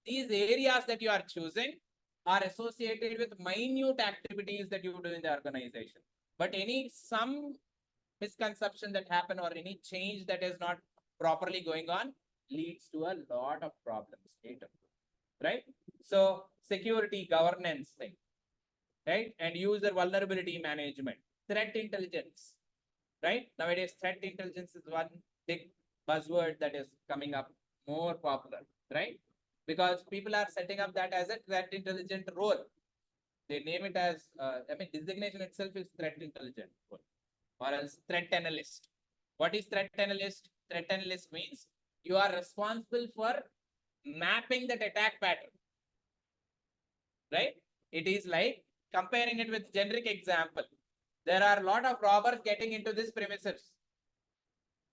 these areas that you are choosing are associated with minute activities that you do in the organization. But some misconception that happen or any change that is not properly going on leads to a lot of problems later, right? So security governance thing, right? And user vulnerability management, threat intelligence, right? Nowadays, threat intelligence is one big buzzword that is coming up more popular, right? Because people are setting up that as a threat intelligent role. They name it as, designation itself is threat intelligent role, or else threat analyst. What is threat analyst? Threat analyst means you are responsible for mapping that attack pattern, right? It is like comparing it with generic example. There are a lot of robbers getting into this premises.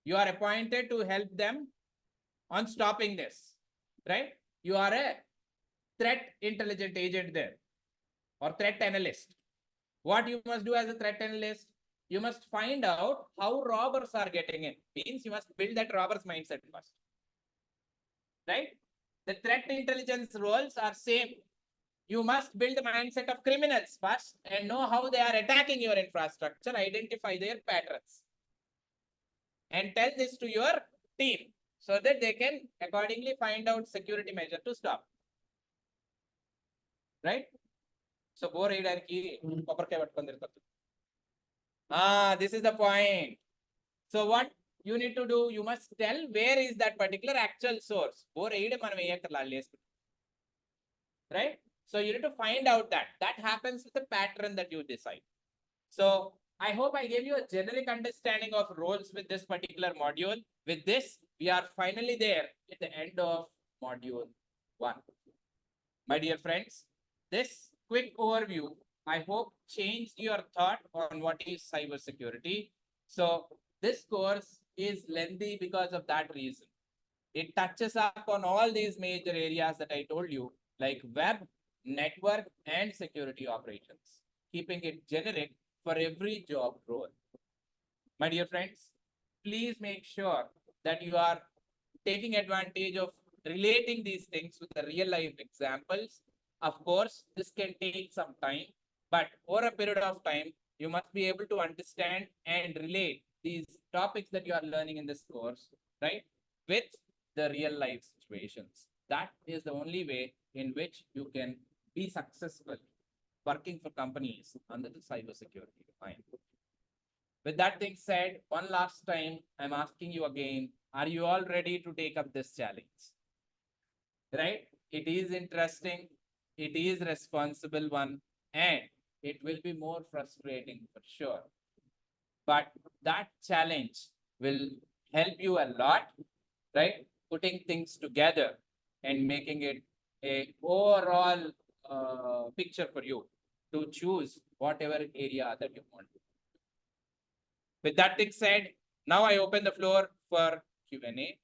You are appointed to help them on stopping this, right? You are a threat intelligent agent there or threat analyst. What you must do as a threat analyst? You must find out how robbers are getting in. Means you must build that robber's mindset first, right? The threat intelligence roles are same. You must build the mindset of criminals first and know how they are attacking your infrastructure, identify their patterns, and tell this to your team so that they can accordingly find out security measure to stop, right? So bore this is the point. So what you need to do, you must tell where is that particular actual source. Right? So you need to find out that happens with the pattern that you decide. So I hope I gave you a generic understanding of roles with this particular module. With this, we are finally there at the end of module 1. My dear friends, this quick overview, I hope changed your thought on what is cybersecurity. So this course is lengthy because of that reason. It touches up on all these major areas that I told you, like web, network, and security operations, keeping it generic for every job role. My dear friends, please make sure that you are taking advantage of relating these things with the real life examples. Of course, this can take some time, but over a period of time, you must be able to understand and relate these topics that you are learning in this course, right, with the real life situations. That is the only way in which you can be successful working for companies under the cybersecurity domain. With that being said, one last time, I'm asking you again, are you all ready to take up this challenge? Right? It is interesting, it is responsible one, and it will be more frustrating for sure. But that challenge will help you a lot, right? Putting things together and making it a overall picture for you to choose whatever area that you want. With that being said, now I open the floor for Q&A.